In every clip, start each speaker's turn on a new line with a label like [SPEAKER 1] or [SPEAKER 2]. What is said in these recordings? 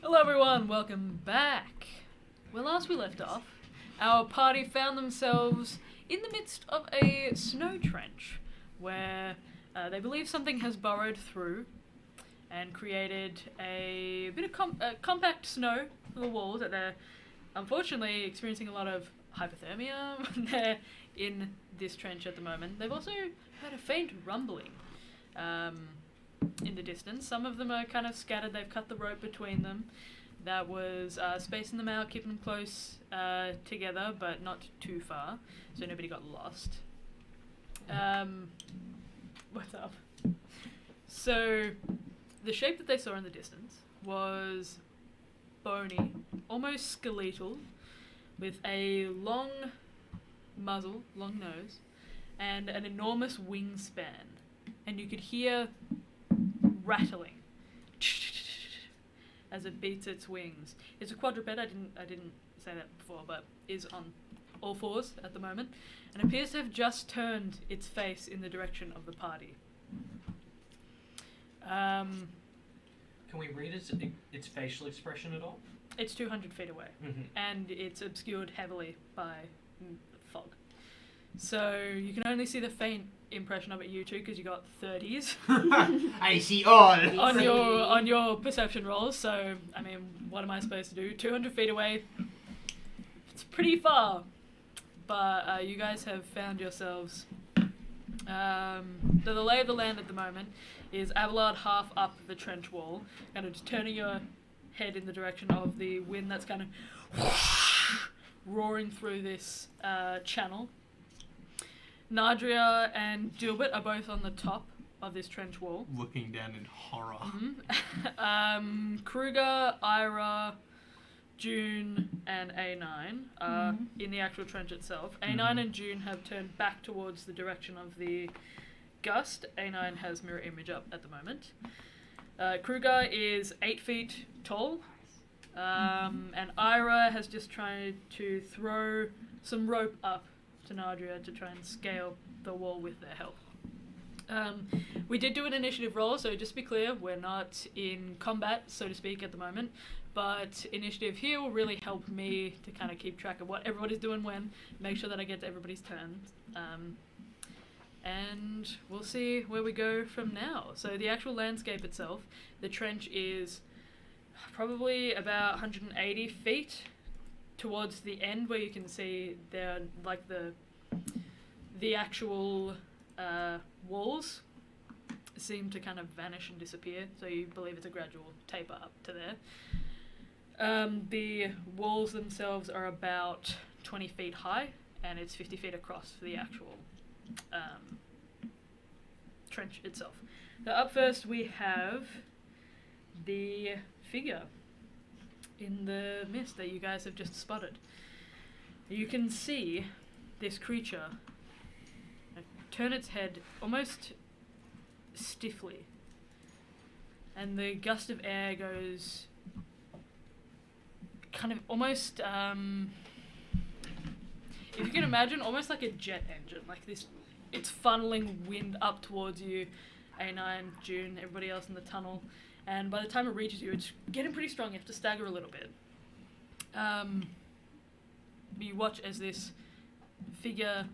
[SPEAKER 1] Hello everyone, welcome back. Well, last we left off, our party found themselves in the midst of a snow trench where they believe something has burrowed through and created a bit of compact snow for the walls that they're unfortunately experiencing a lot of hypothermia when they're in this trench at the moment. They've also heard a faint rumbling in the distance. Some of them are kind of scattered. They've cut the rope between them. That was spacing them out, keeping them close together, but not too far, so nobody got lost. What's up? So, the shape that they saw in the distance was bony, almost skeletal, with a long muzzle, long nose, and an enormous wingspan. And you could hear rattling as it beats its wings. It's a quadruped. I didn't say that before, but is on all fours at the moment, and appears to have just turned its face in the direction of the party.
[SPEAKER 2] Can we read its facial expression at all?
[SPEAKER 1] It's 200 feet away, and it's obscured heavily by fog. So you can only see the faint impression of it, you two, because you got 30s.
[SPEAKER 3] I see all.
[SPEAKER 1] on your perception rolls. So I mean, what am I supposed to do? 200 feet away. It's pretty far, but you guys have found yourselves. The lay of the land at the moment is Abelard half up the trench wall, kind of just turning your head in the direction of the wind that's kind of roaring through this channel. Nadria and Gilbert are both on the top of this trench wall.
[SPEAKER 3] Looking down in horror.
[SPEAKER 1] Kruger, Ira, June, and A9 are in the actual trench itself. A9 and June have turned back towards the direction of the gust. A9 has mirror image up at the moment. Kruger is 8 feet tall. And Ira has just tried to throw some rope up to Nadria to try and scale the wall with their help. We did do an initiative roll, so just to be clear, we're not in combat, so to speak, at the moment, but initiative here will really help me to kind of keep track of what everybody's doing when, make sure that I get to everybody's turn. And we'll see where we go from now. So the actual landscape itself, the trench is probably about 180 feet towards the end, where you can see there, like the actual walls seem to kind of vanish and disappear, so you believe it's a gradual taper up to there. The walls themselves are about 20 feet high, and it's 50 feet across for the actual trench itself. So up first we have the figure in the mist that you guys have just spotted. You can see this creature turn its head almost stiffly, and the gust of air goes kind of almost, if you can imagine, almost like a jet engine, like this. It's funneling wind up towards you, A9, June, everybody else in the tunnel. And by the time it reaches you, it's getting pretty strong. You have to stagger a little bit. You watch as this figure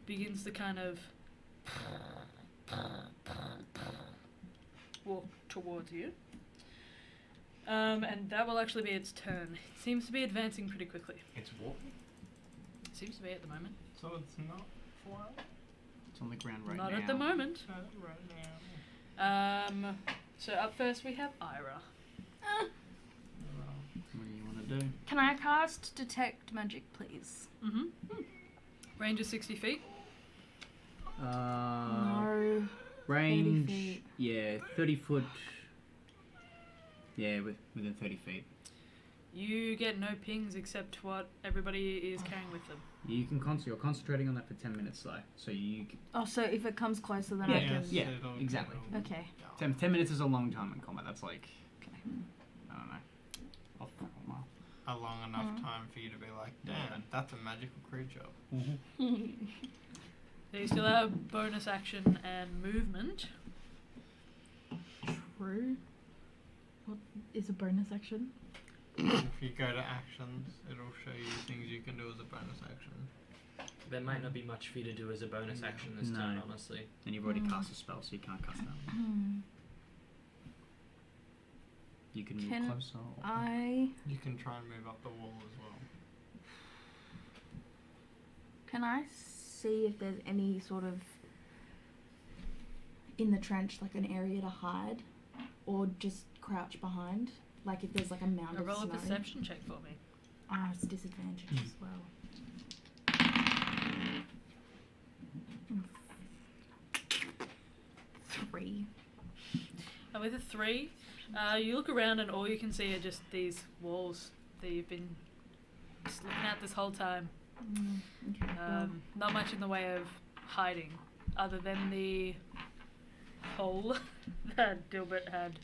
[SPEAKER 1] begins to kind of walk towards you. And that will actually be its turn. It seems to be advancing pretty quickly.
[SPEAKER 3] It's walking.
[SPEAKER 1] It seems to be at the moment.
[SPEAKER 3] So it's not flying? It's on the ground right now.
[SPEAKER 1] Not at the moment.
[SPEAKER 3] Right now.
[SPEAKER 1] So up first we have Ira.
[SPEAKER 3] What do you want to do?
[SPEAKER 4] Can I cast Detect Magic, please?
[SPEAKER 1] Range is 60 feet.
[SPEAKER 4] No.
[SPEAKER 3] Range.
[SPEAKER 4] 30 feet.
[SPEAKER 3] Yeah, 30 foot. Yeah, within 30 feet.
[SPEAKER 1] You get no pings except what everybody is carrying with them.
[SPEAKER 3] You can you're concentrating on that for 10 minutes though. So you can...
[SPEAKER 4] Oh, so if it comes closer, then I can...
[SPEAKER 3] Yeah, exactly.
[SPEAKER 4] Okay.
[SPEAKER 3] 10 minutes is a long time in combat. That's like...
[SPEAKER 4] Okay.
[SPEAKER 3] I don't know.
[SPEAKER 5] A long enough time for you to be like, damn, that's a magical creature.
[SPEAKER 1] They still have bonus action and movement.
[SPEAKER 4] True. is a bonus action?
[SPEAKER 5] If you go to actions, it'll show you things you can do as a bonus action.
[SPEAKER 2] There might not be much for you to do as a bonus action this
[SPEAKER 3] No.
[SPEAKER 2] turn, honestly.
[SPEAKER 3] And you've already cast a spell, so you can't cast that. You can move
[SPEAKER 4] Can
[SPEAKER 3] closer. Or...
[SPEAKER 5] You can try and move up the wall as well.
[SPEAKER 4] Can I see if there's any sort of in the trench, like an area to hide, or just crouch behind? Like if there's like a mound of
[SPEAKER 1] Roll a
[SPEAKER 4] snow.
[SPEAKER 1] perception check for me.
[SPEAKER 4] Ah, it's disadvantage as well. Three.
[SPEAKER 1] With a 3, you look around and all you can see are just these walls that you've been just looking at this whole time.
[SPEAKER 4] Okay. Well,
[SPEAKER 1] Not much in the way of hiding, other than the hole that Dilbert had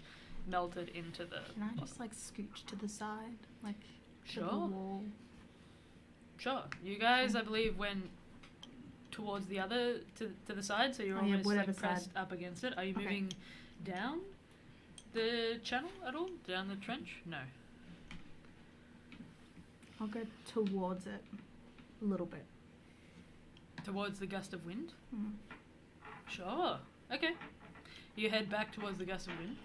[SPEAKER 1] melted into the...
[SPEAKER 4] can I just like scooch to the side, like to the
[SPEAKER 1] Sure.
[SPEAKER 4] wall?
[SPEAKER 1] Sure. You guys, I believe, went towards the other, to the side, so you're
[SPEAKER 4] Oh, yeah,
[SPEAKER 1] almost
[SPEAKER 4] whatever
[SPEAKER 1] like pressed
[SPEAKER 4] side.
[SPEAKER 1] up against it. Are you
[SPEAKER 4] Okay.
[SPEAKER 1] moving down the channel at all? Down the trench? No.
[SPEAKER 4] I'll go towards it a little bit.
[SPEAKER 1] Towards the gust of wind?
[SPEAKER 4] Mm.
[SPEAKER 1] Sure. Okay. You head back towards the gust of wind.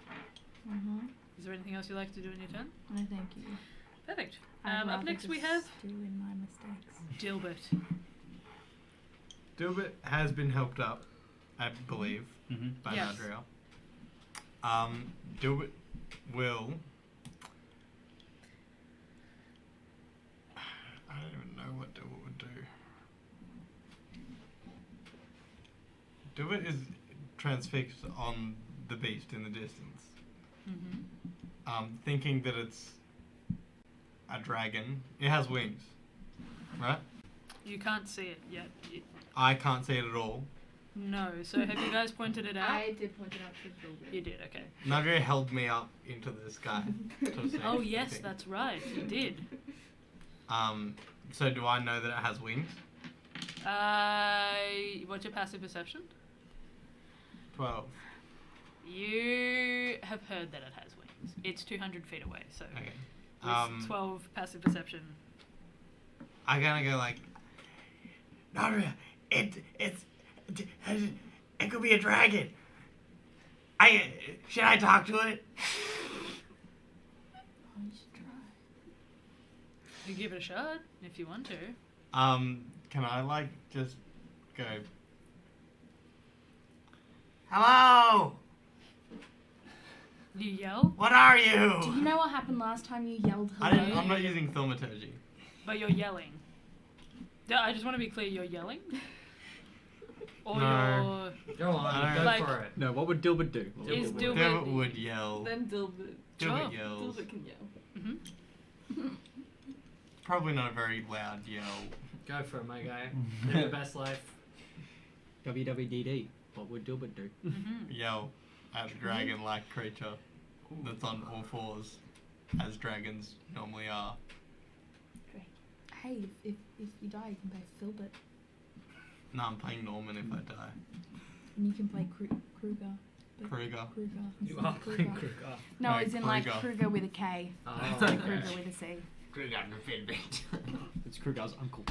[SPEAKER 4] Mhm.
[SPEAKER 1] Is there anything else you'd like to do in your turn?
[SPEAKER 4] No, thank you.
[SPEAKER 1] Perfect.
[SPEAKER 4] I'd
[SPEAKER 1] Up
[SPEAKER 4] rather
[SPEAKER 1] next we
[SPEAKER 4] just
[SPEAKER 1] have
[SPEAKER 4] stew in my mistakes.
[SPEAKER 1] Dilbert.
[SPEAKER 5] Dilbert has been helped up, I believe, by
[SPEAKER 1] Yes.
[SPEAKER 5] Nadriel. Dilbert will... I don't even know what Dilbert would do. Dilbert is transfixed on the beast in the distance. Thinking that it's a dragon. It has wings, right?
[SPEAKER 1] You can't see it yet.
[SPEAKER 5] I can't see it at all.
[SPEAKER 1] No. So have you guys pointed it out?
[SPEAKER 6] I did point it out to Dilbert.
[SPEAKER 1] You did. Okay.
[SPEAKER 5] Nadriel held me up into the sky. to see
[SPEAKER 1] Oh
[SPEAKER 5] if
[SPEAKER 1] yes,
[SPEAKER 5] anything.
[SPEAKER 1] that's right. You did.
[SPEAKER 5] So do I know that it has wings?
[SPEAKER 1] What's your passive perception?
[SPEAKER 5] 12.
[SPEAKER 1] You have heard that it has wings. It's 200 feet away, so
[SPEAKER 5] Okay.
[SPEAKER 1] with 12 passive perception.
[SPEAKER 5] I gotta go like, Nadriel, it could be a dragon. Should I talk to it?
[SPEAKER 4] I should try.
[SPEAKER 1] You give it a shot if you want to.
[SPEAKER 5] Can I like just go? Hello.
[SPEAKER 1] You yell,
[SPEAKER 5] What are
[SPEAKER 4] Do you
[SPEAKER 5] you?
[SPEAKER 4] know what happened last time you yelled hello?
[SPEAKER 5] I'm not using thaumaturgy.
[SPEAKER 1] but you're yelling. I just want to be clear. You're yelling, or
[SPEAKER 5] No.
[SPEAKER 2] Go on,
[SPEAKER 5] I
[SPEAKER 2] go
[SPEAKER 5] don't-
[SPEAKER 1] Like-
[SPEAKER 2] for it.
[SPEAKER 3] No, what would Dilbert do? What
[SPEAKER 1] Is
[SPEAKER 3] would
[SPEAKER 1] Dilbert-
[SPEAKER 5] Dilbert would yell.
[SPEAKER 6] Then Dilbert.
[SPEAKER 5] Dilbert
[SPEAKER 1] Sure.
[SPEAKER 5] yells.
[SPEAKER 6] Dilbert can yell.
[SPEAKER 1] Mhm.
[SPEAKER 5] Probably not a very loud yell.
[SPEAKER 2] Go for it, my guy. Live the best life.
[SPEAKER 3] WWDD. What would Dilbert do?
[SPEAKER 1] Mhm.
[SPEAKER 5] Yell at a dragon-like creature that's on all fours, as dragons normally are.
[SPEAKER 4] Hey, if you die, you can play Filbert.
[SPEAKER 5] No, I'm playing Norman if I die.
[SPEAKER 4] And you can play Kruger. But
[SPEAKER 5] Kruger.
[SPEAKER 4] Kruger.
[SPEAKER 2] You are playing Kruger.
[SPEAKER 4] No,
[SPEAKER 5] No,
[SPEAKER 4] as in like
[SPEAKER 5] Kruger.
[SPEAKER 4] Kruger with a K.
[SPEAKER 2] Oh,
[SPEAKER 4] Instead of
[SPEAKER 2] okay.
[SPEAKER 4] Kruger with a C.
[SPEAKER 3] It's Kruger's uncle.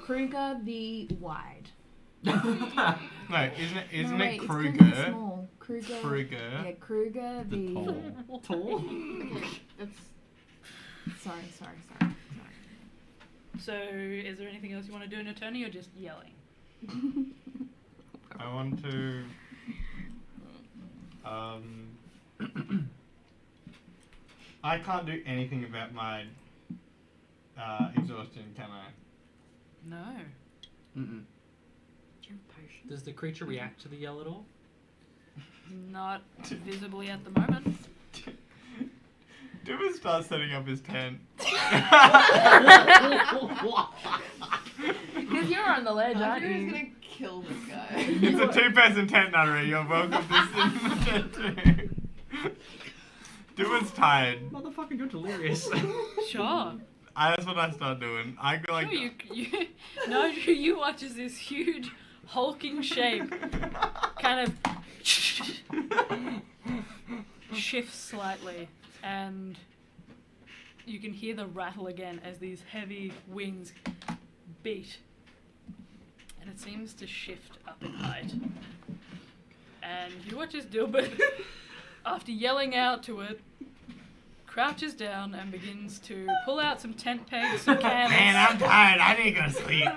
[SPEAKER 4] Kruger the wide.
[SPEAKER 5] No, isn't
[SPEAKER 4] no, wait,
[SPEAKER 5] it
[SPEAKER 4] It's
[SPEAKER 5] Kruger?
[SPEAKER 4] small. Kruger.
[SPEAKER 5] Kruger.
[SPEAKER 4] Yeah, Kruger the.
[SPEAKER 3] Tall.
[SPEAKER 6] Okay, that's.
[SPEAKER 4] Sorry.
[SPEAKER 1] So, is there anything else you want to do in your turn, or you're just yelling?
[SPEAKER 5] I want to. I can't do anything about my exhaustion, can I?
[SPEAKER 1] No.
[SPEAKER 3] Mm-mm.
[SPEAKER 2] Does the creature react to the yell at all?
[SPEAKER 1] Not visibly at the moment.
[SPEAKER 5] Dimmer starts setting up his tent.
[SPEAKER 4] Because you're on the ledge, aren't
[SPEAKER 6] Andrew's
[SPEAKER 4] you?
[SPEAKER 6] gonna kill this guy.
[SPEAKER 5] It's a two-person tent, Nunnery. You're welcome to sit in the tent too. Dimmer's tired.
[SPEAKER 3] Motherfucker, you're delirious.
[SPEAKER 1] Sure.
[SPEAKER 5] That's what I start doing. I go like.
[SPEAKER 1] Sure, no, you watch as this huge hulking shape kind of shifts slightly and you can hear the rattle again as these heavy wings beat. And it seems to shift up in height. And you watch as Dilbert, after yelling out to it, crouches down and begins to pull out some tent pegs, some candles.
[SPEAKER 5] Man, I'm tired. I need to go to sleep.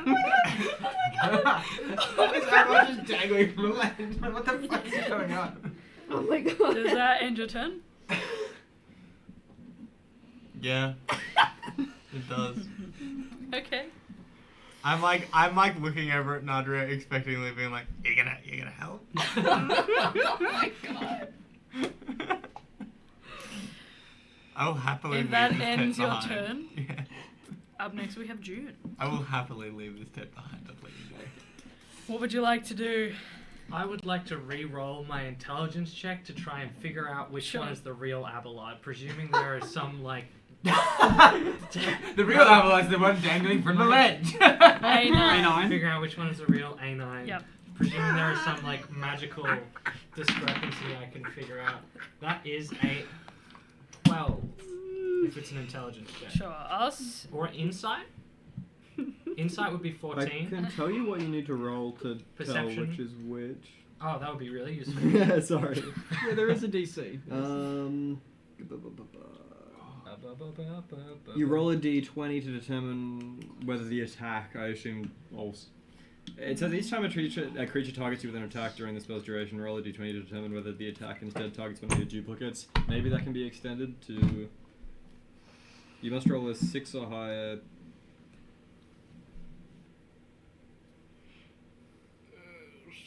[SPEAKER 3] Is everyone just dangling from a ledge? What the fuck is going on?
[SPEAKER 6] Oh my god.
[SPEAKER 1] Does that end your turn?
[SPEAKER 5] Yeah, it does.
[SPEAKER 1] Okay.
[SPEAKER 5] I'm like looking over at Nadria, expectingly being like, "You gonna help?"
[SPEAKER 6] Oh my god.
[SPEAKER 5] I will happily.
[SPEAKER 1] If
[SPEAKER 5] leave
[SPEAKER 1] that
[SPEAKER 5] this tent
[SPEAKER 1] ends your
[SPEAKER 5] behind.
[SPEAKER 1] turn.
[SPEAKER 5] Yeah.
[SPEAKER 1] Up next we have June.
[SPEAKER 5] I will happily leave this tent behind. I'll let you know.
[SPEAKER 1] What would you like to do?
[SPEAKER 2] I would like to re-roll my intelligence check to try and figure out which
[SPEAKER 1] Sure.
[SPEAKER 2] one is the real Abelard, presuming there is some, like...
[SPEAKER 3] The real Avalon is the one dangling from the ledge.
[SPEAKER 1] A9.
[SPEAKER 2] Figuring out which one is the real A9.
[SPEAKER 1] Yep.
[SPEAKER 2] Presuming there is some, like, magical discrepancy I can figure out. That is a 12, if it's an intelligence check.
[SPEAKER 1] Sure. Us.
[SPEAKER 2] Or insight? Insight would be
[SPEAKER 7] I
[SPEAKER 2] 14.
[SPEAKER 7] can tell you what you need to roll to
[SPEAKER 2] Perception.
[SPEAKER 7] tell which is which.
[SPEAKER 2] Oh, that would be really useful.
[SPEAKER 7] Yeah, sorry.
[SPEAKER 3] Yeah, there is a DC.
[SPEAKER 7] You roll a d20 to determine whether the attack, I assume, it says each time a creature targets you with an attack during the spell's duration, roll a d20 to determine whether the attack instead targets one of your duplicates. Maybe that can be extended to... You must roll a 6 or higher...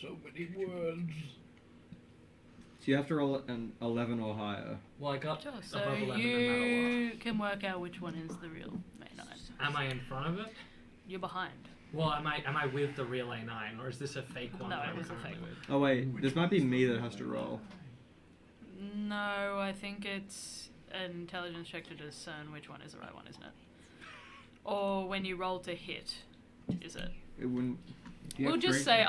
[SPEAKER 3] So many words.
[SPEAKER 7] So you have to roll an 11 or higher.
[SPEAKER 2] Well, I got
[SPEAKER 1] Sure.
[SPEAKER 2] above
[SPEAKER 1] So
[SPEAKER 2] 11 no matter
[SPEAKER 1] you can work out which one is the real A9.
[SPEAKER 2] what. Am I in front of it?
[SPEAKER 1] You're behind.
[SPEAKER 2] Well, am I with the real A9, or is this a fake one?
[SPEAKER 1] No,
[SPEAKER 2] that
[SPEAKER 1] it
[SPEAKER 2] I'm
[SPEAKER 1] is a
[SPEAKER 2] currently
[SPEAKER 1] fake one.
[SPEAKER 2] with?
[SPEAKER 7] Oh wait, this might be me that has to roll.
[SPEAKER 1] No, I think it's an intelligence check to discern which one is the right one, isn't it? Or when you roll to hit, is it?
[SPEAKER 7] It wouldn't...
[SPEAKER 1] I'll just say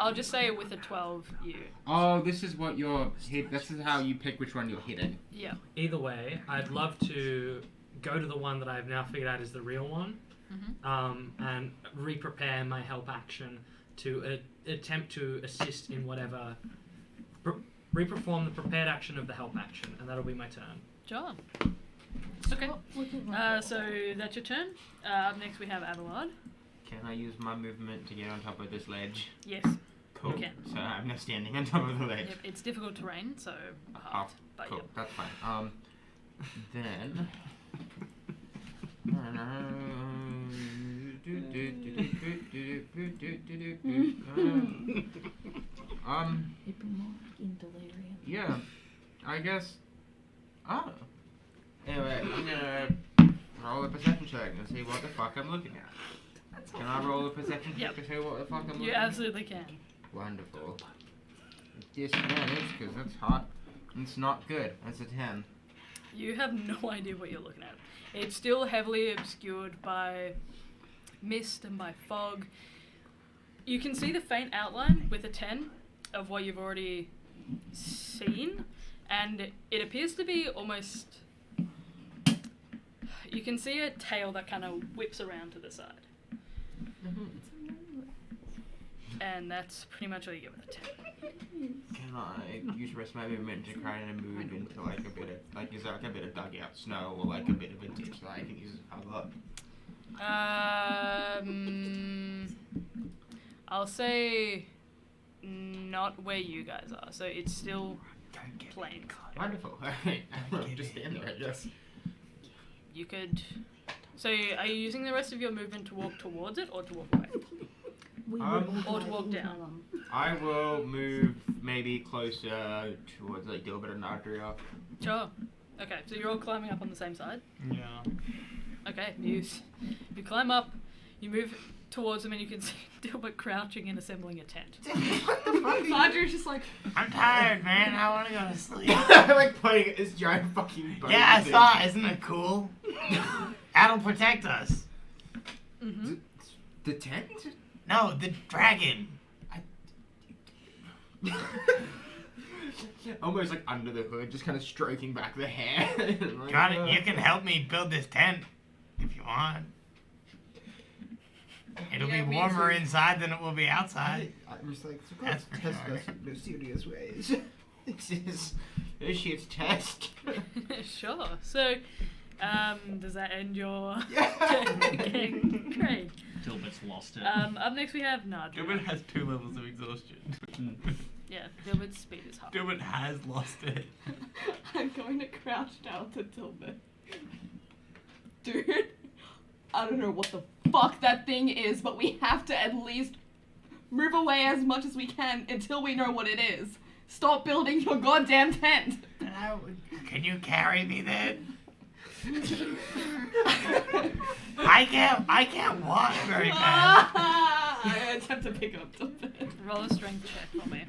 [SPEAKER 1] it with a 12 you.
[SPEAKER 8] Oh, this is what you're hit. This is how you pick which one you're hitting.
[SPEAKER 1] Yeah.
[SPEAKER 2] Either way, I'd love to go to the one that I've now figured out is the real one, and re-prepare my help action to attempt to assist in whatever. Re-perform the prepared action of the help action, and that'll be my turn.
[SPEAKER 1] John. Okay. So that's your turn. Up next we have Abelard.
[SPEAKER 8] Can I use my movement to get on top of this ledge?
[SPEAKER 1] Yes.
[SPEAKER 8] Cool.
[SPEAKER 1] You can.
[SPEAKER 8] So I'm now standing on top of the ledge.
[SPEAKER 1] Yep. It's difficult terrain, so
[SPEAKER 8] Oh,
[SPEAKER 1] hard. But
[SPEAKER 8] cool.
[SPEAKER 1] yep.
[SPEAKER 8] That's fine. Then.
[SPEAKER 4] It'd be more like in delirium.
[SPEAKER 8] Yeah. I guess. Oh. Anyway, I'm gonna roll a perception check and see what the fuck I'm looking at. Can I roll a perception check to see what the fuck I'm looking
[SPEAKER 1] You
[SPEAKER 8] at?
[SPEAKER 1] absolutely can.
[SPEAKER 8] Wonderful. Disadvantage, because that's hot. It's not good. That's a 10.
[SPEAKER 1] You have no idea what you're looking at. It's still heavily obscured by mist and by fog. You can see the faint outline with a 10 of what you've already seen, and it appears to be almost... You can see a tail that kind of whips around to the side. And that's pretty much all you get with a 10.
[SPEAKER 8] Can I use the rest of my movement to try and move into like a bit of, like, is there like a bit of dugout snow or like a bit of a ditch that I can use as cover?
[SPEAKER 1] I'll say not where you guys are, so it's still plain.
[SPEAKER 8] Wonderful. Alright, I'll just stand there, I guess.
[SPEAKER 1] You could... So are you using the rest of your movement to walk towards it or to walk away? Or to walk down?
[SPEAKER 8] I will move maybe closer towards like Gilbert and Adria.
[SPEAKER 1] Sure. Okay, so you're all climbing up on the same side?
[SPEAKER 5] Yeah.
[SPEAKER 1] Okay, you climb up, you move towards them, and you can see Dilbert crouching and assembling a tent.
[SPEAKER 6] Audrey's just like,
[SPEAKER 5] I'm tired, man. I want to go to sleep.
[SPEAKER 8] Like pointing at this giant fucking boat.
[SPEAKER 5] Yeah, I
[SPEAKER 8] thing.
[SPEAKER 5] saw it. Isn't it cool? That'll protect us.
[SPEAKER 1] Mm-hmm.
[SPEAKER 8] The tent?
[SPEAKER 5] No, the dragon.
[SPEAKER 8] almost like under the hood, just kind of stroking back the hair. Like,
[SPEAKER 5] Got it. You can help me build this tent if you want. It'll
[SPEAKER 6] Yeah,
[SPEAKER 5] be
[SPEAKER 6] me
[SPEAKER 5] warmer
[SPEAKER 6] too.
[SPEAKER 5] inside than it will be outside.
[SPEAKER 8] I'm just like, so
[SPEAKER 5] That's
[SPEAKER 8] God,
[SPEAKER 5] for
[SPEAKER 8] test
[SPEAKER 5] sure.
[SPEAKER 8] us in mysterious ways. This is a shit test.
[SPEAKER 1] Sure. So, does that end your
[SPEAKER 8] Yeah.
[SPEAKER 1] turn? Okay, great.
[SPEAKER 9] Dilbert's lost it.
[SPEAKER 1] Up next we have Nadra.
[SPEAKER 5] Dilbert has 2 levels of exhaustion.
[SPEAKER 1] Yeah, Dilbert's speed is half.
[SPEAKER 5] Dilbert has lost it.
[SPEAKER 6] I'm going to crouch down to Dilbert. Dude, I don't know what the fuck that thing is, but we have to at least move away as much as we can until we know what it is. Stop building your goddamn tent.
[SPEAKER 5] Can you carry me then? I can't walk very fast.
[SPEAKER 6] I attempt to pick up Dilbert.
[SPEAKER 1] Roll a strength check for me.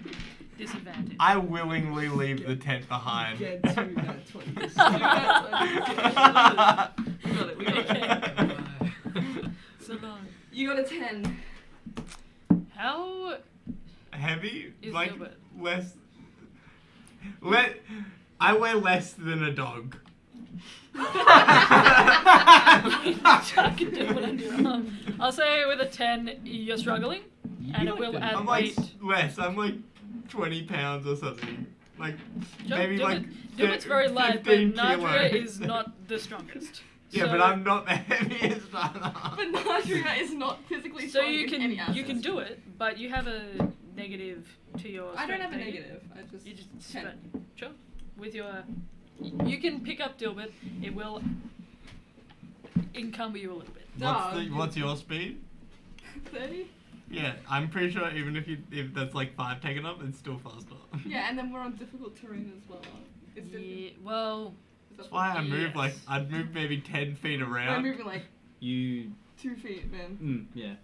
[SPEAKER 1] Disadvantage.
[SPEAKER 5] I willingly leave the tent behind.
[SPEAKER 6] Get to that 20. We got it.
[SPEAKER 1] So long.
[SPEAKER 6] You got a 10.
[SPEAKER 1] How
[SPEAKER 5] Heavy?
[SPEAKER 1] is
[SPEAKER 5] Like
[SPEAKER 1] Dilbert?
[SPEAKER 5] less. I weigh less than a dog.
[SPEAKER 1] Chuck and Dilbert under your arm. I'll say with a 10, you're struggling, and it will add
[SPEAKER 5] I'm like
[SPEAKER 1] weight.
[SPEAKER 5] less. I'm like 20 pounds or something. Like
[SPEAKER 1] Sure,
[SPEAKER 5] maybe like.
[SPEAKER 1] Dilbert's very light, but
[SPEAKER 5] 15
[SPEAKER 1] Nadra
[SPEAKER 5] kilos.
[SPEAKER 1] is not the strongest.
[SPEAKER 5] Yeah,
[SPEAKER 1] So-
[SPEAKER 5] but I'm not the heaviest either.
[SPEAKER 6] But Nadria is not physically
[SPEAKER 1] So
[SPEAKER 6] strong
[SPEAKER 1] you
[SPEAKER 6] in any
[SPEAKER 1] can
[SPEAKER 6] aspect.
[SPEAKER 1] do it, but you have a negative to your.
[SPEAKER 6] I don't
[SPEAKER 1] strength,
[SPEAKER 6] have a
[SPEAKER 1] don't you?
[SPEAKER 6] negative. I just,
[SPEAKER 1] You just
[SPEAKER 6] 10.
[SPEAKER 1] spend. Sure. With your, you can pick up Dilbert. It will encumber you a little bit.
[SPEAKER 5] What's your speed?
[SPEAKER 6] 30?
[SPEAKER 5] Yeah, I'm pretty sure even if that's like 5 taken up, it's still faster.
[SPEAKER 6] Yeah, and then we're on difficult terrain as well. It's
[SPEAKER 1] Yeah, well,
[SPEAKER 5] That's why I move
[SPEAKER 1] Yes.
[SPEAKER 5] like I'd move maybe 10 feet
[SPEAKER 6] We're
[SPEAKER 5] around.
[SPEAKER 6] moving like
[SPEAKER 7] You.
[SPEAKER 6] 2 feet, man.
[SPEAKER 7] Yeah.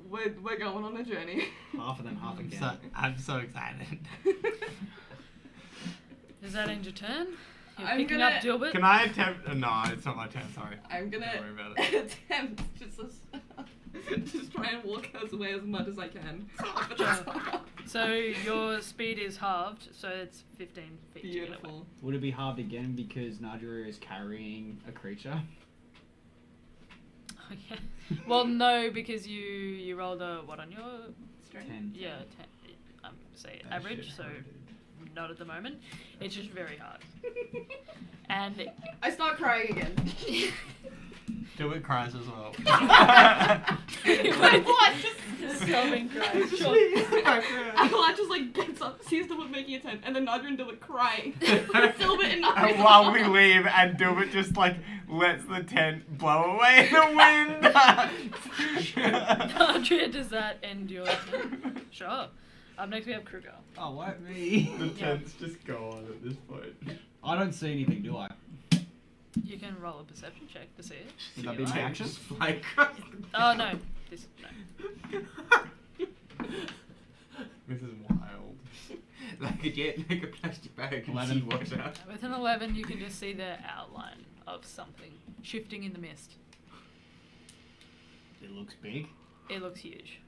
[SPEAKER 6] We're going on a journey.
[SPEAKER 9] Half of them, half again.
[SPEAKER 5] I'm so excited.
[SPEAKER 1] does that end your turn? You're
[SPEAKER 6] I'm
[SPEAKER 1] picking
[SPEAKER 6] gonna-
[SPEAKER 1] up Dilbert.
[SPEAKER 5] Can I attempt? No, it's not my turn. Sorry.
[SPEAKER 6] I'm gonna
[SPEAKER 5] Don't worry about it.
[SPEAKER 6] attempt just try and walk us away as much as I can.
[SPEAKER 1] So your speed is halved, so it's 15 feet. to get away.
[SPEAKER 6] Beautiful.
[SPEAKER 9] Would it be halved again because Nadra is carrying a creature?
[SPEAKER 1] Okay. Well, no, because you rolled a what on your
[SPEAKER 6] Strength.
[SPEAKER 9] 10.
[SPEAKER 1] yeah say average, so not at the moment. It's just very hard. And
[SPEAKER 6] I start crying again.
[SPEAKER 5] Do it cries as well.
[SPEAKER 6] What? Just
[SPEAKER 1] sobbing cries. Sure.
[SPEAKER 6] Adeline just like gets up, sees Dilbert making a tent, and then Nadra and Dilbert crying. Dilbert and Nadra.
[SPEAKER 5] And while we leave, and Dilbert just like lets the tent blow away in the wind.
[SPEAKER 1] Andrea, does that end your turn? Sure. Up next we have Kruger.
[SPEAKER 9] Oh, what me?
[SPEAKER 5] The tents just go on at this point.
[SPEAKER 9] I don't see anything, do I?
[SPEAKER 1] You can roll a perception check to see it.
[SPEAKER 9] Would that be my action?
[SPEAKER 8] Like,
[SPEAKER 1] Oh no. This no.
[SPEAKER 5] This is wild.
[SPEAKER 8] like a jet, like a plastic bag, and
[SPEAKER 9] 11.
[SPEAKER 8] see what's out.
[SPEAKER 1] With an 11, you can just see the outline of something shifting in the mist.
[SPEAKER 9] It looks big.
[SPEAKER 1] It looks huge.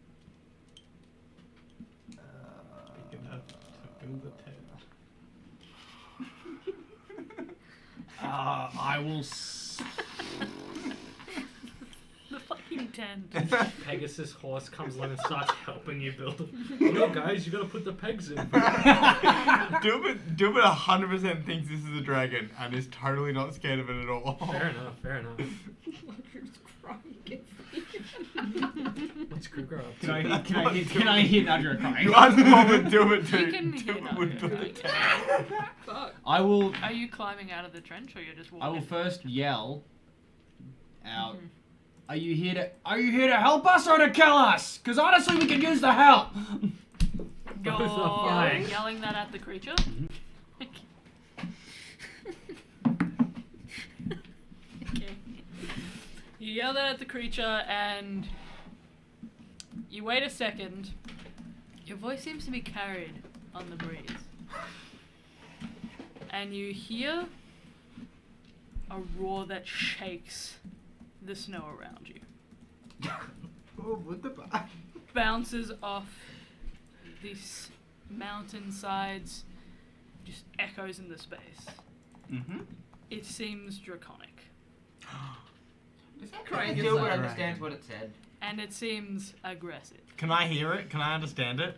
[SPEAKER 5] Big enough to build a tent.
[SPEAKER 9] I will.
[SPEAKER 1] The fucking tent.
[SPEAKER 2] Pegasus horse comes along and starts helping you build it. No, guys, you gotta put the pegs in.
[SPEAKER 5] Dilbert 100% thinks this is a dragon and is totally not scared of it at all.
[SPEAKER 2] Fair enough, fair enough.
[SPEAKER 6] Nadra's crying.
[SPEAKER 2] What's Kruger up to?
[SPEAKER 9] Can I hear Nadra crying?
[SPEAKER 5] You asked what would Dilbert do.
[SPEAKER 1] You can hear
[SPEAKER 5] Dilbert would
[SPEAKER 1] Nadra
[SPEAKER 5] build a
[SPEAKER 1] crying.
[SPEAKER 5] tent.
[SPEAKER 6] Fuck.
[SPEAKER 9] I will.
[SPEAKER 1] Are you climbing out of the trench or you're just walking?
[SPEAKER 9] I will first yell out.
[SPEAKER 1] Mhm.
[SPEAKER 9] Are you here to help us or to kill us? Because honestly, we could use the help.
[SPEAKER 1] You're
[SPEAKER 2] Both are fine.
[SPEAKER 1] yelling that at the creature? Okay. You yell that at the creature and you wait a second. Your voice seems to be carried on the breeze. And you hear a roar that shakes the snow around you.
[SPEAKER 8] Oh, what the fuck?
[SPEAKER 1] Bounces off these mountain sides, just echoes in the space.
[SPEAKER 9] Mm-hmm.
[SPEAKER 1] It seems draconic.
[SPEAKER 8] Is that
[SPEAKER 6] Craig
[SPEAKER 8] Craig
[SPEAKER 6] is
[SPEAKER 8] still
[SPEAKER 6] like-
[SPEAKER 8] understands what it said?
[SPEAKER 1] And it seems aggressive.
[SPEAKER 5] Can I hear it? Can I understand it?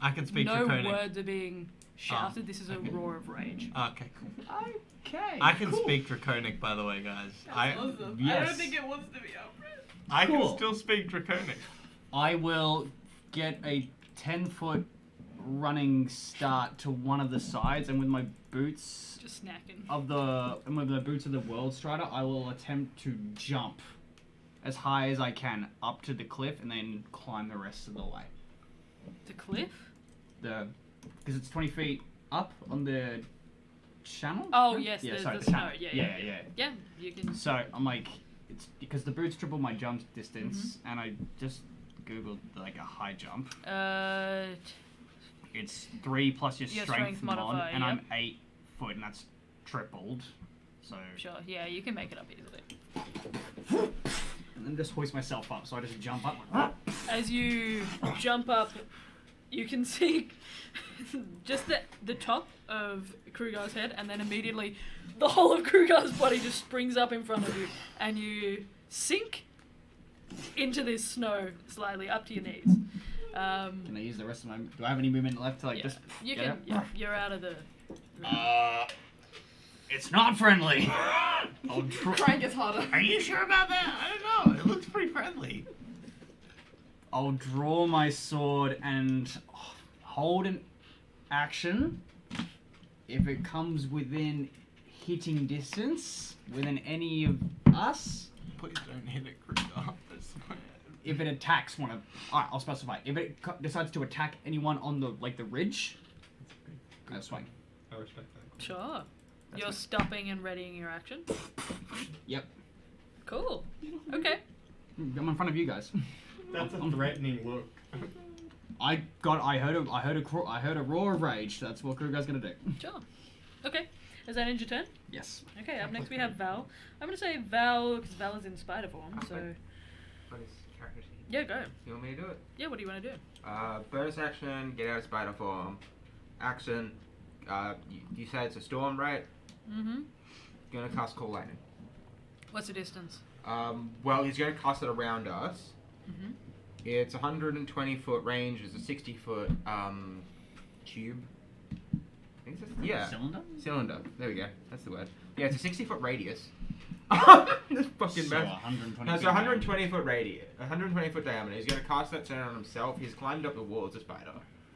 [SPEAKER 5] I can speak
[SPEAKER 1] No
[SPEAKER 5] Draconic.
[SPEAKER 1] words are being shouted. This is a roar of rage.
[SPEAKER 5] Okay, cool.
[SPEAKER 9] Okay.
[SPEAKER 5] I can speak Draconic, by the way, guys. I
[SPEAKER 6] Awesome. I
[SPEAKER 9] yes.
[SPEAKER 6] don't think it wants to be Alfred.
[SPEAKER 5] I
[SPEAKER 9] Cool.
[SPEAKER 5] can still speak Draconic.
[SPEAKER 9] I will get a 10-foot running start to one of the sides, and with my boots
[SPEAKER 1] Just snacking.
[SPEAKER 9] with the boots of the World Strider, I will attempt to jump as high as I can up to the cliff, and then climb the rest of the way.
[SPEAKER 1] The cliff?
[SPEAKER 9] Because it's 20 feet up on the channel.
[SPEAKER 1] Oh, yes,
[SPEAKER 9] yeah,
[SPEAKER 1] the
[SPEAKER 9] sorry, the
[SPEAKER 1] snow.
[SPEAKER 9] channel.
[SPEAKER 1] Yeah,
[SPEAKER 9] yeah.
[SPEAKER 1] you can.
[SPEAKER 9] So I'm like, it's because the boots triple my jump distance,
[SPEAKER 1] Mm-hmm.
[SPEAKER 9] and I just googled like a high jump.
[SPEAKER 1] T-
[SPEAKER 9] It's 3 plus your
[SPEAKER 1] Your
[SPEAKER 9] strength,
[SPEAKER 1] strength
[SPEAKER 9] mod,
[SPEAKER 1] modifier,
[SPEAKER 9] and
[SPEAKER 1] yep.
[SPEAKER 9] I'm 8 foot, and that's tripled. So
[SPEAKER 1] Sure, yeah, you can make it up easily.
[SPEAKER 9] and then just hoist myself up. So I just jump up.
[SPEAKER 1] As you jump up, you can see just the top of Krugar's head, and then immediately the whole of Krugar's body just springs up in front of you, and you sink into this snow slightly up to your knees.
[SPEAKER 9] Can I use the rest of my? Do I have any movement left to like
[SPEAKER 1] Yeah,
[SPEAKER 9] just
[SPEAKER 1] you
[SPEAKER 9] get
[SPEAKER 1] can.
[SPEAKER 9] out?
[SPEAKER 1] Yeah, you're out of the.
[SPEAKER 9] It's not friendly. I'll
[SPEAKER 6] Crying gets harder.
[SPEAKER 5] Are you sure about that? I don't know. It looks pretty friendly.
[SPEAKER 9] I'll draw my sword and hold an action. If it comes within hitting distance, within any of us,
[SPEAKER 5] Please don't hit it, Kruger. I swear.
[SPEAKER 9] if it attacks one of, alright, I'll specify. If it decides to attack anyone on the ridge, that's fine.
[SPEAKER 2] I respect that.
[SPEAKER 1] Sure.
[SPEAKER 9] That's
[SPEAKER 1] You're
[SPEAKER 9] fine.
[SPEAKER 1] stopping and readying your action.
[SPEAKER 9] Yep.
[SPEAKER 1] Cool. Okay.
[SPEAKER 9] I'm in front of you guys.
[SPEAKER 5] That's a threatening look.
[SPEAKER 9] I heard a roar of rage. That's what Kruger's gonna do.
[SPEAKER 1] Sure. Okay. Is that end your turn?
[SPEAKER 9] Yes.
[SPEAKER 1] Okay. Up next we have Val. I'm gonna say Val because Val is in spider form. So
[SPEAKER 8] What is character sheet?
[SPEAKER 1] yeah, go.
[SPEAKER 8] You want me to do it?
[SPEAKER 1] Yeah. What do you want to do?
[SPEAKER 8] Bonus action, get out of spider form. Action, you said it's a storm, right?
[SPEAKER 1] Mm-hmm.
[SPEAKER 8] Gonna cast Call Lightning.
[SPEAKER 1] What's the distance?
[SPEAKER 8] Well, he's gonna cast it around us.
[SPEAKER 1] Mm-hmm.
[SPEAKER 8] It's 120 foot range. It's a 60 foot tube. I think it's yeah. Cylinder. There we go. That's the word. Yeah, it's a 60 foot radius. This fucking
[SPEAKER 9] So
[SPEAKER 8] math.
[SPEAKER 9] 120.
[SPEAKER 8] No, it's a 120 foot radius. 120 foot diameter. He's gonna cast that turn on himself. He's climbed up the wall as a spider.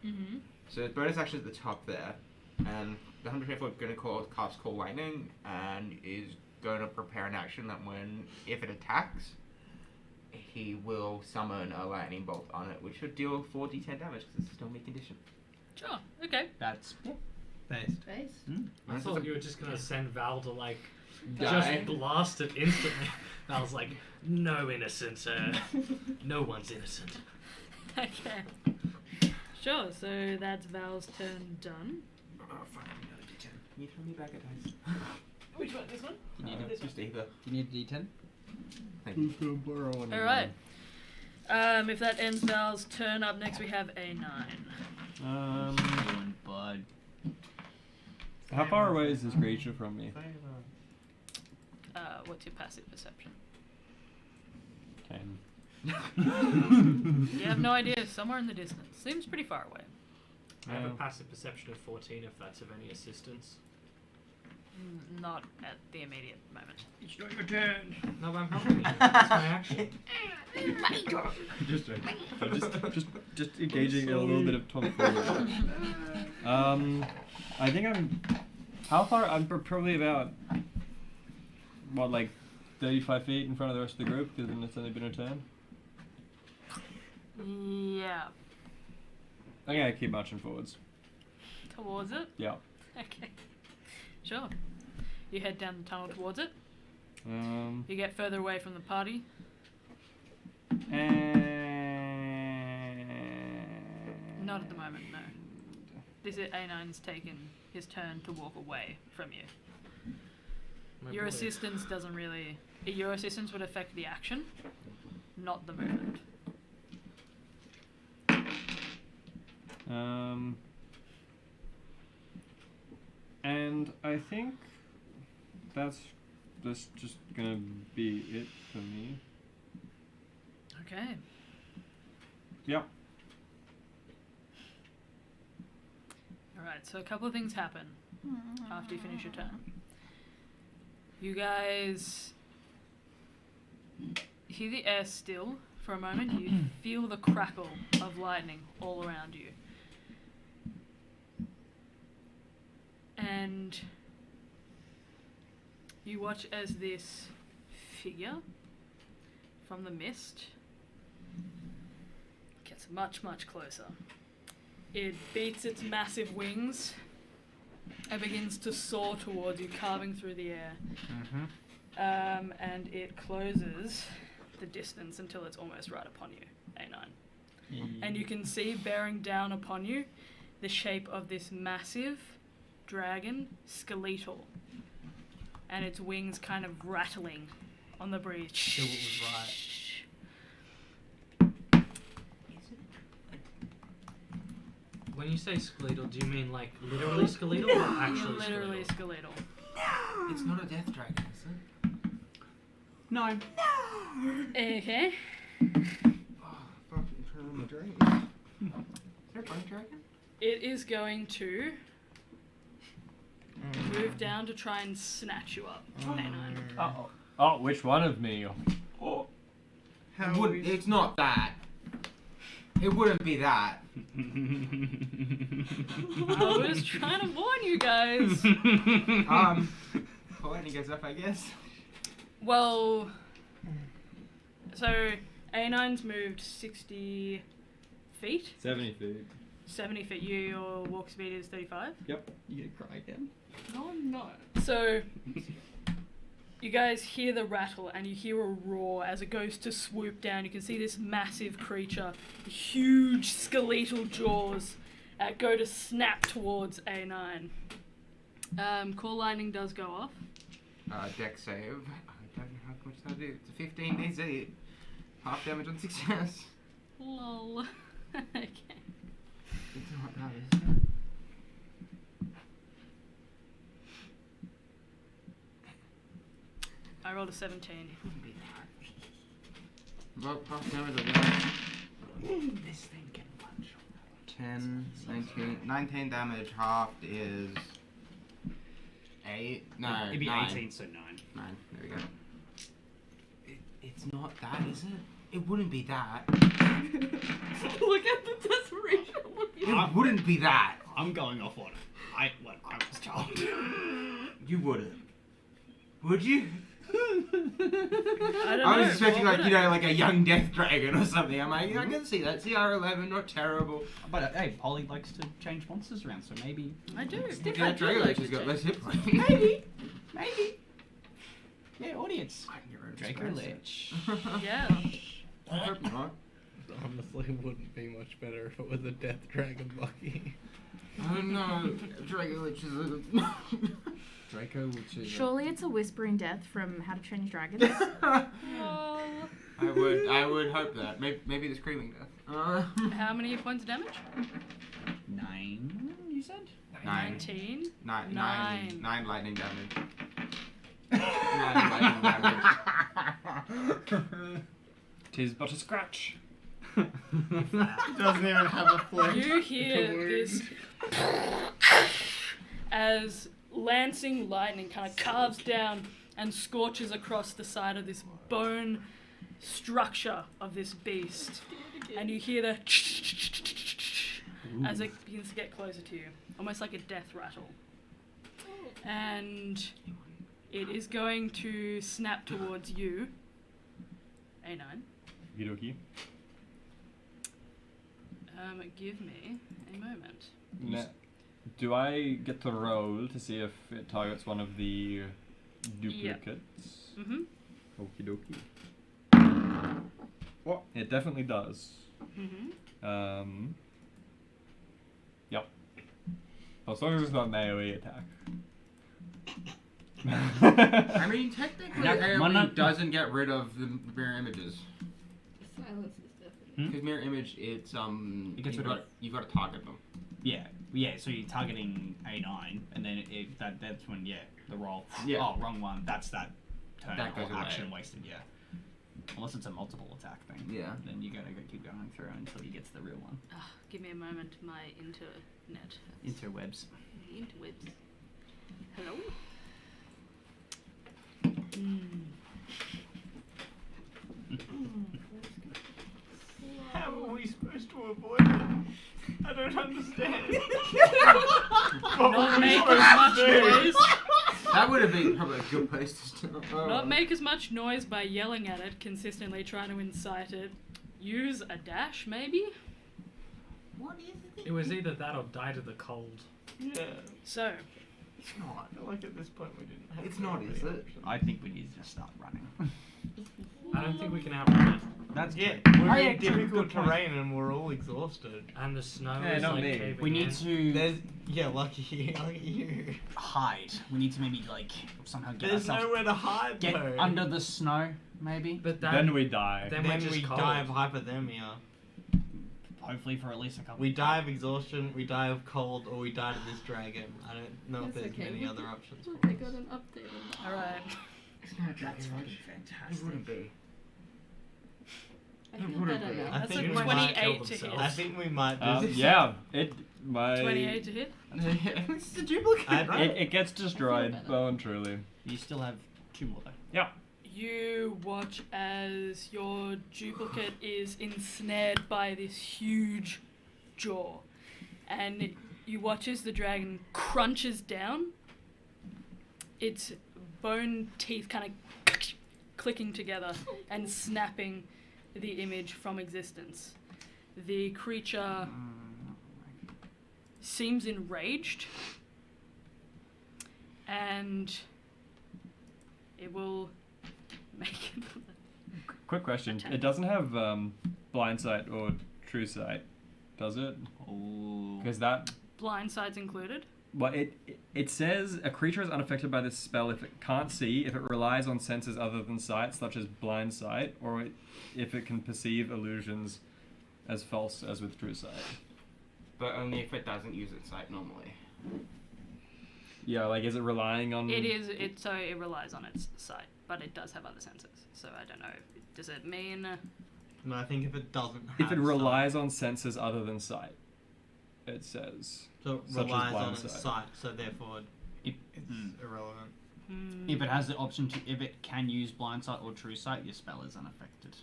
[SPEAKER 1] Mm-hmm.
[SPEAKER 8] So his bonus action is at the top there, and the 120 foot gonna cast Call Lightning, and is gonna prepare an action that if it attacks, he will summon a lightning bolt on it, which should deal 4d10 damage because it's a stormy condition.
[SPEAKER 1] Sure. Okay.
[SPEAKER 9] That's
[SPEAKER 5] Based.
[SPEAKER 6] Face.
[SPEAKER 2] I thought you were just gonna send Val to like
[SPEAKER 8] Die.
[SPEAKER 2] just blast it instantly. Val's like, no innocent, no one's innocent.
[SPEAKER 1] Okay. Sure. So that's Val's turn done.
[SPEAKER 8] Oh fuck! Can you throw me back at dice?
[SPEAKER 1] Which one? This one?
[SPEAKER 9] You need
[SPEAKER 1] This one.
[SPEAKER 8] Just either.
[SPEAKER 9] Do you need a D10?
[SPEAKER 8] Thank you.
[SPEAKER 1] All right. If that ends Val's turn, up next we have A9.
[SPEAKER 9] Bud.
[SPEAKER 7] How far away is this creature from me?
[SPEAKER 1] What's your passive perception?
[SPEAKER 7] 10.
[SPEAKER 1] You have no idea. Somewhere in the distance. Seems pretty far away.
[SPEAKER 2] I have a passive perception of 14 if that's of any assistance.
[SPEAKER 1] Not at the immediate moment.
[SPEAKER 9] It's not your turn.
[SPEAKER 2] No, but I'm helping you. That's my action.
[SPEAKER 7] just engaging in a little bit of tomfoolery. I think I'm. How far? I'm probably about. What, like 35 feet in front of the rest of the group, because it's only been a turn.
[SPEAKER 1] Yeah.
[SPEAKER 7] I'm gonna keep marching forwards.
[SPEAKER 1] Towards it?
[SPEAKER 7] Yeah.
[SPEAKER 1] Okay. Sure. You head down the tunnel towards it.
[SPEAKER 7] Um.
[SPEAKER 1] You get further away from the party.
[SPEAKER 7] And.
[SPEAKER 1] Not at the moment, no. This is A9's taken his turn to walk away from you.
[SPEAKER 2] My
[SPEAKER 1] Your
[SPEAKER 2] boy.
[SPEAKER 1] assistance doesn't really... Your assistance would affect the action, not the movement.
[SPEAKER 7] I think that's just gonna be it for me.
[SPEAKER 1] Okay.
[SPEAKER 7] Yep.
[SPEAKER 1] Alright, so a couple of things happen after you finish your turn. You guys hear the air still for a moment. You feel the crackle of lightning all around you. And you watch as this figure from the mist gets much, much closer. It beats its massive wings and begins to soar towards you, carving through the air. And it closes the distance until it's almost right upon you, A9. And you can see bearing down upon you the shape of this massive dragon, skeletal. And its wings kind of rattling on the breeze.
[SPEAKER 2] Still was right. When you say skeletal, do you mean like literally skeletal or actually
[SPEAKER 1] Literally
[SPEAKER 2] skeletal?
[SPEAKER 1] skeletal.
[SPEAKER 3] It's not a death dragon, is it?
[SPEAKER 9] No.
[SPEAKER 1] Okay.
[SPEAKER 8] Oh, fuck, I'm trying to remember dragons. Is there a bunny dragon?
[SPEAKER 1] It is going to move down to try and snatch you up, A9.
[SPEAKER 7] Oh, which one of me?
[SPEAKER 8] Oh. It's not that. It wouldn't be that.
[SPEAKER 1] I was trying to warn you guys.
[SPEAKER 8] Pointing goes up, I guess.
[SPEAKER 1] Well, so A9's moved 60 feet.
[SPEAKER 7] 70 feet.
[SPEAKER 1] 70 feet. Your walk speed is 35.
[SPEAKER 7] Yep.
[SPEAKER 9] You gonna cry again?
[SPEAKER 6] No, I'm not.
[SPEAKER 1] So you guys hear the rattle and you hear a roar as it goes to swoop down. You can see this massive creature, huge skeletal jaws, go to snap towards A9. Call lightning does go off.
[SPEAKER 8] Deck save. I don't know how much that do. It's a 15 DC. Half damage on success.
[SPEAKER 1] Lol. Okay.
[SPEAKER 8] It's not that, is it?
[SPEAKER 1] I rolled a 17.
[SPEAKER 8] Wouldn't be that. Well, half damage on that.
[SPEAKER 2] This thing can punch.
[SPEAKER 8] 10, 19 damage. Half is 8. No,
[SPEAKER 9] It'd be
[SPEAKER 8] 9.
[SPEAKER 9] 18, so 9.
[SPEAKER 8] 9. There we go. It's not that, is it? It wouldn't be that.
[SPEAKER 6] Look at the desperation.
[SPEAKER 8] It wouldn't be that.
[SPEAKER 9] I'm going off what I was told.
[SPEAKER 8] You wouldn't. Would you?
[SPEAKER 1] I don't know.
[SPEAKER 8] I was expecting,
[SPEAKER 1] what
[SPEAKER 8] like,
[SPEAKER 1] would
[SPEAKER 8] you
[SPEAKER 1] I-
[SPEAKER 8] know, like a young death dragon or something. I'm like, I can see that. CR11, not terrible.
[SPEAKER 9] But hey, Polly likes to change monsters around, so maybe.
[SPEAKER 1] I do.
[SPEAKER 8] Maybe
[SPEAKER 1] I
[SPEAKER 8] that
[SPEAKER 1] do
[SPEAKER 8] Draco
[SPEAKER 1] like
[SPEAKER 8] Lich has
[SPEAKER 1] to
[SPEAKER 8] got
[SPEAKER 1] change-
[SPEAKER 8] less hit points.
[SPEAKER 9] Maybe. Yeah, audience.
[SPEAKER 8] I can get rid of
[SPEAKER 9] Draco
[SPEAKER 8] Spencer.
[SPEAKER 9] Lich.
[SPEAKER 1] Yeah.
[SPEAKER 8] I hope not.
[SPEAKER 5] Honestly, wouldn't be much better if it was a death dragon Bucky.
[SPEAKER 8] Oh no, Draco Lich is a...
[SPEAKER 3] Draco will choose.
[SPEAKER 4] Surely it's a whispering death from How to Train Your Dragons.
[SPEAKER 1] Oh.
[SPEAKER 8] I would hope that. Maybe the screaming death.
[SPEAKER 1] How many points of damage?
[SPEAKER 9] 9, you said?
[SPEAKER 1] 19.
[SPEAKER 8] 9 lightning damage. 9 lightning damage.
[SPEAKER 7] Tis but a scratch.
[SPEAKER 5] Doesn't even have a flesh.
[SPEAKER 1] You hear
[SPEAKER 5] to wound.
[SPEAKER 1] this as lancing lightning kind of carves down and scorches across the side of this bone structure of this beast. And you hear the as it begins to get closer to you, almost like a death rattle. And it is going to snap towards you, A9.
[SPEAKER 7] Okie
[SPEAKER 1] Give me a moment.
[SPEAKER 7] dokie. Do I get to roll to see if it targets one of the duplicates?
[SPEAKER 1] Mm-hmm.
[SPEAKER 7] Okie dokie. Well, it definitely does.
[SPEAKER 1] Mm-hmm.
[SPEAKER 7] Yep. As long as it's not melee attack.
[SPEAKER 8] I mean, technically,
[SPEAKER 9] Yeah,
[SPEAKER 8] AoE doesn't get rid of the mirror images.
[SPEAKER 6] Silence is deafening.
[SPEAKER 9] Hmm?
[SPEAKER 8] Because mirror image, it's
[SPEAKER 9] It gets
[SPEAKER 8] you've
[SPEAKER 9] rid of-
[SPEAKER 8] got to target them.
[SPEAKER 9] Yeah, Yeah, so you're targeting A9, and then that's when the roll.
[SPEAKER 7] Yeah.
[SPEAKER 9] Oh, wrong one. That's that turn
[SPEAKER 3] That goes
[SPEAKER 9] or
[SPEAKER 3] away.
[SPEAKER 9] action wasted. Yeah. Unless it's a multiple attack thing.
[SPEAKER 3] Yeah.
[SPEAKER 9] Then you gotta keep going through until you get to the real one.
[SPEAKER 1] Give me a moment, my internet.
[SPEAKER 9] Interwebs.
[SPEAKER 1] The interwebs. Hello?
[SPEAKER 5] How are we supposed to avoid it? I don't understand. What
[SPEAKER 1] Not
[SPEAKER 5] were we
[SPEAKER 1] make
[SPEAKER 5] supposed
[SPEAKER 1] as much
[SPEAKER 5] to do?
[SPEAKER 1] noise.
[SPEAKER 3] That would have been probably a good place to start.
[SPEAKER 1] Not make as much noise by yelling at it, consistently trying to incite it. Use a dash, maybe?
[SPEAKER 8] What is it?
[SPEAKER 2] It was either that or die to the cold.
[SPEAKER 5] Yeah.
[SPEAKER 1] So,
[SPEAKER 5] It's not. I feel like at this point we didn't have
[SPEAKER 8] It's
[SPEAKER 5] very
[SPEAKER 8] not,
[SPEAKER 5] many
[SPEAKER 8] is it?
[SPEAKER 5] options.
[SPEAKER 9] I think we need to just start running.
[SPEAKER 2] I don't think we can outrun it.
[SPEAKER 9] That's
[SPEAKER 5] Yeah,
[SPEAKER 9] true.
[SPEAKER 5] we're
[SPEAKER 9] Oh, yeah,
[SPEAKER 5] in
[SPEAKER 9] true,
[SPEAKER 5] difficult
[SPEAKER 9] good point.
[SPEAKER 5] terrain and we're all exhausted.
[SPEAKER 2] And the snow
[SPEAKER 7] Yeah,
[SPEAKER 2] is
[SPEAKER 7] not
[SPEAKER 2] like
[SPEAKER 7] me.
[SPEAKER 2] caving
[SPEAKER 9] We need
[SPEAKER 2] in.
[SPEAKER 9] to
[SPEAKER 5] There's lucky you.
[SPEAKER 9] hide. We need to maybe like somehow get
[SPEAKER 5] There's
[SPEAKER 9] ourselves
[SPEAKER 5] nowhere to hide
[SPEAKER 9] get
[SPEAKER 5] though.
[SPEAKER 9] under the snow, maybe.
[SPEAKER 2] But
[SPEAKER 7] Then we die.
[SPEAKER 2] then
[SPEAKER 5] Then
[SPEAKER 2] we're just
[SPEAKER 5] we
[SPEAKER 2] cold.
[SPEAKER 5] die of hypothermia.
[SPEAKER 9] Hopefully for at least a couple.
[SPEAKER 5] We die of exhaustion, we die of cold, or we die to this dragon. I don't know if
[SPEAKER 6] That's
[SPEAKER 5] there's
[SPEAKER 6] okay.
[SPEAKER 5] many other options.
[SPEAKER 6] Look, I got an update on that.
[SPEAKER 1] alright.
[SPEAKER 8] It's not a dragon.
[SPEAKER 9] That's fucking
[SPEAKER 8] It
[SPEAKER 9] fantastic.
[SPEAKER 8] wouldn't be.
[SPEAKER 6] I feel
[SPEAKER 8] wouldn't
[SPEAKER 6] better
[SPEAKER 8] be.
[SPEAKER 6] now.
[SPEAKER 5] I
[SPEAKER 1] That's
[SPEAKER 5] think
[SPEAKER 1] like
[SPEAKER 5] we might
[SPEAKER 1] 28
[SPEAKER 2] kill
[SPEAKER 1] to hit.
[SPEAKER 2] themselves.
[SPEAKER 5] I think we might do this.
[SPEAKER 7] Yeah, it my
[SPEAKER 1] 28 to hit?
[SPEAKER 8] It's a duplicate,
[SPEAKER 5] I-
[SPEAKER 8] right?
[SPEAKER 7] it gets destroyed,
[SPEAKER 6] better.
[SPEAKER 7] well and truly.
[SPEAKER 9] You still have 2 more though.
[SPEAKER 1] You watch as your duplicate is ensnared by this huge jaw. And you watch as the dragon crunches down, its bone teeth kind of clicking together and snapping the image from existence. The creature seems enraged, and it will make it.
[SPEAKER 7] Quick question.
[SPEAKER 1] Attack.
[SPEAKER 7] It doesn't have blind sight or true sight, does it?
[SPEAKER 9] Oh.
[SPEAKER 7] Because that
[SPEAKER 1] Blind sides included.
[SPEAKER 7] well, it says a creature is unaffected by this spell if it can't see, if it relies on senses other than sight, such as blind sight, or if it can perceive illusions as false as with true sight.
[SPEAKER 8] But only if it doesn't use its sight normally.
[SPEAKER 7] Yeah, like is it relying on?
[SPEAKER 1] So it relies on its sight, but it does have other senses. So I don't know. Does it mean?
[SPEAKER 5] No, I think if it doesn't have
[SPEAKER 7] If it
[SPEAKER 5] sight,
[SPEAKER 7] relies on senses other than sight, it says.
[SPEAKER 5] so it
[SPEAKER 7] such as
[SPEAKER 5] relies
[SPEAKER 7] blind
[SPEAKER 5] on its
[SPEAKER 7] sight.
[SPEAKER 5] sight, so therefore
[SPEAKER 9] If,
[SPEAKER 5] it's irrelevant.
[SPEAKER 9] if it has the option to, if it can use blind sight or true sight, your spell is unaffected.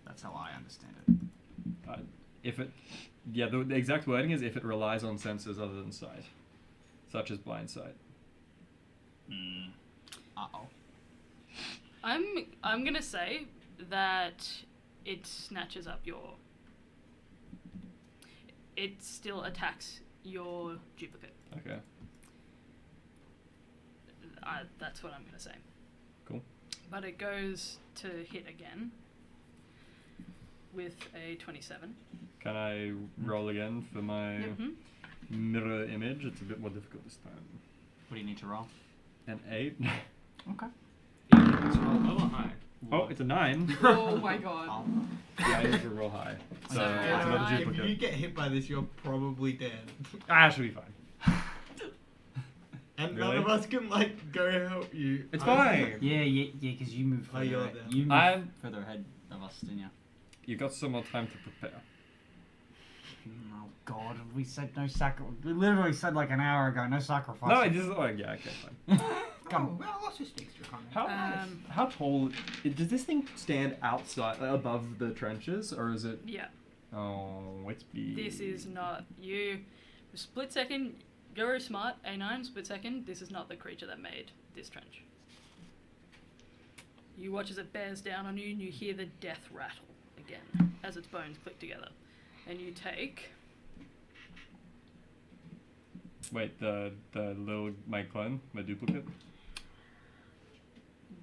[SPEAKER 9] That's how I understand it.
[SPEAKER 7] If it, yeah, the exact wording is if it relies on senses other than sight, such as blind sight.
[SPEAKER 9] Uh-oh.
[SPEAKER 1] I'm gonna say that it snatches up your. It still attacks your duplicate.
[SPEAKER 7] Okay.
[SPEAKER 1] That's what I'm gonna say.
[SPEAKER 7] Cool.
[SPEAKER 1] But it goes to hit again with a 27.
[SPEAKER 7] Can I roll again for my
[SPEAKER 1] Mhm.
[SPEAKER 7] mirror image? It's a bit more difficult this time.
[SPEAKER 9] What do you need to roll?
[SPEAKER 7] An 8.
[SPEAKER 9] Okay.
[SPEAKER 3] It's low or high?
[SPEAKER 7] Oh, it's a 9.
[SPEAKER 6] Oh my god.
[SPEAKER 7] Yeah, I need to roll high. So
[SPEAKER 1] So,
[SPEAKER 7] it's another
[SPEAKER 1] nine.
[SPEAKER 5] If you
[SPEAKER 7] duplicate.
[SPEAKER 5] get hit by this, you're probably dead.
[SPEAKER 7] Ah, should be fine.
[SPEAKER 5] And
[SPEAKER 7] Really?
[SPEAKER 5] none of us can like go help you.
[SPEAKER 7] It's
[SPEAKER 5] I-
[SPEAKER 7] fine.
[SPEAKER 9] Yeah, because you moved
[SPEAKER 5] Oh,
[SPEAKER 9] further
[SPEAKER 5] you're
[SPEAKER 9] ahead.
[SPEAKER 5] there.
[SPEAKER 9] You moved
[SPEAKER 7] I'm-
[SPEAKER 9] further ahead of us, didn't you?
[SPEAKER 7] You got some more time to prepare.
[SPEAKER 9] Oh god, we said no sacrifice. We literally said like an hour ago, no sacrifice.
[SPEAKER 7] No, it is. Oh, yeah, okay, fine.
[SPEAKER 8] Oh, well, lots of sticks to comment.
[SPEAKER 7] How tall does this thing stand outside, above the trenches, or is it?
[SPEAKER 1] Yeah.
[SPEAKER 7] Oh, it's big.
[SPEAKER 1] This is not you. Split second. Go smart. A9. Split second. This is not the creature that made this trench. You watch as it bears down on you, and you hear the death rattle again as its bones click together, and you take.
[SPEAKER 7] Wait, the little my clone, my duplicate.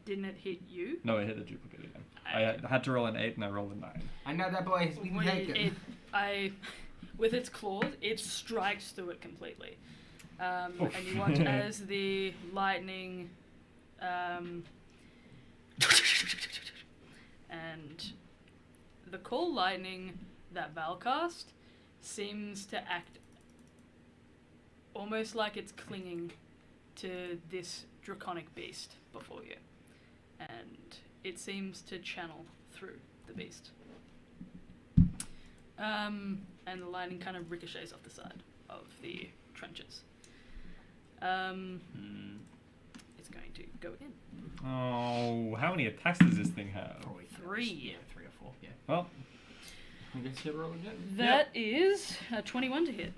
[SPEAKER 1] Didn't it hit you?
[SPEAKER 7] No, it hit the duplicate again. I had to roll an 8 and I rolled a 9.
[SPEAKER 8] And now that boy has been
[SPEAKER 1] When
[SPEAKER 8] taken.
[SPEAKER 1] with its claws, it strikes through it completely.
[SPEAKER 7] Oof.
[SPEAKER 1] And you watch as the lightning, and the call lightning that Val cast seems to act almost like it's clinging to this draconic beast before you. And it seems to channel through the beast. And the lightning kind of ricochets off the side of the trenches. It's going to go in.
[SPEAKER 7] Oh, how many attacks does this thing have?
[SPEAKER 9] Probably
[SPEAKER 1] 3.
[SPEAKER 9] Yeah, 3 or 4. Yeah.
[SPEAKER 7] Well, I guess you roll again.
[SPEAKER 1] That is a 21 to hit.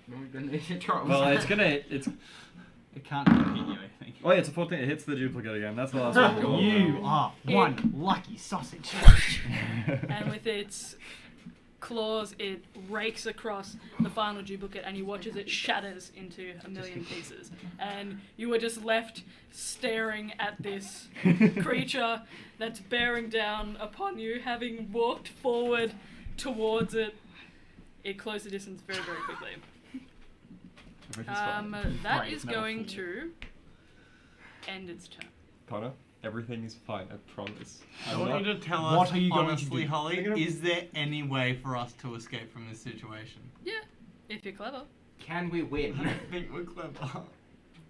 [SPEAKER 7] Well, it's
[SPEAKER 9] It can't hit you, I think.
[SPEAKER 7] Oh yeah, it's a 14. It hits the duplicate again. That's the last one. we got.
[SPEAKER 9] You are one lucky sausage.
[SPEAKER 1] And with its claws, it rakes across the final duplicate, and you watch as it shatters into a million pieces. And you are just left staring at this creature that's bearing down upon you, having walked forward towards it. It closed the distance very, very quickly. That
[SPEAKER 9] Great
[SPEAKER 1] is
[SPEAKER 9] metaphor.
[SPEAKER 1] going to end its turn.
[SPEAKER 7] Connor, everything is fine. I promise.
[SPEAKER 5] I want you to tell us,
[SPEAKER 9] What are you going to
[SPEAKER 5] honestly,
[SPEAKER 9] do?
[SPEAKER 5] Holly,
[SPEAKER 7] You're gonna-
[SPEAKER 5] is there any way for us to escape from this situation?
[SPEAKER 1] Yeah, if you're clever.
[SPEAKER 8] Can we win?
[SPEAKER 5] I don't think we're clever.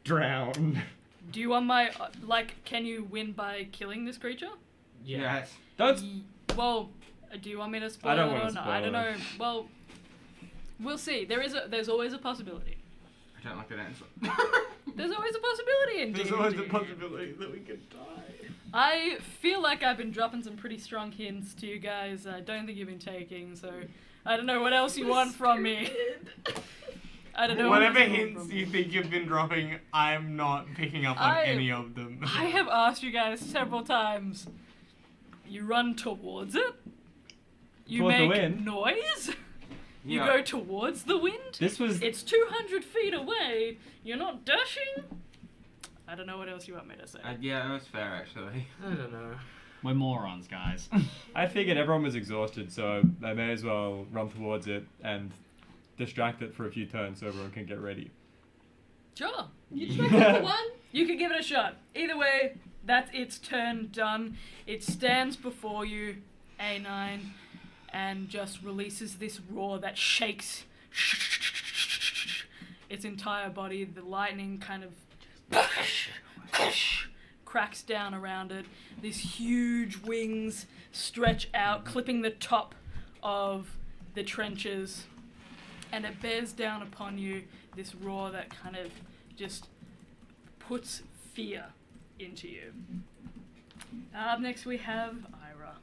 [SPEAKER 7] Drown.
[SPEAKER 1] Do you want my, can you win by killing this creature?
[SPEAKER 2] Yeah.
[SPEAKER 8] Yes.
[SPEAKER 7] Don't.
[SPEAKER 1] Well, do you want me to spoil
[SPEAKER 7] I don't
[SPEAKER 1] it
[SPEAKER 7] wanna
[SPEAKER 1] or not? I
[SPEAKER 7] spoil
[SPEAKER 1] don't
[SPEAKER 7] it.
[SPEAKER 1] know. Well, we'll see. There's always a possibility.
[SPEAKER 8] I don't like that answer.
[SPEAKER 1] There's always a possibility in
[SPEAKER 5] There's
[SPEAKER 1] D&D.
[SPEAKER 5] always a possibility that we could die.
[SPEAKER 1] I feel like I've been dropping some pretty strong hints to you guys. I don't think you've been taking, so I don't know what else you want from me. I don't know. what
[SPEAKER 5] Whatever
[SPEAKER 1] else you want
[SPEAKER 5] hints
[SPEAKER 1] from
[SPEAKER 5] you
[SPEAKER 1] me.
[SPEAKER 5] think you've been dropping, I'm not picking up on any of them.
[SPEAKER 1] I have asked you guys several times. You run towards it. You
[SPEAKER 7] Towards the
[SPEAKER 1] make
[SPEAKER 7] wind?
[SPEAKER 1] noise. You
[SPEAKER 8] Yeah.
[SPEAKER 1] go towards the wind.
[SPEAKER 7] This was.
[SPEAKER 1] It's 200 feet away. You're not dashing. I don't know what else you want me to say.
[SPEAKER 8] Yeah, that's fair actually.
[SPEAKER 2] I don't know.
[SPEAKER 9] We're morons, guys.
[SPEAKER 7] I figured everyone was exhausted, so I may as well run towards it and distract it for a few turns so everyone can get ready.
[SPEAKER 1] Sure.
[SPEAKER 6] You just make one.
[SPEAKER 1] You can give it a shot. Either way, that's its turn done. It stands before you, A9, and just releases this roar that shakes its entire body. The lightning kind of cracks down around it. These huge wings stretch out, clipping the top of the trenches, and it bears down upon you, this roar that kind of just puts fear into you. Up next we have Ira.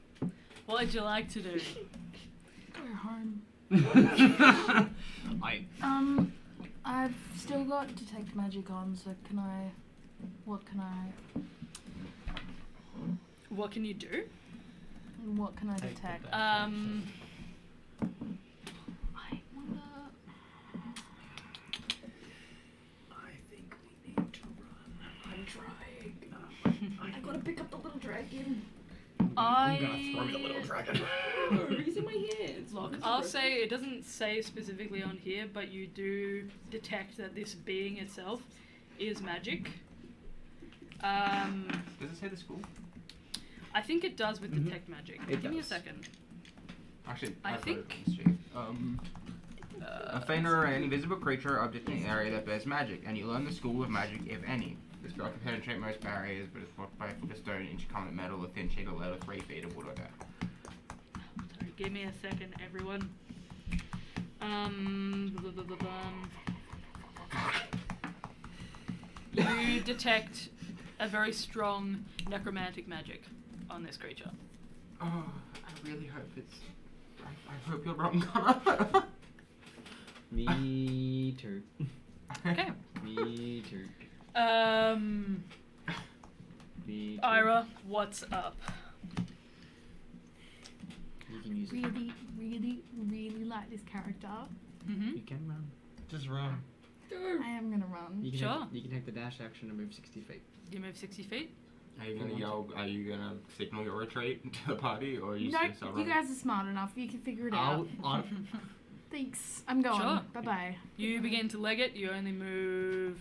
[SPEAKER 1] What would you like to do?
[SPEAKER 4] Go home.
[SPEAKER 9] I
[SPEAKER 4] I've still got detect magic on, so can I? What can I?
[SPEAKER 1] What can you do?
[SPEAKER 4] What can I
[SPEAKER 2] Take the
[SPEAKER 4] detect?
[SPEAKER 2] best.
[SPEAKER 4] I wonder.
[SPEAKER 2] I think we need to run. I'm trying.
[SPEAKER 4] I gotta pick up the little dragon.
[SPEAKER 1] I'm
[SPEAKER 2] gonna throw the little dragon.
[SPEAKER 6] He's in my hands.
[SPEAKER 1] Look, I'll say it doesn't say specifically on here, but you do detect that this being itself is magic.
[SPEAKER 8] Does it say the school?
[SPEAKER 1] I think it does with detect magic.
[SPEAKER 7] It
[SPEAKER 1] Give me a
[SPEAKER 7] does.
[SPEAKER 1] second.
[SPEAKER 8] Actually,
[SPEAKER 1] I
[SPEAKER 8] I've got
[SPEAKER 1] think-
[SPEAKER 8] it on the sheet. A feint or an invisible creature or object in an area that bears magic, and you learn the school of magic, if any. The spell can penetrate most barriers, but is blocked by a foot of stone, inch common metal, a thin sheet of lead, or 3 feet of wood or dirt.
[SPEAKER 1] Sorry, give me a second, everyone. Blah, blah, blah, blah. You detect a very strong necromantic magic on this creature.
[SPEAKER 8] Oh, I really hope it's. I hope you're wrong, Connor.
[SPEAKER 7] Me too.
[SPEAKER 1] Okay.
[SPEAKER 7] Me too. Me too.
[SPEAKER 1] Ira, what's up?
[SPEAKER 7] You can use it.
[SPEAKER 4] Really, really, really like this character.
[SPEAKER 1] Mm-hmm.
[SPEAKER 7] You can run.
[SPEAKER 5] Just run.
[SPEAKER 4] I am gonna run.
[SPEAKER 7] You can
[SPEAKER 1] Sure.
[SPEAKER 7] Take, you can take the dash action and move 60 feet.
[SPEAKER 1] You move 60 feet?
[SPEAKER 8] Are you gonna yell? Are you gonna signal your retreat to the party, or are you
[SPEAKER 4] No,
[SPEAKER 8] just gonna start
[SPEAKER 4] you
[SPEAKER 8] running?
[SPEAKER 4] guys are smart enough. You can figure it out.
[SPEAKER 9] I'll
[SPEAKER 4] Thanks. I'm going.
[SPEAKER 1] Sure.
[SPEAKER 4] Bye bye.
[SPEAKER 1] You begin to leg it. You only move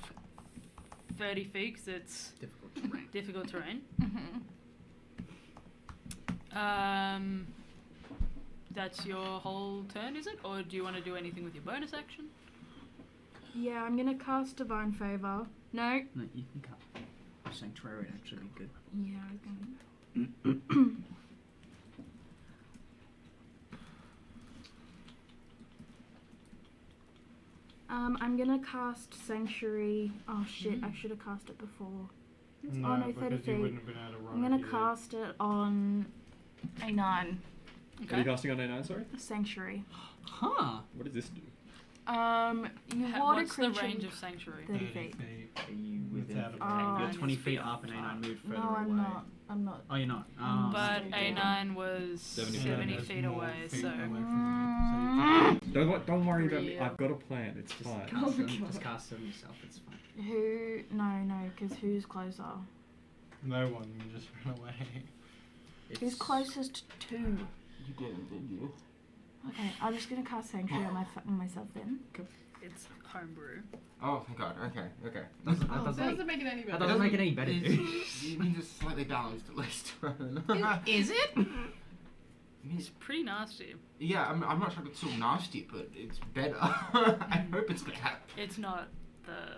[SPEAKER 1] 30 feet 'cause it's
[SPEAKER 7] Difficult terrain.
[SPEAKER 1] difficult terrain.
[SPEAKER 4] Mm-hmm.
[SPEAKER 1] That's your whole turn, is it? Or do you want to do anything with your bonus action?
[SPEAKER 4] Yeah, I'm gonna cast Divine Favor. No.
[SPEAKER 9] No, you can cut. Sanctuary would actually be good.
[SPEAKER 4] Yeah, I was gonna. I'm gonna cast Sanctuary. Oh shit! I should have cast it before.
[SPEAKER 5] No,
[SPEAKER 4] oh no,
[SPEAKER 5] because
[SPEAKER 4] 30
[SPEAKER 5] you
[SPEAKER 4] feet.
[SPEAKER 5] wouldn't have been able to run
[SPEAKER 4] I'm
[SPEAKER 5] it
[SPEAKER 4] gonna
[SPEAKER 5] either.
[SPEAKER 4] cast it on A9
[SPEAKER 7] Are you
[SPEAKER 1] Okay.
[SPEAKER 7] casting on A9, sorry?
[SPEAKER 4] Sanctuary.
[SPEAKER 9] Huh.
[SPEAKER 7] What does this do?
[SPEAKER 4] You
[SPEAKER 1] Ha-
[SPEAKER 4] water
[SPEAKER 1] What's the
[SPEAKER 4] creature.
[SPEAKER 1] range of Sanctuary?
[SPEAKER 4] 30
[SPEAKER 5] 30
[SPEAKER 4] feet.
[SPEAKER 9] Are you within?
[SPEAKER 5] Without a
[SPEAKER 4] Oh.
[SPEAKER 9] You're
[SPEAKER 1] A9
[SPEAKER 9] 20
[SPEAKER 1] is
[SPEAKER 9] feet
[SPEAKER 1] beyond
[SPEAKER 9] up and
[SPEAKER 1] that.
[SPEAKER 9] A9 moved further
[SPEAKER 4] No,
[SPEAKER 9] away.
[SPEAKER 4] I'm not. I'm not.
[SPEAKER 9] Oh, you're not.
[SPEAKER 1] But
[SPEAKER 4] Stay
[SPEAKER 1] A9 was
[SPEAKER 7] 70
[SPEAKER 1] 70
[SPEAKER 7] feet.
[SPEAKER 1] feet away, so.
[SPEAKER 7] Don't worry about me.
[SPEAKER 1] Real.
[SPEAKER 7] I've got a plan. It's
[SPEAKER 9] Just
[SPEAKER 7] fine.
[SPEAKER 9] cast,
[SPEAKER 4] Oh
[SPEAKER 9] them,
[SPEAKER 4] my
[SPEAKER 9] just
[SPEAKER 4] God.
[SPEAKER 9] cast them yourself. It's fine.
[SPEAKER 4] Who? No, because who's closer?
[SPEAKER 5] No one, you just run away.
[SPEAKER 4] Who's closest to?
[SPEAKER 8] You didn't, did you?
[SPEAKER 4] Okay, I'm just gonna cast Sanctuary on myself then.
[SPEAKER 1] It's homebrew.
[SPEAKER 8] Oh, thank God. Okay, okay.
[SPEAKER 9] That
[SPEAKER 6] That
[SPEAKER 9] doesn't,
[SPEAKER 6] doesn't make it any
[SPEAKER 9] that
[SPEAKER 6] better.
[SPEAKER 9] doesn't make it any better, dude.
[SPEAKER 8] It means it's slightly balanced at least.
[SPEAKER 9] Is it?
[SPEAKER 1] It's pretty nasty.
[SPEAKER 8] Yeah, I'm not sure if it's so nasty, but it's better. I hope it's better.
[SPEAKER 1] It's not the.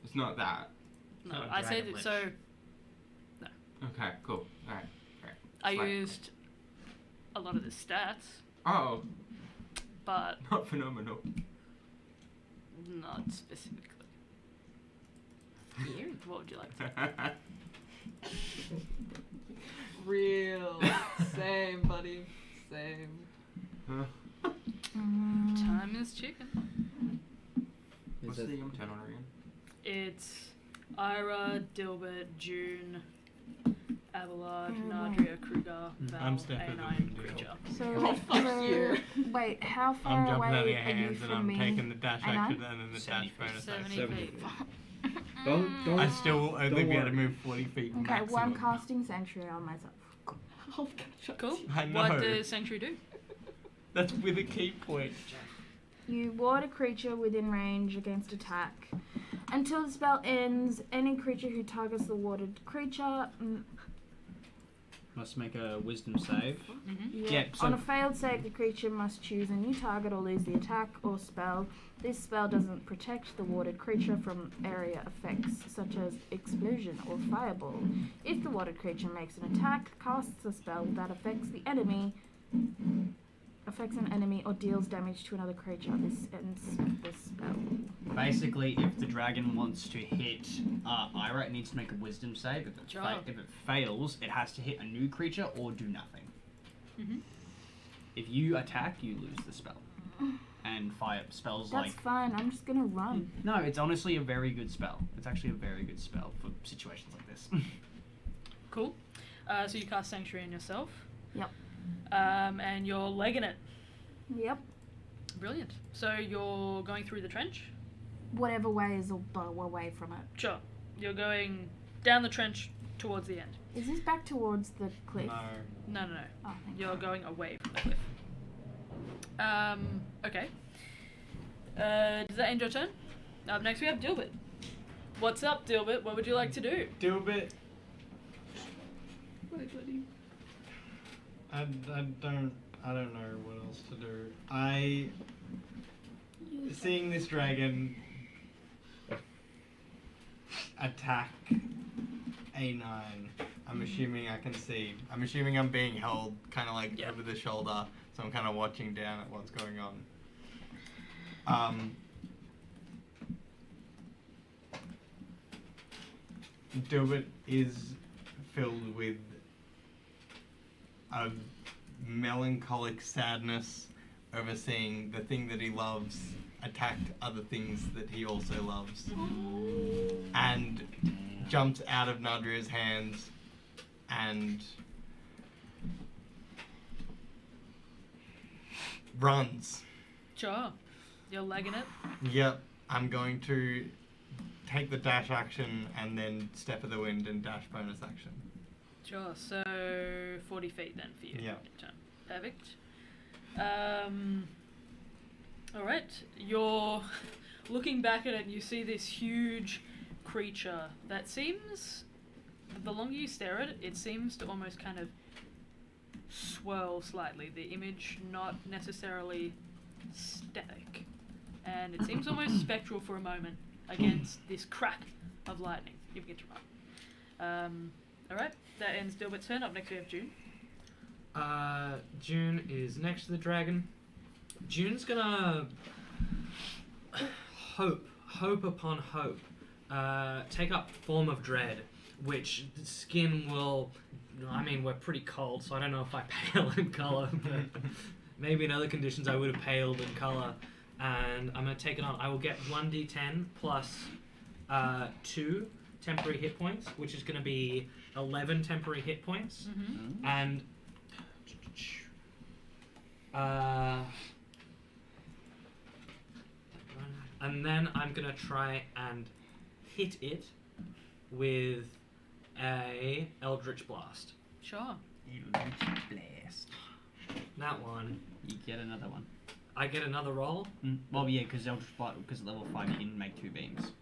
[SPEAKER 8] It's not that.
[SPEAKER 1] No,
[SPEAKER 9] not a
[SPEAKER 1] I said
[SPEAKER 9] dragon
[SPEAKER 1] it so.
[SPEAKER 8] Okay, cool. Alright.
[SPEAKER 1] I
[SPEAKER 8] Slight.
[SPEAKER 1] used a lot of the stats,
[SPEAKER 8] Oh,
[SPEAKER 1] but
[SPEAKER 8] not phenomenal.
[SPEAKER 1] not specifically. What would you like to?
[SPEAKER 6] Real. Same, buddy. Same.
[SPEAKER 1] Time is chicken.
[SPEAKER 8] What's the turn on again?
[SPEAKER 1] It's Ira, Dilbert, June, Abelard,
[SPEAKER 4] Oh,
[SPEAKER 1] Nadria, Kruger, Val,
[SPEAKER 5] I'm stepping
[SPEAKER 1] A9
[SPEAKER 5] on the deal.
[SPEAKER 1] creature.
[SPEAKER 4] So,
[SPEAKER 6] Oh, fuck you.
[SPEAKER 4] Wait, how
[SPEAKER 5] I'm
[SPEAKER 4] far
[SPEAKER 5] jumping out of
[SPEAKER 4] away
[SPEAKER 5] your
[SPEAKER 4] are you
[SPEAKER 5] hands and
[SPEAKER 4] from
[SPEAKER 5] I'm
[SPEAKER 4] me?
[SPEAKER 5] taking the dash
[SPEAKER 4] I know.
[SPEAKER 5] action and then the dash
[SPEAKER 9] 70
[SPEAKER 5] bonus
[SPEAKER 1] 70
[SPEAKER 5] action.
[SPEAKER 7] 70
[SPEAKER 1] feet.
[SPEAKER 7] Don't.
[SPEAKER 5] I still will only
[SPEAKER 7] Don't
[SPEAKER 5] be able to
[SPEAKER 7] worry.
[SPEAKER 5] move 40 feet
[SPEAKER 4] Okay,
[SPEAKER 5] maximum.
[SPEAKER 4] well, I'm casting Sanctuary on myself.
[SPEAKER 6] Oh, God.
[SPEAKER 1] Cool.
[SPEAKER 5] I know.
[SPEAKER 1] What does Sanctuary do?
[SPEAKER 5] That's with a key point.
[SPEAKER 4] You ward a creature within range against attack. Until the spell ends, any creature who targets the warded creature
[SPEAKER 9] Must make a wisdom save.
[SPEAKER 1] Mm-hmm.
[SPEAKER 9] Yeah, so-
[SPEAKER 4] on a failed save, the creature must choose a new target or lose the attack or spell. This spell doesn't protect the warded creature from area effects such as explosion or fireball. If the warded creature makes an attack, casts a spell that affects an enemy or deals damage to another creature, this ends the spell.
[SPEAKER 9] Basically, if the dragon wants to hit Ira, it needs to make a wisdom save. If it,
[SPEAKER 1] Sure.
[SPEAKER 9] if it fails, it has to hit a new creature or do nothing.
[SPEAKER 1] Mm-hmm.
[SPEAKER 9] If you attack, you lose the spell. And fire spells
[SPEAKER 4] That's
[SPEAKER 9] like...
[SPEAKER 4] fine, I'm just gonna run.
[SPEAKER 9] No, it's honestly a very good spell. It's actually a very good spell for situations like this.
[SPEAKER 1] Cool. So you cast Sanctuary on yourself.
[SPEAKER 4] Yep.
[SPEAKER 1] And you're legging it.
[SPEAKER 4] Yep.
[SPEAKER 1] Brilliant. So you're going through the trench?
[SPEAKER 4] Whatever way is away from it.
[SPEAKER 1] Sure. You're going down the trench towards the end.
[SPEAKER 4] Is this back towards the cliff?
[SPEAKER 5] No.
[SPEAKER 1] No.
[SPEAKER 4] Oh, thank
[SPEAKER 1] You're
[SPEAKER 4] God.
[SPEAKER 1] going away from the cliff. Okay. Does that end your turn? Up next we have Dilbert. What's up, Dilbert? What would you like to do?
[SPEAKER 5] Dilbert,
[SPEAKER 6] Wait, buddy.
[SPEAKER 5] I don't know what else to do. Seeing this dragon attack A9, I'm assuming I can see. I'm assuming I'm being held kind of like
[SPEAKER 1] Yeah.
[SPEAKER 5] over the shoulder, so I'm kind of watching down at what's going on. Dilbert is filled with a melancholic sadness over seeing the thing that he loves attack other things that he also loves, and jumps out of Nadria's hands and runs.
[SPEAKER 1] Sure. You're legging it.
[SPEAKER 5] Yep, I'm going to take the dash action and then step of the wind and dash bonus action.
[SPEAKER 1] Sure. So 40 feet then for you.
[SPEAKER 5] Yeah.
[SPEAKER 1] Turn. Perfect. All right. You're looking back at it and you see this huge creature that seems, the longer you stare at it, it seems to almost kind of swirl slightly. The image not necessarily static. and it seems almost spectral for a moment against this crack of lightning. You begin to run. Alright, that ends Dilbert's turn. Up next we have June.
[SPEAKER 2] June is next to the dragon. June's gonna hope upon hope, take up form of dread, which the skin will. I mean, we're pretty cold, so I don't know if I pale in color, but maybe in other conditions I would have paled in color. And I'm gonna take it on. I will get 1d10 plus 2 temporary hit points, which is gonna be 11 temporary hit points, and then I'm gonna try and hit it with a Eldritch Blast.
[SPEAKER 1] Sure.
[SPEAKER 9] Eldritch Blast.
[SPEAKER 2] That one.
[SPEAKER 9] You get another one.
[SPEAKER 2] I get another roll.
[SPEAKER 9] Well, yeah, because Eldritch Blast, because level 5 you can make 2 beams.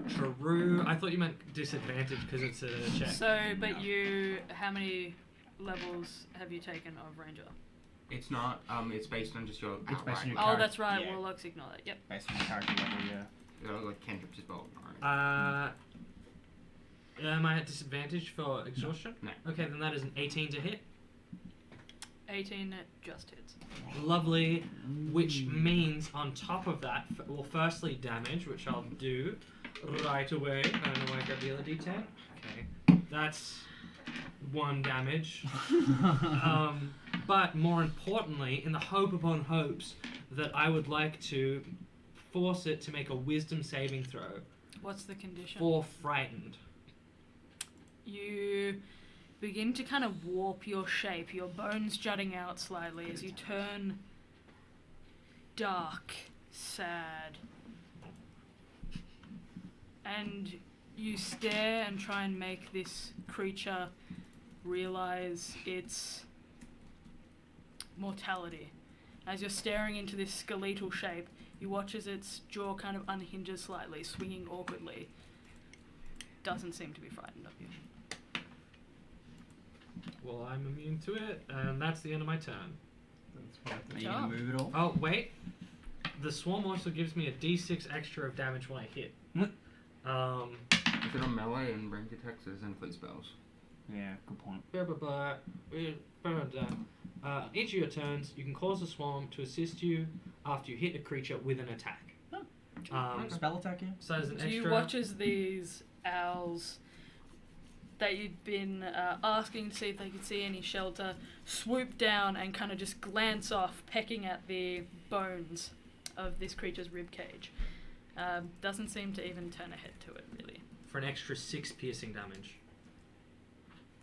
[SPEAKER 2] True. I thought you meant disadvantage because it's a check.
[SPEAKER 1] So, but you, how many levels have you taken of Ranger?
[SPEAKER 8] It's not. It's based on just your.
[SPEAKER 9] It's based on your
[SPEAKER 1] Oh, that's right.
[SPEAKER 9] Yeah.
[SPEAKER 1] Warlocks ignore that. Yep.
[SPEAKER 9] Based on your character level, yeah.
[SPEAKER 8] Like cantrips as well.
[SPEAKER 2] Am I at disadvantage for exhaustion?
[SPEAKER 8] No.
[SPEAKER 2] Okay, then that is an 18 to hit.
[SPEAKER 1] 18 just hits.
[SPEAKER 2] Lovely. Which means on top of that, well, firstly damage, which I'll do right away. I don't know why I got the other d10. Okay, that's 1 damage. But more importantly, in the hope upon hopes that I would like to force it to make a wisdom saving throw
[SPEAKER 1] What's the condition?
[SPEAKER 2] for frightened.
[SPEAKER 1] You begin to kind of warp your shape, your bones jutting out slightly as you turn dark, sad, and you stare and try and make this creature realize its mortality. As you're staring into this skeletal shape, you watch as its jaw kind of unhinges slightly, swinging awkwardly. Doesn't seem to be frightened of you.
[SPEAKER 2] Well, I'm immune to it, and that's the end of my turn.
[SPEAKER 9] Are you going to move it all?
[SPEAKER 2] Oh, wait. The swarm also gives me a d6 extra of damage when I hit.
[SPEAKER 8] Is it on melee and range attacks as inflict spells?
[SPEAKER 9] Yeah, good point.
[SPEAKER 2] Each of your turns, you can cause a swarm to assist you after you hit a creature with an attack.
[SPEAKER 9] Spell attack, yeah?
[SPEAKER 2] So there's an
[SPEAKER 1] So
[SPEAKER 2] extra...
[SPEAKER 1] you watch as these owls that you'd been asking to see if they could see any shelter swoop down and kind of just glance off, pecking at the bones of this creature's ribcage. Doesn't seem to even turn a head to it, really.
[SPEAKER 2] For an extra 6 piercing damage.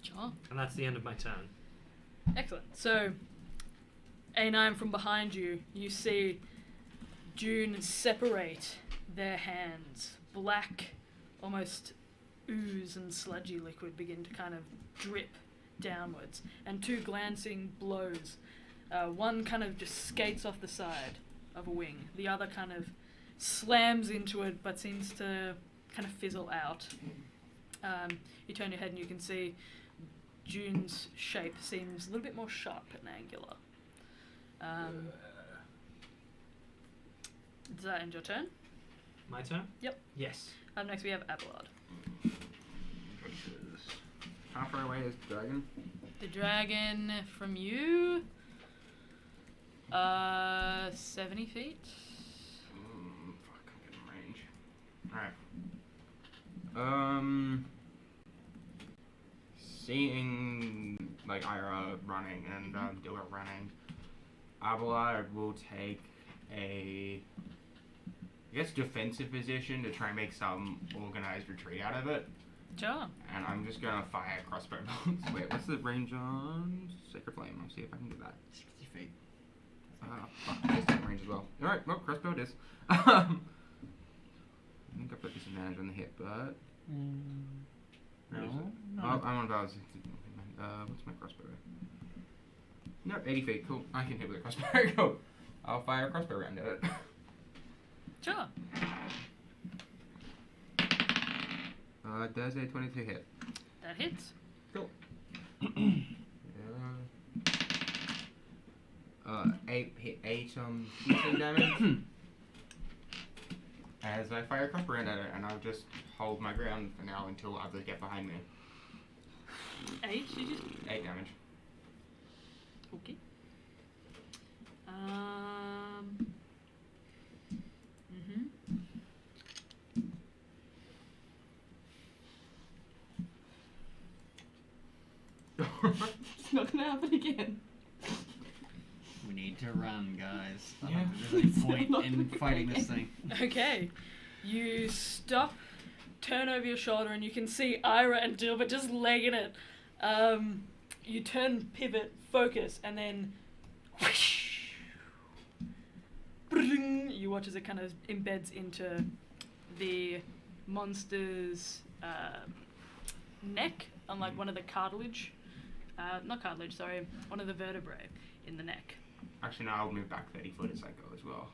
[SPEAKER 1] Sure.
[SPEAKER 2] And that's the end of my turn.
[SPEAKER 1] Excellent. So, A9 from behind you, you see June separate their hands. Black, almost ooze and sludgy liquid begin to kind of drip downwards. And 2 glancing blows. One kind of just skates off the side of a wing. The other kind of slams into it but seems to kind of fizzle out. You turn your head and you can see June's shape seems a little bit more sharp and angular. Does that end your turn?
[SPEAKER 2] My turn?
[SPEAKER 1] Yep.
[SPEAKER 2] Yes.
[SPEAKER 1] Up next we have Abelard.
[SPEAKER 8] How far away is the dragon?
[SPEAKER 1] The dragon from you, 70 feet.
[SPEAKER 8] Fuck, I'm getting range. Alright. Seeing like Ira running and Dilla running, Abelard will take a, I guess, defensive position to try and make some organized retreat out of it.
[SPEAKER 1] Sure.
[SPEAKER 8] And I'm just gonna fire crossbow bolts. Wait, what's the range on Sacred Flame? I'll see if I can do that.
[SPEAKER 9] 60 feet.
[SPEAKER 8] Fuck, it's that range as well. Alright, well, crossbow it is. I think I put disadvantage on the hit, but...
[SPEAKER 9] No.
[SPEAKER 8] Oh, I'm on about... what's my crossbow? Nope, 80 feet, cool. I can hit with a crossbow. Cool. I'll fire a crossbow round at it.
[SPEAKER 1] Sure.
[SPEAKER 8] Does a 22 hit?
[SPEAKER 1] That hits.
[SPEAKER 8] Cool. 8 hit 8 piercing damage. as I fire a crossbow round at it, and I'll just hold my ground for now until others get behind me.
[SPEAKER 1] 8, you just...
[SPEAKER 8] 8 damage.
[SPEAKER 1] Okay.
[SPEAKER 6] It's not gonna happen again.
[SPEAKER 9] We need to run, guys. I
[SPEAKER 3] Yeah.
[SPEAKER 9] don't think there's any
[SPEAKER 6] It's
[SPEAKER 9] point
[SPEAKER 6] not
[SPEAKER 9] in
[SPEAKER 6] gonna
[SPEAKER 9] fighting
[SPEAKER 6] happen
[SPEAKER 9] this thing.
[SPEAKER 1] Okay. You stop, turn over your shoulder, and you can see Ira and Dilbert just legging it. You turn, pivot, focus, and then whoosh, bring, you watch as it kind of embeds into the monster's neck, on like one of the cartilage, not cartilage, sorry, one of the vertebrae in the neck.
[SPEAKER 8] Actually, no, I'll move back 30 foot as I go as well.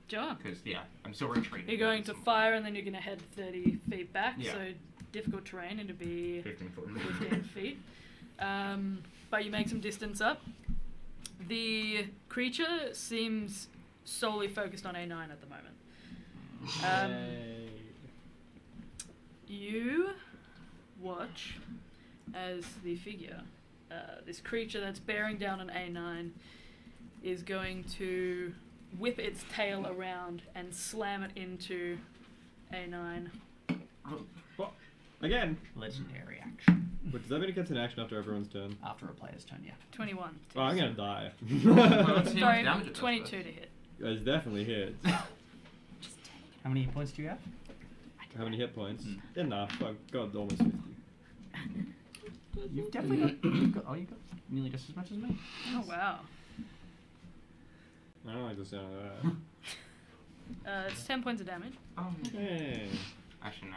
[SPEAKER 1] Sure.
[SPEAKER 8] Because, yeah, I'm still retreating.
[SPEAKER 1] You're going to fire and then you're going to head 30 feet back,
[SPEAKER 8] Yeah.
[SPEAKER 1] so difficult terrain, it'll be
[SPEAKER 8] 15 foot.
[SPEAKER 1] 15 feet. But you make some distance up. The creature seems solely focused on A9 at the moment. You watch as the figure, this creature that's bearing down on A9, is going to whip its tail around and slam it into A9.
[SPEAKER 7] Again.
[SPEAKER 9] Legendary action.
[SPEAKER 7] But does that mean it gets an action after everyone's turn?
[SPEAKER 9] After a player's turn, yeah.
[SPEAKER 1] 21.
[SPEAKER 7] Oh, I'm gonna die.
[SPEAKER 8] Let's see how much
[SPEAKER 1] Sorry,
[SPEAKER 8] damage it does
[SPEAKER 1] 22
[SPEAKER 8] first.
[SPEAKER 1] to hit.
[SPEAKER 7] It's definitely hits.
[SPEAKER 9] How many hit points do you have?
[SPEAKER 7] How many hit points? Enough. I've got almost 50.
[SPEAKER 9] You've definitely got, you've got nearly just as much as me.
[SPEAKER 1] Oh, wow.
[SPEAKER 7] I don't like the sound of that.
[SPEAKER 1] It's 10 points of damage.
[SPEAKER 8] Oh,
[SPEAKER 7] Hey.
[SPEAKER 8] actually, no.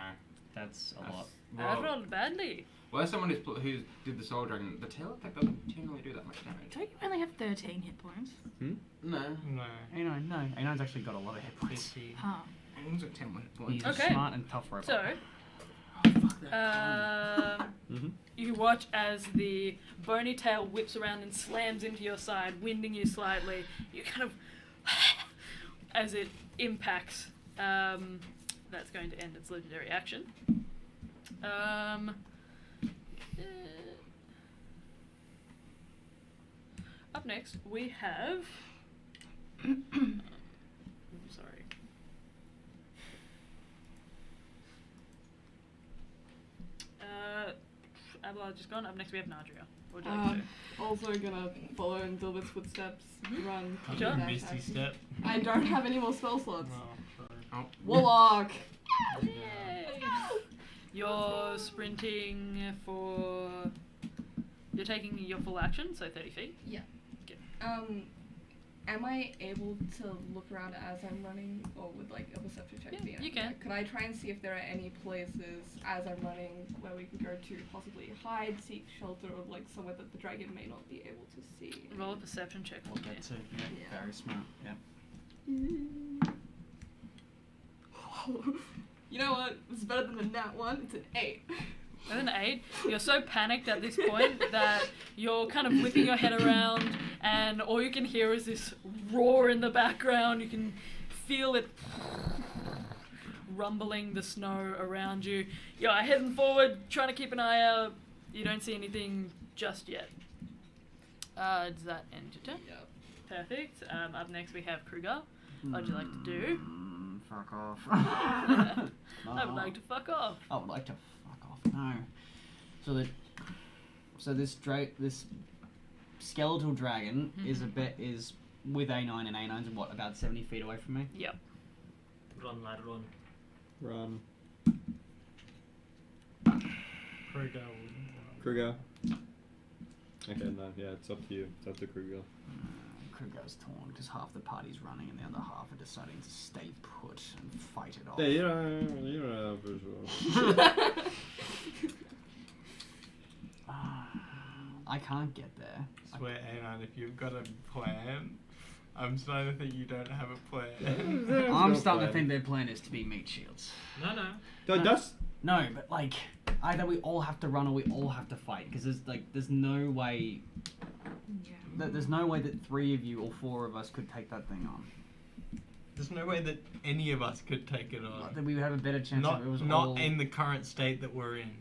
[SPEAKER 9] That's a
[SPEAKER 8] That's-
[SPEAKER 9] lot.
[SPEAKER 1] I
[SPEAKER 8] Well,
[SPEAKER 1] rolled badly.
[SPEAKER 8] well, as someone who did the Soul Dragon, the tail effect doesn't generally do that much damage.
[SPEAKER 4] Don't you only have 13 hit points?
[SPEAKER 8] No.
[SPEAKER 5] No.
[SPEAKER 9] A9, no. A9's actually got a lot of hit points.
[SPEAKER 4] Huh.
[SPEAKER 8] Everyone's got 10 hit
[SPEAKER 9] He's
[SPEAKER 8] points.
[SPEAKER 9] a
[SPEAKER 1] Okay.
[SPEAKER 9] smart and tough robot.
[SPEAKER 1] So, you watch as the bony tail whips around and slams into your side, winding you slightly. You kind of, as it impacts, that's going to end its legendary action. Up next, we have. Sorry. Abelard's just gone. Up next, we have Nadria. What would you like to do?
[SPEAKER 6] Also gonna follow in Dilbert's footsteps, run.
[SPEAKER 1] Sure.
[SPEAKER 6] dash
[SPEAKER 3] Misty
[SPEAKER 6] action.
[SPEAKER 3] step.
[SPEAKER 6] I don't have any more spell slots.
[SPEAKER 3] Oh, sorry.
[SPEAKER 6] Warlock!
[SPEAKER 1] Yay! You're sprinting for. You're taking your full action, so 30 feet.
[SPEAKER 6] Am I able to look around as I'm running, or would like a perception check
[SPEAKER 1] Yeah,
[SPEAKER 6] be?
[SPEAKER 1] you can.
[SPEAKER 6] Could I try and see if there are any places as I'm running where we can go to possibly hide, seek shelter, or like somewhere that the dragon may not be able to see?
[SPEAKER 1] Roll a perception check for
[SPEAKER 9] We'll
[SPEAKER 1] me.
[SPEAKER 9] get to,
[SPEAKER 6] Yeah.
[SPEAKER 9] very smart, yeah.
[SPEAKER 6] You know what? It's better than the nat one. It's an 8.
[SPEAKER 1] With an 8, you're so panicked at this point that you're kind of whipping your head around, and all you can hear is this roar in the background. You can feel it rumbling the snow around you. You're heading forward, trying to keep an eye out. You don't see anything just yet. Does that end your turn?
[SPEAKER 6] Yep.
[SPEAKER 1] Perfect. Up next we have Kruger. What'd you like to do?
[SPEAKER 9] Fuck off.
[SPEAKER 1] I would like to fuck off.
[SPEAKER 9] I would like to fuck off. No. So this skeletal dragon is with A9, and A9's what, about 70 feet away from me?
[SPEAKER 1] Yep.
[SPEAKER 2] Run, lad, run.
[SPEAKER 7] Run.
[SPEAKER 3] Kruger.
[SPEAKER 7] Kruger. Okay, no, yeah, it's up to you. It's up to Kruger.
[SPEAKER 9] Kruger's torn because half the party's running and the other half are deciding to stay put and fight it off.
[SPEAKER 7] Yeah, you don't have visual.
[SPEAKER 9] I can't get there.
[SPEAKER 5] Swear, Anon, if you've got a plan, I'm starting to think you don't have a plan.
[SPEAKER 9] I'm starting to think their plan is to be meat shields.
[SPEAKER 2] No.
[SPEAKER 7] That's
[SPEAKER 9] No, but like either we all have to run or we all have to fight because there's no way there's no way that 3 of you or 4 of us could take that thing on.
[SPEAKER 5] There's no way that any of us could take it on.
[SPEAKER 9] Then we would have a better chance
[SPEAKER 5] Not
[SPEAKER 9] if it was
[SPEAKER 5] not
[SPEAKER 9] all...
[SPEAKER 5] in the current state that we're in.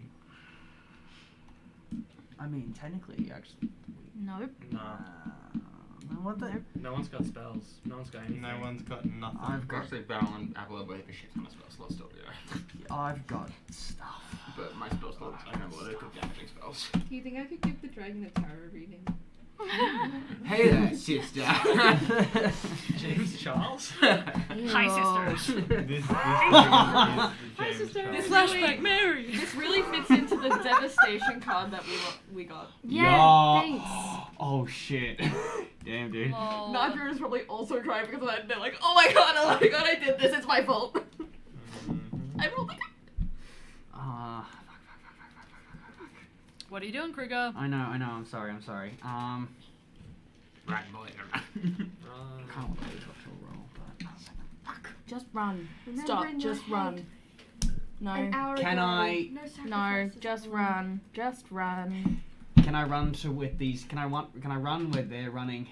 [SPEAKER 9] I mean, technically, actually...
[SPEAKER 4] Nope.
[SPEAKER 2] Nah.
[SPEAKER 9] What the...
[SPEAKER 2] No one's got spells. No one's got anything.
[SPEAKER 5] No one's got nothing.
[SPEAKER 9] I've got...
[SPEAKER 8] Actually, Val and Apple have both a shit ton of spell slots still, yeah.
[SPEAKER 9] I've got stuff.
[SPEAKER 8] But my spell slots, I don't know what good damaging spells.
[SPEAKER 6] Do you think I could give the dragon a tarot reading?
[SPEAKER 8] Hey there, sister.
[SPEAKER 2] James Charles?
[SPEAKER 1] Hi, sisters.
[SPEAKER 5] This is the James
[SPEAKER 6] sister.
[SPEAKER 5] Charles.
[SPEAKER 6] This
[SPEAKER 1] Flashback Mary.
[SPEAKER 6] This really fits into the devastation card that we got.
[SPEAKER 4] Yeah, thanks.
[SPEAKER 9] Oh, shit. Damn, dude.
[SPEAKER 1] Oh.
[SPEAKER 6] Nadra is probably also crying because of that. They're like, oh my god, I did this. It's my fault. I rolled the
[SPEAKER 1] What are you doing, Krieger?
[SPEAKER 9] I know, I'm sorry.
[SPEAKER 8] Right, boy.
[SPEAKER 9] I can't wait to roll, but...
[SPEAKER 4] Just run.
[SPEAKER 6] Remember
[SPEAKER 4] Stop.
[SPEAKER 6] in
[SPEAKER 4] Just
[SPEAKER 6] your
[SPEAKER 4] run.
[SPEAKER 6] head,
[SPEAKER 4] No.
[SPEAKER 6] An hour
[SPEAKER 9] Can
[SPEAKER 6] ago,
[SPEAKER 9] I-
[SPEAKER 6] No,
[SPEAKER 4] No.
[SPEAKER 6] sacrifices
[SPEAKER 4] Just
[SPEAKER 6] were
[SPEAKER 4] run. Just run.
[SPEAKER 9] Can I run to with these? Can I run where they're running?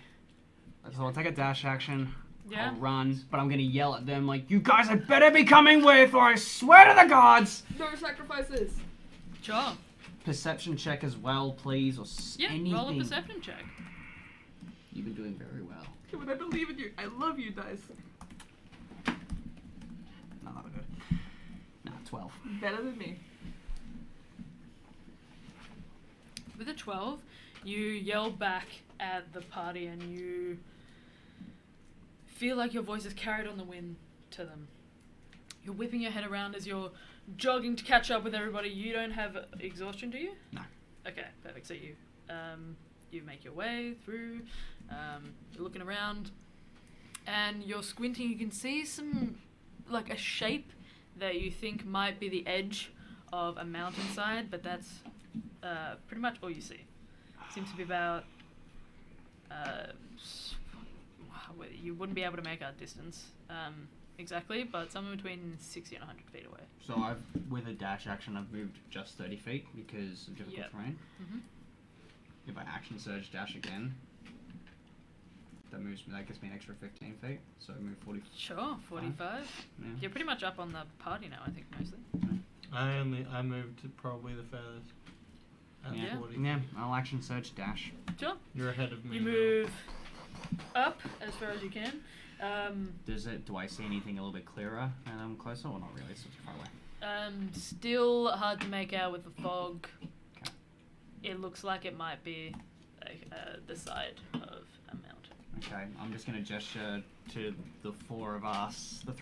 [SPEAKER 9] So I'll take a dash action.
[SPEAKER 1] Yeah.
[SPEAKER 9] I'll run, but I'm gonna yell at them like, "You guys had better be coming with, or I swear to the gods!"
[SPEAKER 6] No sacrifices.
[SPEAKER 1] Sure.
[SPEAKER 9] Perception check as well, please, or
[SPEAKER 1] Yeah,
[SPEAKER 9] anything.
[SPEAKER 1] roll a perception check.
[SPEAKER 9] You've been doing very well.
[SPEAKER 6] But I believe in you. I love you, guys.
[SPEAKER 9] No, that was good. No, 12.
[SPEAKER 6] Better than me.
[SPEAKER 1] With a 12, you yell back at the party and you feel like your voice is carried on the wind to them. You're whipping your head around as you're jogging to catch up with everybody. You don't have exhaustion, do you?
[SPEAKER 9] No.
[SPEAKER 1] Okay, perfect. So you make your way through, you're looking around, and you're squinting. You can see like a shape that you think might be the edge of a mountainside, but that's pretty much all you see. Seems to be about you wouldn't be able to make out distance exactly, but somewhere between 60 and 100 feet away.
[SPEAKER 9] So with a dash action, I've moved just 30 feet because of difficult
[SPEAKER 1] Yep.
[SPEAKER 9] terrain.
[SPEAKER 1] Mhm.
[SPEAKER 9] If I action surge dash again, that gets me an extra 15 feet. So I move 40.
[SPEAKER 1] Sure, 45.
[SPEAKER 9] Yeah.
[SPEAKER 1] You're pretty much up on the party now, I think, mostly.
[SPEAKER 5] I moved to probably the furthest. At
[SPEAKER 9] Yeah.
[SPEAKER 5] 40.
[SPEAKER 9] Yeah, I'll action surge dash.
[SPEAKER 1] Sure.
[SPEAKER 5] You're ahead of me.
[SPEAKER 1] You
[SPEAKER 5] now.
[SPEAKER 1] move up as far as you can.
[SPEAKER 9] Do I see anything a little bit clearer when I'm closer, or not really? It's too far away.
[SPEAKER 1] Still hard to make out with the fog.
[SPEAKER 9] Okay.
[SPEAKER 1] It looks like it might be like, the side of a mountain.
[SPEAKER 9] Okay, I'm just gonna gesture to the four of us, the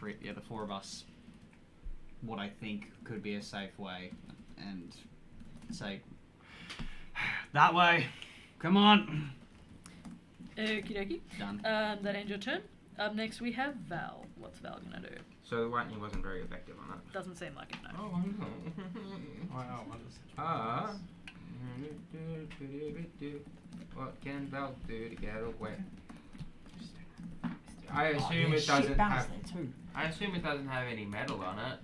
[SPEAKER 9] four of us, what I think could be a safe way, and say, that way, come on.
[SPEAKER 1] Okie dokie.
[SPEAKER 9] Done.
[SPEAKER 1] That ends your turn. Up next we have Val. What's Val gonna do?
[SPEAKER 8] So the lightning wasn't very effective on that.
[SPEAKER 1] Doesn't seem like it, no.
[SPEAKER 8] Oh, no.
[SPEAKER 5] Wow, what is
[SPEAKER 8] What can Val do to get away? I assume it doesn't have. I assume it doesn't have any metal on it.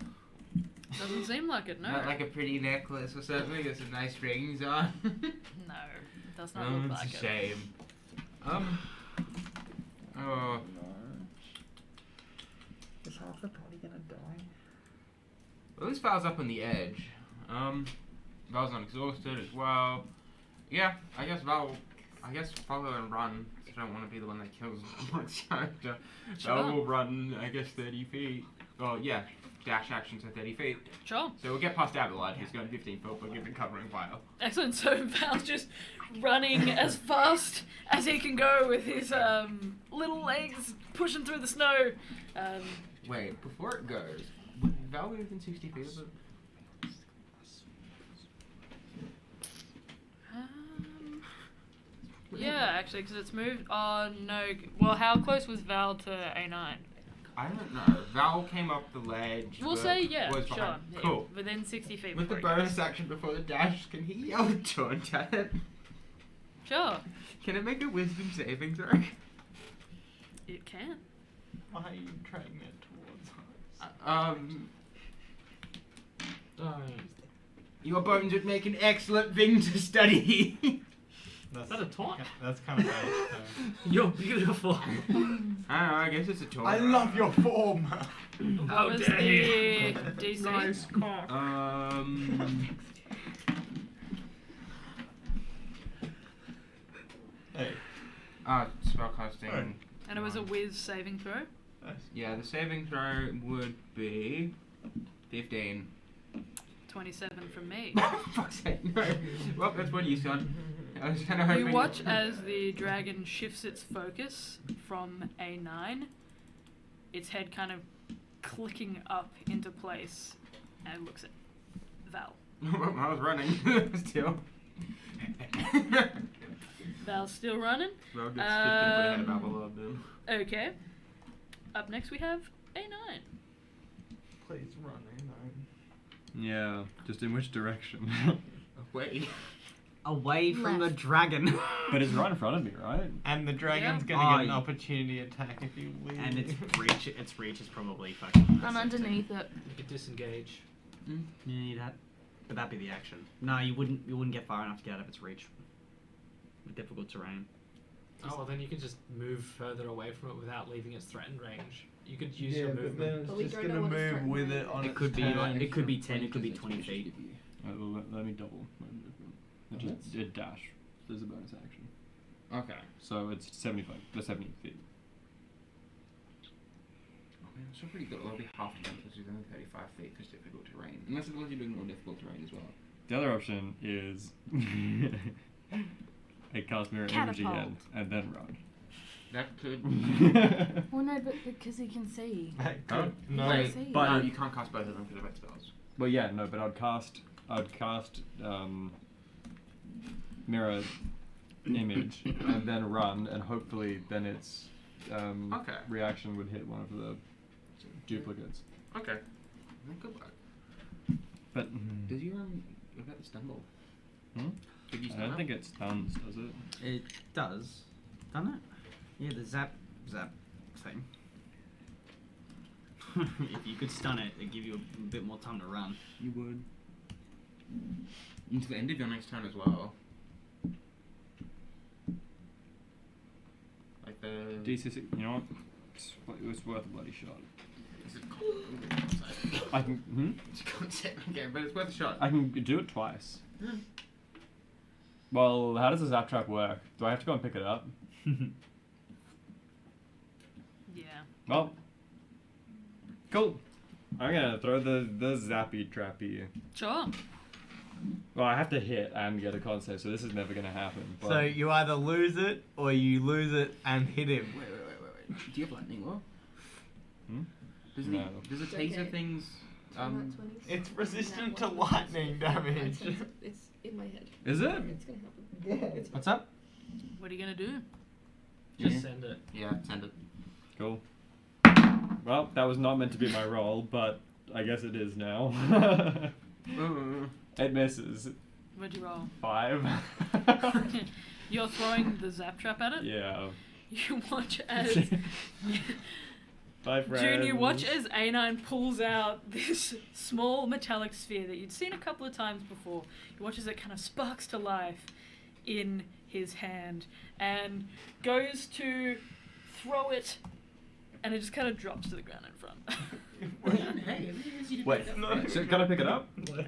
[SPEAKER 1] Doesn't seem like it, no.
[SPEAKER 8] Not like a pretty necklace or something with some nice rings on.
[SPEAKER 1] No, it does not look like
[SPEAKER 8] It's a
[SPEAKER 1] it.
[SPEAKER 8] shame. Oh.
[SPEAKER 9] Is half the party gonna die?
[SPEAKER 8] Well, this Val's up on the edge. Val's not exhausted as well. Yeah, I guess follow and run. I don't want to be the one that kills my character.
[SPEAKER 1] Sure.
[SPEAKER 8] Val will run, I guess, 30 feet. Well, yeah, dash action to 30 feet.
[SPEAKER 1] Sure.
[SPEAKER 8] So we'll get past Abelard, who's going 15 foot, but give it covering fire.
[SPEAKER 1] Excellent. So Val's just running as fast as he can go with his little legs pushing through the snow.
[SPEAKER 8] Wait, before it goes, would Val be within 60 feet of it?
[SPEAKER 1] Yeah, actually, because it's moved. Oh no. Well, how close was Val to A9?
[SPEAKER 8] I don't know. Val came up the ledge.
[SPEAKER 1] We'll
[SPEAKER 8] but
[SPEAKER 1] say yeah.
[SPEAKER 8] was
[SPEAKER 1] Sure.
[SPEAKER 8] behind.
[SPEAKER 1] Yeah,
[SPEAKER 8] Cool.
[SPEAKER 1] within 60 feet.
[SPEAKER 8] With the
[SPEAKER 1] before he
[SPEAKER 8] bonus action before the dash, can he yell a taunt at it?
[SPEAKER 1] goes. Sure.
[SPEAKER 8] Can it make a wisdom saving throw?
[SPEAKER 1] It can.
[SPEAKER 5] Why are you dragging it towards us?
[SPEAKER 8] Your bones would make an excellent thing to study.
[SPEAKER 2] Is that a taunt?
[SPEAKER 5] That's kind of bad. So.
[SPEAKER 2] You're beautiful.
[SPEAKER 8] I don't know, I guess it's a tour.
[SPEAKER 5] I love your form.
[SPEAKER 2] How
[SPEAKER 1] What was
[SPEAKER 2] dare you?
[SPEAKER 1] the DC?
[SPEAKER 2] Nice cock.
[SPEAKER 5] Hey.
[SPEAKER 8] Spellcasting.
[SPEAKER 5] Alright.
[SPEAKER 1] And it was a whiz saving throw.
[SPEAKER 5] Nice.
[SPEAKER 8] Yeah, the saving throw would be 15.
[SPEAKER 1] 27 from me.
[SPEAKER 8] Fuck's sake, no. Well, that's what you said. I was kind of hoping.
[SPEAKER 1] You watch as the dragon shifts its focus from A9, its head kind of clicking up into place, and looks at Val.
[SPEAKER 8] I was running still.
[SPEAKER 1] Val's still running.
[SPEAKER 8] Well, just 15 foot ahead of Avalon then.
[SPEAKER 1] Okay. Up next we have A9.
[SPEAKER 5] Please run,
[SPEAKER 7] Yeah, just in which direction?
[SPEAKER 8] Wait.
[SPEAKER 9] Away from the
[SPEAKER 4] Left.
[SPEAKER 9] dragon.
[SPEAKER 7] But it's right in front of me, right?
[SPEAKER 5] And the dragon's
[SPEAKER 1] Yeah.
[SPEAKER 5] gonna get an
[SPEAKER 9] Oh,
[SPEAKER 5] opportunity attack if you win.
[SPEAKER 9] And its reach is probably fucking.
[SPEAKER 4] I'm underneath it.
[SPEAKER 2] You could disengage.
[SPEAKER 9] You need that. But that'd be the action. No, you wouldn't get far enough to get out of its reach. With difficult terrain.
[SPEAKER 2] Oh, well, then you can just move further away from it without leaving its threatened range. You could use
[SPEAKER 5] Yeah,
[SPEAKER 2] your
[SPEAKER 5] but
[SPEAKER 2] movement.
[SPEAKER 5] then
[SPEAKER 6] But we
[SPEAKER 5] it's just
[SPEAKER 6] don't
[SPEAKER 5] gonna
[SPEAKER 6] know what it's
[SPEAKER 5] move with it on
[SPEAKER 9] It
[SPEAKER 5] its
[SPEAKER 9] could be
[SPEAKER 5] turn.
[SPEAKER 9] like, it could be 10, it could be 20 feet.
[SPEAKER 7] Let me double my movement. Just a dash. There's a bonus action.
[SPEAKER 8] Okay.
[SPEAKER 7] So it's 75, 70 feet.
[SPEAKER 8] Oh man, it's still pretty good. It'll be half the distance, it's only 35 feet because difficult terrain. Unless it's you're doing more difficult terrain as well.
[SPEAKER 7] The other option is I cast mirror image again
[SPEAKER 4] Catapult.
[SPEAKER 7] and then run.
[SPEAKER 8] That could.
[SPEAKER 4] Well, no, but because he can see.
[SPEAKER 5] That
[SPEAKER 8] Oh,
[SPEAKER 5] could- no.
[SPEAKER 8] wait,
[SPEAKER 4] See.
[SPEAKER 8] but no, you can't cast both of them because of red spells.
[SPEAKER 7] Well, yeah, no, but I'd cast mirror image and then run, and hopefully then its
[SPEAKER 8] Okay.
[SPEAKER 7] reaction would hit one of the duplicates.
[SPEAKER 8] Okay. Well, good luck.
[SPEAKER 7] But
[SPEAKER 8] Does you what about the stumble?
[SPEAKER 7] Hmm?
[SPEAKER 8] Did you
[SPEAKER 7] I
[SPEAKER 8] stun
[SPEAKER 7] don't
[SPEAKER 8] up?
[SPEAKER 7] think it stuns, does it?
[SPEAKER 9] It does. Doesn't it? Yeah, the zap thing. If you could stun it, it'd give you a bit more time to run.
[SPEAKER 8] You would. Into the end of your next turn as well. Like the.
[SPEAKER 7] DC6, you know what? It was worth a bloody shot.
[SPEAKER 8] Is it cool?
[SPEAKER 7] I can.
[SPEAKER 8] It's a concept again, but it's worth a shot.
[SPEAKER 7] I can do it twice. Well, how does the zap trap work? Do I have to go and pick it up?
[SPEAKER 1] Yeah.
[SPEAKER 7] Well, cool. I'm gonna throw the zappy trappy.
[SPEAKER 1] Sure.
[SPEAKER 7] Well, I have to hit and get a con save, so this is never gonna happen. But
[SPEAKER 5] So you either lose it or you lose it and hit him.
[SPEAKER 8] Wait. Do you have lightning law?
[SPEAKER 7] Hmm?
[SPEAKER 8] Does
[SPEAKER 7] No.
[SPEAKER 8] Does it
[SPEAKER 6] It's
[SPEAKER 8] taser
[SPEAKER 6] okay.
[SPEAKER 8] things?
[SPEAKER 5] It's resistant to lightning damage.
[SPEAKER 6] It's in my head.
[SPEAKER 7] Is it?
[SPEAKER 6] It's gonna happen.
[SPEAKER 5] Yeah.
[SPEAKER 7] What's up?
[SPEAKER 1] What are you gonna do?
[SPEAKER 2] Just
[SPEAKER 8] Yeah.
[SPEAKER 2] send it.
[SPEAKER 8] Yeah, send it.
[SPEAKER 7] Cool. Well, that was not meant to be my roll, but I guess it is now. It misses.
[SPEAKER 1] What'd you roll?
[SPEAKER 7] 5.
[SPEAKER 1] You're throwing the zap trap at it?
[SPEAKER 7] Yeah.
[SPEAKER 1] You watch as
[SPEAKER 7] Bye, friends.
[SPEAKER 1] June, you watch as A9 pulls out this small metallic sphere that you'd seen a couple of times before. You watch as it kind of sparks to life in his hand and goes to throw it, and it just kind of drops to the ground in front.
[SPEAKER 7] Wait,
[SPEAKER 5] No.
[SPEAKER 7] so can I pick it up?
[SPEAKER 5] Okay.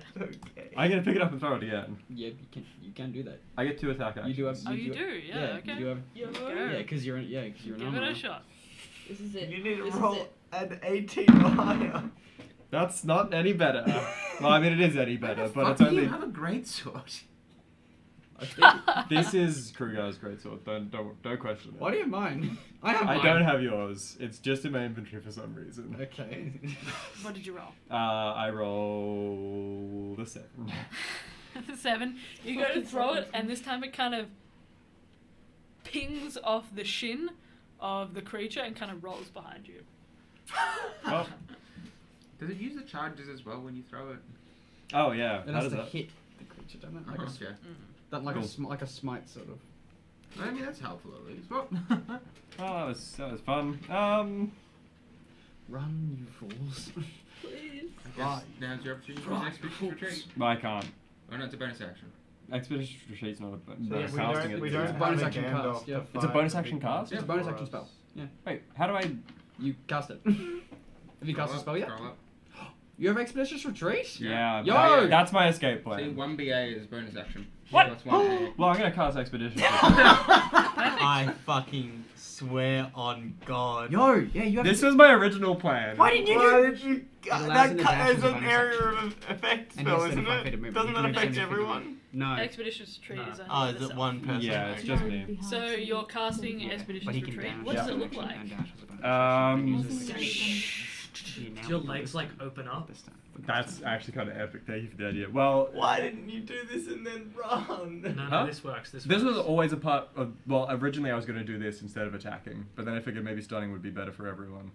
[SPEAKER 7] I'm gonna pick it up and throw it again.
[SPEAKER 9] Yeah, you can do that.
[SPEAKER 7] I get 2 attack actions.
[SPEAKER 9] You do have.
[SPEAKER 1] Oh, you do? Yeah, okay.
[SPEAKER 9] You do have.
[SPEAKER 1] Go.
[SPEAKER 9] Yeah, because you're an
[SPEAKER 1] Give
[SPEAKER 9] armor.
[SPEAKER 1] it a shot.
[SPEAKER 6] This is it.
[SPEAKER 5] You need to
[SPEAKER 6] This
[SPEAKER 5] roll
[SPEAKER 6] is it.
[SPEAKER 5] an 18 or higher.
[SPEAKER 7] That's not any better. Well, I mean, it is any better, but it's
[SPEAKER 8] Do
[SPEAKER 7] only.
[SPEAKER 8] you have a great sword?
[SPEAKER 7] This is Kruger's greatsword. Don't question it.
[SPEAKER 9] Why do you have mine? I have
[SPEAKER 7] I
[SPEAKER 9] mine.
[SPEAKER 7] don't have yours. It's just in my inventory for some reason.
[SPEAKER 9] Okay.
[SPEAKER 1] What did you roll?
[SPEAKER 7] I roll the 7.
[SPEAKER 1] The 7. You go to throw it, and this time it kind of pings off the shin of the creature and kind of rolls behind you.
[SPEAKER 7] Oh,
[SPEAKER 8] Does it use the charges as well when you throw it?
[SPEAKER 7] oh yeah.
[SPEAKER 9] It
[SPEAKER 7] How
[SPEAKER 9] has
[SPEAKER 7] does
[SPEAKER 9] to
[SPEAKER 7] that?
[SPEAKER 9] hit the creature, doesn't it? Like
[SPEAKER 8] Oh,
[SPEAKER 9] a,
[SPEAKER 8] okay.
[SPEAKER 9] like,
[SPEAKER 7] Cool.
[SPEAKER 9] like a smite sort of.
[SPEAKER 8] I mean, that's helpful at least. Well,
[SPEAKER 7] Oh, that was fun.
[SPEAKER 9] Run, you fools.
[SPEAKER 6] Please.
[SPEAKER 8] I guess now's your opportunity for the next retreat.
[SPEAKER 7] But I can't.
[SPEAKER 8] Oh no, it's a bonus action.
[SPEAKER 7] Expedition Retreat's not a
[SPEAKER 3] Yeah,
[SPEAKER 7] casting it.
[SPEAKER 3] we
[SPEAKER 7] It's
[SPEAKER 3] don't
[SPEAKER 7] a
[SPEAKER 3] have
[SPEAKER 7] bonus
[SPEAKER 3] a
[SPEAKER 7] action
[SPEAKER 3] Gandalf
[SPEAKER 7] cast.
[SPEAKER 3] to
[SPEAKER 7] Yeah. It's a
[SPEAKER 3] fight
[SPEAKER 7] bonus
[SPEAKER 3] the
[SPEAKER 7] action
[SPEAKER 3] big
[SPEAKER 7] cast?
[SPEAKER 3] monster
[SPEAKER 9] Yeah, bonus
[SPEAKER 3] for
[SPEAKER 9] action
[SPEAKER 3] us.
[SPEAKER 9] spell. Yeah.
[SPEAKER 7] Wait, how do I...
[SPEAKER 9] You cast it. Have you cast a spell yet?
[SPEAKER 8] Scroll up.
[SPEAKER 9] You have Expeditious Retreat?
[SPEAKER 7] Yeah,
[SPEAKER 9] Yo!
[SPEAKER 7] that's my escape
[SPEAKER 8] See,
[SPEAKER 7] plan.
[SPEAKER 8] 1 BA is bonus action.
[SPEAKER 7] What?
[SPEAKER 8] That's 1 A.
[SPEAKER 7] Well, I'm gonna cast Expedition.
[SPEAKER 5] I fucking swear on God.
[SPEAKER 9] Yo, yeah, you have
[SPEAKER 7] This was my original plan.
[SPEAKER 9] Why didn't you
[SPEAKER 5] Why
[SPEAKER 9] do
[SPEAKER 5] did you?
[SPEAKER 9] allows
[SPEAKER 5] That
[SPEAKER 9] an
[SPEAKER 5] cut
[SPEAKER 9] advantage
[SPEAKER 5] is
[SPEAKER 9] of
[SPEAKER 5] an
[SPEAKER 9] bonus
[SPEAKER 5] area
[SPEAKER 9] action.
[SPEAKER 5] of effect
[SPEAKER 9] And
[SPEAKER 5] spell,
[SPEAKER 9] he has
[SPEAKER 5] isn't
[SPEAKER 9] 35 feet
[SPEAKER 5] it?
[SPEAKER 9] of movement.
[SPEAKER 5] Doesn't
[SPEAKER 9] You
[SPEAKER 5] that
[SPEAKER 9] can move
[SPEAKER 5] affect
[SPEAKER 9] 70 feet of
[SPEAKER 5] everyone?
[SPEAKER 9] movement. No.
[SPEAKER 1] Expeditious Retreat is only
[SPEAKER 5] Oh,
[SPEAKER 1] for
[SPEAKER 5] is
[SPEAKER 1] the
[SPEAKER 5] it
[SPEAKER 1] self.
[SPEAKER 5] one person?
[SPEAKER 7] Yeah, it's
[SPEAKER 5] Okay.
[SPEAKER 7] just me.
[SPEAKER 1] So you're casting Expeditious
[SPEAKER 9] But he can
[SPEAKER 1] Retreat.
[SPEAKER 9] dash.
[SPEAKER 1] What does
[SPEAKER 7] Yeah.
[SPEAKER 1] it look like?
[SPEAKER 9] And dash as a bonus action.
[SPEAKER 2] Do your legs like open up?
[SPEAKER 9] This time.
[SPEAKER 7] That's actually kind of epic. Thank you for the idea. Well,
[SPEAKER 5] Why didn't you do this and then run?
[SPEAKER 2] No,
[SPEAKER 7] Huh?
[SPEAKER 2] this works. This
[SPEAKER 7] this was
[SPEAKER 2] works.
[SPEAKER 7] always a part of... Well, originally I was going to do this instead of attacking, but then I figured maybe stunning would be better for everyone.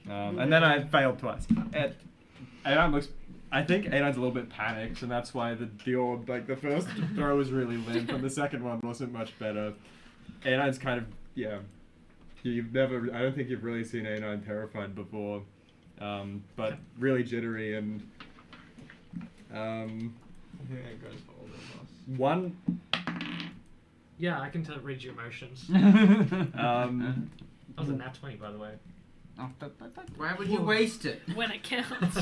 [SPEAKER 7] And then I failed twice. And A9 looks... I think A9's a little bit panicked, and that's why the orb, like, the first throw was really limp, and the second one wasn't much better. A9's kind of... Yeah. You've never... I don't think you've really seen A9 terrified before. But really jittery and...
[SPEAKER 5] I think that goes for all of us.
[SPEAKER 7] One...
[SPEAKER 2] Yeah, I can read your emotions.
[SPEAKER 7] Um...
[SPEAKER 2] That was a nat 20, by the way.
[SPEAKER 8] Why would you waste it?
[SPEAKER 1] When it counts.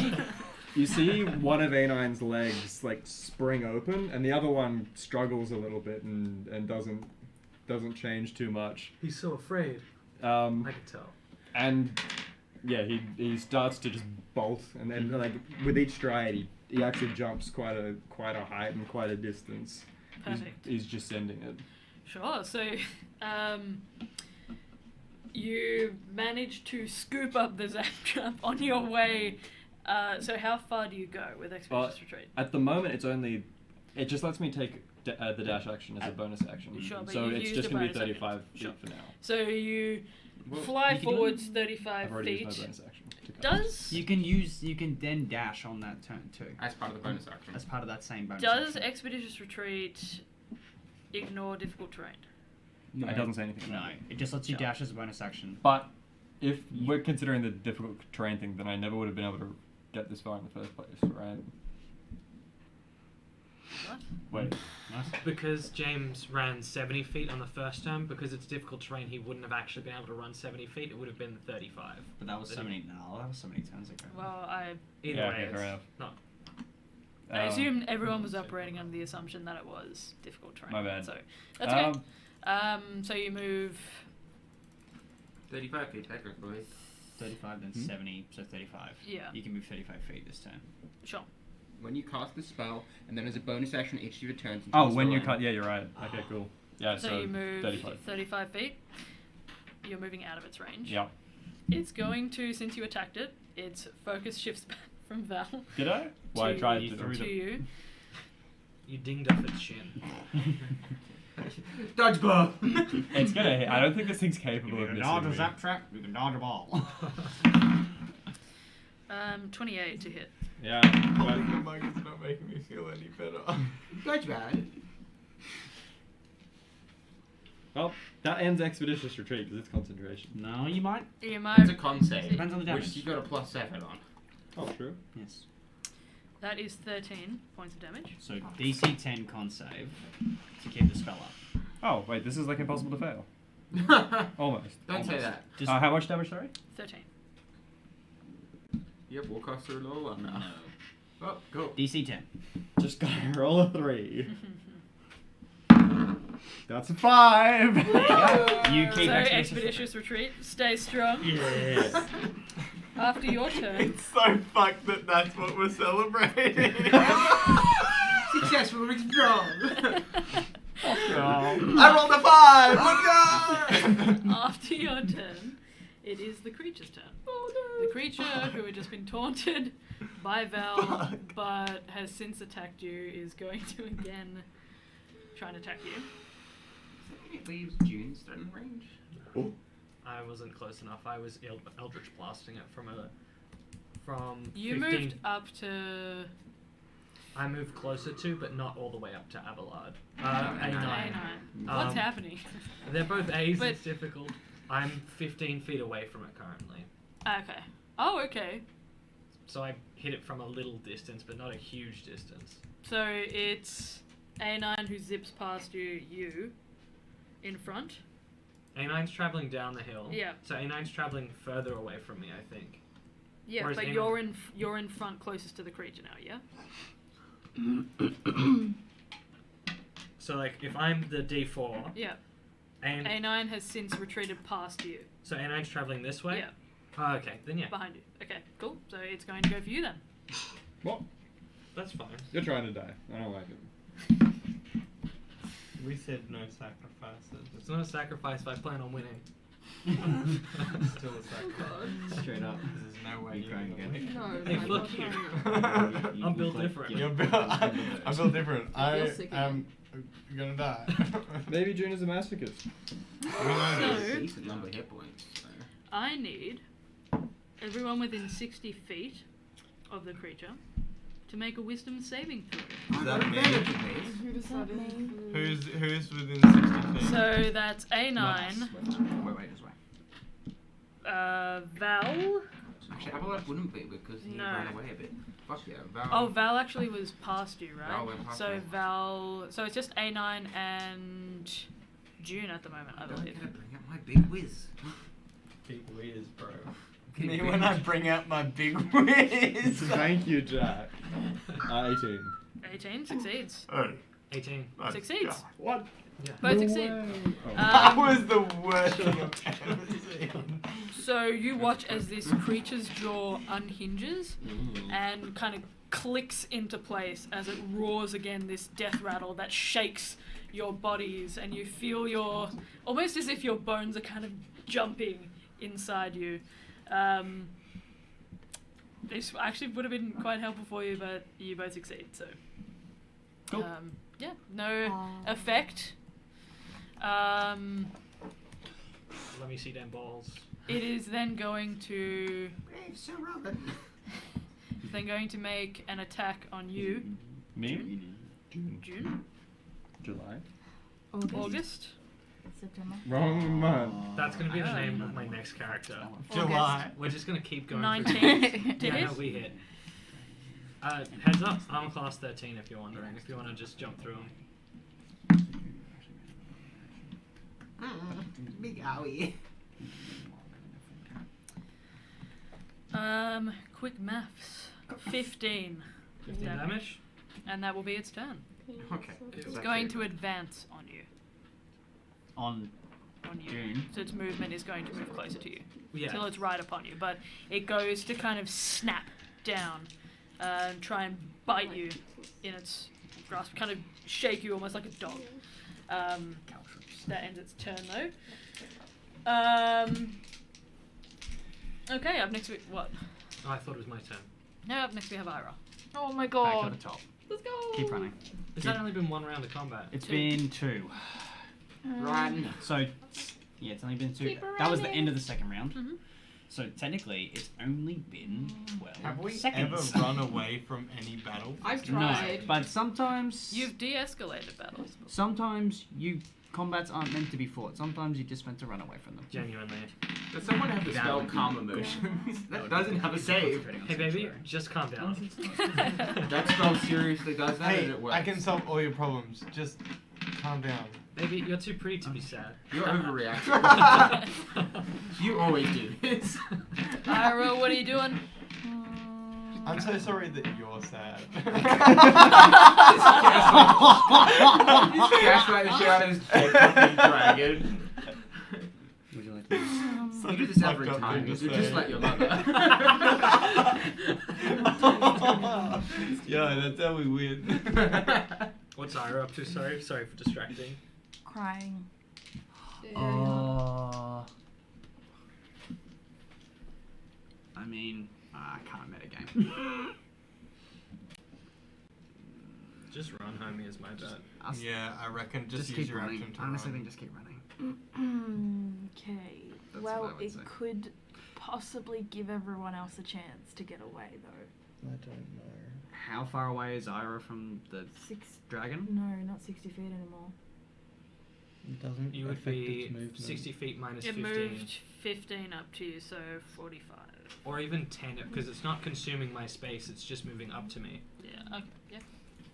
[SPEAKER 7] You see one of A9's legs like spring open, and the other one struggles a little bit and doesn't change too much.
[SPEAKER 2] He's so afraid. I can tell.
[SPEAKER 7] And yeah, he starts to just bolt, and then like with each stride, he actually jumps quite a height and quite a distance.
[SPEAKER 1] Perfect.
[SPEAKER 7] He's just sending it.
[SPEAKER 1] Sure. So, you manage to scoop up the zap trap on your way. So how far do you go with Expeditious Retreat?
[SPEAKER 7] At the moment, it just lets me take the dash action as a bonus action.
[SPEAKER 1] Sure, but
[SPEAKER 7] so
[SPEAKER 1] you've
[SPEAKER 7] it's
[SPEAKER 1] used
[SPEAKER 7] just
[SPEAKER 1] a
[SPEAKER 7] gonna be
[SPEAKER 1] bonus action.
[SPEAKER 7] 35 feet
[SPEAKER 1] Sure.
[SPEAKER 7] for now.
[SPEAKER 1] So you
[SPEAKER 8] Well,
[SPEAKER 1] fly
[SPEAKER 9] you can
[SPEAKER 1] forwards
[SPEAKER 7] I've
[SPEAKER 1] 35
[SPEAKER 7] already
[SPEAKER 1] feet.
[SPEAKER 7] used my bonus action. to cast.
[SPEAKER 1] Does
[SPEAKER 9] You can then dash on that turn too.
[SPEAKER 8] As part of the bonus action.
[SPEAKER 9] As part of that same bonus
[SPEAKER 1] does
[SPEAKER 9] action.
[SPEAKER 1] Expeditious Retreat ignore difficult terrain?
[SPEAKER 9] No,
[SPEAKER 7] It doesn't say anything
[SPEAKER 9] No,
[SPEAKER 7] about it.
[SPEAKER 9] it just lets you
[SPEAKER 1] Sure.
[SPEAKER 9] dash as a bonus action.
[SPEAKER 7] But if we're considering the difficult terrain thing, then I never would have been able to get this far in the first place, right?
[SPEAKER 1] What?
[SPEAKER 7] Wait.
[SPEAKER 2] Because James ran 70 feet on the first turn, because it's difficult terrain, he wouldn't have actually been able to run 70 feet. It would have been 35.
[SPEAKER 9] But that was so many. No, that was so many turns ago.
[SPEAKER 1] Well, I
[SPEAKER 2] Either
[SPEAKER 7] Yeah,
[SPEAKER 2] way,
[SPEAKER 7] okay,
[SPEAKER 2] it's
[SPEAKER 7] fair enough.
[SPEAKER 2] not.
[SPEAKER 1] I assumed everyone was operating under the assumption that it was difficult terrain.
[SPEAKER 7] My bad.
[SPEAKER 1] So that's okay. So you move
[SPEAKER 8] 35 feet, technically.
[SPEAKER 9] 35, then 70, so 35.
[SPEAKER 1] Yeah.
[SPEAKER 9] You can move 35 feet this turn.
[SPEAKER 1] Sure.
[SPEAKER 8] When you cast the spell, and then as a bonus action, each of your turns.
[SPEAKER 7] Oh,
[SPEAKER 8] until
[SPEAKER 7] when
[SPEAKER 8] the
[SPEAKER 7] you
[SPEAKER 8] end.
[SPEAKER 7] cut, yeah, you're right. Okay, cool. Yeah,
[SPEAKER 1] So you move
[SPEAKER 7] 35.
[SPEAKER 1] 35 feet. You're moving out of its range.
[SPEAKER 7] Yeah.
[SPEAKER 1] It's going to, since you attacked it, its focus shifts back from Val
[SPEAKER 7] Did I? Well, I
[SPEAKER 1] To
[SPEAKER 7] tried
[SPEAKER 9] you
[SPEAKER 7] to.
[SPEAKER 9] threw
[SPEAKER 1] to you.
[SPEAKER 2] You dinged off its shin.
[SPEAKER 8] Dodgeball!
[SPEAKER 7] It's gonna hit. I don't think this thing's capable
[SPEAKER 9] You
[SPEAKER 7] of
[SPEAKER 9] can
[SPEAKER 7] missing
[SPEAKER 9] dodge a
[SPEAKER 7] me.
[SPEAKER 9] zap trap, you can dodge a ball.
[SPEAKER 1] 28 to hit.
[SPEAKER 7] Yeah.
[SPEAKER 5] Holding the mug is not making me feel any better.
[SPEAKER 8] Dodgeball.
[SPEAKER 7] Well, that ends Expeditious Retreat because it's concentration.
[SPEAKER 9] No, you might.
[SPEAKER 1] You might.
[SPEAKER 8] It's a con save.
[SPEAKER 9] Depends on the
[SPEAKER 8] Which
[SPEAKER 9] damage.
[SPEAKER 8] you got a +7 on.
[SPEAKER 7] Oh, true.
[SPEAKER 9] Yes.
[SPEAKER 1] That is 13 points of damage.
[SPEAKER 9] So DC 10 con save to keep the spell up.
[SPEAKER 7] Oh, wait, this is like impossible to fail. Almost.
[SPEAKER 8] Don't say
[SPEAKER 9] Almost.
[SPEAKER 8] that.
[SPEAKER 9] Just
[SPEAKER 7] How much damage, sorry?
[SPEAKER 1] 13.
[SPEAKER 8] Yep, we'll cost her a little one now.
[SPEAKER 9] no.
[SPEAKER 8] Oh, cool.
[SPEAKER 9] DC 10.
[SPEAKER 7] Just gotta roll a 3. That's a 5!
[SPEAKER 9] You keep
[SPEAKER 1] So
[SPEAKER 9] Expeditious
[SPEAKER 1] Expeditious Retreat. Stay strong.
[SPEAKER 7] Yes.
[SPEAKER 1] After your turn.
[SPEAKER 5] It's so fucked that that's what we're celebrating.
[SPEAKER 8] Successful withdrawal.
[SPEAKER 5] I rolled a 5! Let's go!
[SPEAKER 1] After your turn, it is the creature's turn. The creature who had just been taunted by Val,
[SPEAKER 5] Fuck.
[SPEAKER 1] but has since attacked you, is going to again try and attack you.
[SPEAKER 8] It leaves June's threatened range.
[SPEAKER 2] I wasn't close enough. I was Eldritch blasting it from
[SPEAKER 1] You
[SPEAKER 2] 15.
[SPEAKER 1] moved up to
[SPEAKER 2] I moved closer to, but not all the way up to Abelard.
[SPEAKER 1] A9.
[SPEAKER 2] A9.
[SPEAKER 1] What's happening?
[SPEAKER 2] They're both A's.
[SPEAKER 1] But-
[SPEAKER 2] It's difficult. I'm 15 feet away from it currently,
[SPEAKER 1] Okay. Oh, okay.
[SPEAKER 2] so I hit it from a little distance, but not a huge distance.
[SPEAKER 1] So it's A9 who zips past you in front.
[SPEAKER 2] A9's traveling down the hill.
[SPEAKER 1] Yeah.
[SPEAKER 2] So A9's traveling further away from me, I think.
[SPEAKER 1] Yeah,
[SPEAKER 2] Whereas
[SPEAKER 1] but
[SPEAKER 2] A9
[SPEAKER 1] you're in front closest to the creature now, yeah?
[SPEAKER 2] So like if I'm the D4,
[SPEAKER 1] Yeah.
[SPEAKER 2] and
[SPEAKER 1] A9 has since retreated past you.
[SPEAKER 2] so A9's traveling this way.
[SPEAKER 1] Yeah,
[SPEAKER 2] Oh, okay, then yeah,
[SPEAKER 1] behind you. Okay, cool. So it's going to go for you then.
[SPEAKER 7] What?
[SPEAKER 2] that's fine.
[SPEAKER 7] You're trying to die. I don't like it.
[SPEAKER 5] We said no sacrifices.
[SPEAKER 2] It's not a sacrifice if I plan on winning.
[SPEAKER 5] Still a sacrifice.
[SPEAKER 9] Straight up.
[SPEAKER 5] There's no way
[SPEAKER 9] You
[SPEAKER 5] you're
[SPEAKER 9] crying
[SPEAKER 5] gonna
[SPEAKER 9] again.
[SPEAKER 5] win.
[SPEAKER 6] No,
[SPEAKER 2] Hey,
[SPEAKER 6] I'm
[SPEAKER 2] fuck
[SPEAKER 6] not
[SPEAKER 2] you.
[SPEAKER 6] trying.
[SPEAKER 2] I'm built different.
[SPEAKER 5] You're built. I feel different. I
[SPEAKER 6] feel sick
[SPEAKER 5] am gonna die.
[SPEAKER 7] Maybe June is a masochist.
[SPEAKER 1] So-
[SPEAKER 8] Decent number of hit points. So.
[SPEAKER 1] I need everyone within 60 feet of the creature to make a wisdom saving throw.
[SPEAKER 5] Is that me?
[SPEAKER 6] Who decided?
[SPEAKER 5] Who's within 60 feet?
[SPEAKER 1] So that's A9,
[SPEAKER 9] Wait, this way.
[SPEAKER 1] Val.
[SPEAKER 8] Actually, Abelard wouldn't be because he
[SPEAKER 1] No.
[SPEAKER 8] ran away a bit. Fuck yeah, Val.
[SPEAKER 1] Oh, Val actually was past you, right?
[SPEAKER 8] Val went past
[SPEAKER 1] so
[SPEAKER 8] me.
[SPEAKER 1] Val. So it's just A9 and June at the moment, I
[SPEAKER 8] Don't
[SPEAKER 1] believe.
[SPEAKER 8] get to bring up my big whiz.
[SPEAKER 5] Big whiz, bro.
[SPEAKER 8] Big
[SPEAKER 5] Me
[SPEAKER 8] whiz.
[SPEAKER 5] when I bring out my big whiz.
[SPEAKER 7] Thank you, Jack. 18.
[SPEAKER 1] 18 succeeds.
[SPEAKER 2] 18.
[SPEAKER 1] Succeeds.
[SPEAKER 7] What?
[SPEAKER 1] Both succeed.
[SPEAKER 5] That was the worst thing I've ever seen.
[SPEAKER 1] So you watch as this creature's jaw unhinges and kind of clicks into place as it roars again, this death rattle that shakes your bodies, and you feel almost as if your bones are kind of jumping inside you. This actually would have been quite helpful for you, but you both succeed, so.
[SPEAKER 9] Cool.
[SPEAKER 1] Yeah, no effect.
[SPEAKER 2] Let me see them balls.
[SPEAKER 1] It is then going to
[SPEAKER 8] Brave Sir Robin.
[SPEAKER 1] make an attack on you,
[SPEAKER 7] Me?
[SPEAKER 1] June,
[SPEAKER 7] July?
[SPEAKER 1] August.
[SPEAKER 4] September.
[SPEAKER 7] Wrong month.
[SPEAKER 2] That's gonna be the name of my next character.
[SPEAKER 5] July.
[SPEAKER 2] We're just gonna keep going.
[SPEAKER 1] 19 to
[SPEAKER 2] Yeah,
[SPEAKER 1] hit.
[SPEAKER 2] no, we hit. Heads up, I'm a class 13 if you're wondering, if you want to just jump through them.
[SPEAKER 8] Big owie.
[SPEAKER 1] Quick maths. 15.
[SPEAKER 2] 15 damage.
[SPEAKER 1] And that will be its turn.
[SPEAKER 8] Okay.
[SPEAKER 1] It's going to advance on you.
[SPEAKER 9] On
[SPEAKER 1] You.
[SPEAKER 9] June.
[SPEAKER 1] So its movement is going to move closer to you.
[SPEAKER 2] Yeah.
[SPEAKER 1] Till it's right upon you. But it goes to kind of snap down and try and bite you in its grasp. Kind of shake you almost like a dog. That ends its turn though. Okay, up next we... What?
[SPEAKER 2] Oh, I thought it was my turn.
[SPEAKER 1] No, up next we have Ira.
[SPEAKER 4] Oh my
[SPEAKER 9] Back
[SPEAKER 4] god.
[SPEAKER 9] to the top.
[SPEAKER 6] Let's go.
[SPEAKER 9] Keep running.
[SPEAKER 2] Has that only been one round of combat?
[SPEAKER 9] It's
[SPEAKER 1] Two.
[SPEAKER 9] been 2.
[SPEAKER 8] Run.
[SPEAKER 9] So, yeah, it's only been 2.
[SPEAKER 6] Keep
[SPEAKER 9] That was the
[SPEAKER 6] running.
[SPEAKER 9] end of the second round.
[SPEAKER 1] Mhm.
[SPEAKER 9] So technically, it's only been 12
[SPEAKER 5] Have we
[SPEAKER 9] seconds.
[SPEAKER 5] ever run away from any battle?
[SPEAKER 6] I've
[SPEAKER 9] No,
[SPEAKER 6] tried.
[SPEAKER 9] but sometimes
[SPEAKER 1] You've de-escalated battles.
[SPEAKER 9] sometimes combats aren't meant to be fought. Sometimes you're just meant to run away from them.
[SPEAKER 2] Genuinely.
[SPEAKER 8] Does someone have the
[SPEAKER 9] That
[SPEAKER 8] spell
[SPEAKER 9] would be
[SPEAKER 8] Calm Emotions? That doesn't have a save.
[SPEAKER 2] Hey baby, just calm down.
[SPEAKER 8] That spell seriously does that,
[SPEAKER 5] Hey,
[SPEAKER 8] and it works.
[SPEAKER 5] I can solve all your problems. Just calm down.
[SPEAKER 2] Baby, you're too pretty to be sad.
[SPEAKER 8] You're overreacting. You always do this.
[SPEAKER 1] Ira, what are you doing?
[SPEAKER 5] I'm so sorry that you're sad.
[SPEAKER 8] Gaslight the shit out of this fucking dragon.
[SPEAKER 9] Would you like to?
[SPEAKER 8] You do this every time. You just let your mother.
[SPEAKER 5] Yeah, that's how we win.
[SPEAKER 2] What's Ira up to? Sorry for distracting.
[SPEAKER 4] Crying.
[SPEAKER 9] I mean, I can't metagame.
[SPEAKER 2] Just run, homie, is my bet.
[SPEAKER 5] Yeah, I reckon just use
[SPEAKER 9] keep
[SPEAKER 5] your
[SPEAKER 9] running.
[SPEAKER 5] action to
[SPEAKER 9] Honestly,
[SPEAKER 5] run.
[SPEAKER 9] think just keep running.
[SPEAKER 4] Okay.
[SPEAKER 9] That's
[SPEAKER 4] Well,
[SPEAKER 9] what I would
[SPEAKER 4] it
[SPEAKER 9] say.
[SPEAKER 4] could possibly give everyone else a chance to get away, though.
[SPEAKER 5] I don't know.
[SPEAKER 9] How far away is Ira from the dragon?
[SPEAKER 4] No, not 60 feet anymore.
[SPEAKER 5] It doesn't
[SPEAKER 2] You would
[SPEAKER 5] affect
[SPEAKER 2] be
[SPEAKER 5] its movement.
[SPEAKER 2] 60 feet minus
[SPEAKER 1] It
[SPEAKER 2] 15.
[SPEAKER 1] moved 15 up to you, so 45.
[SPEAKER 2] Or even 10, because it's not consuming my space, it's just moving up to me.
[SPEAKER 1] Yeah, okay, yeah.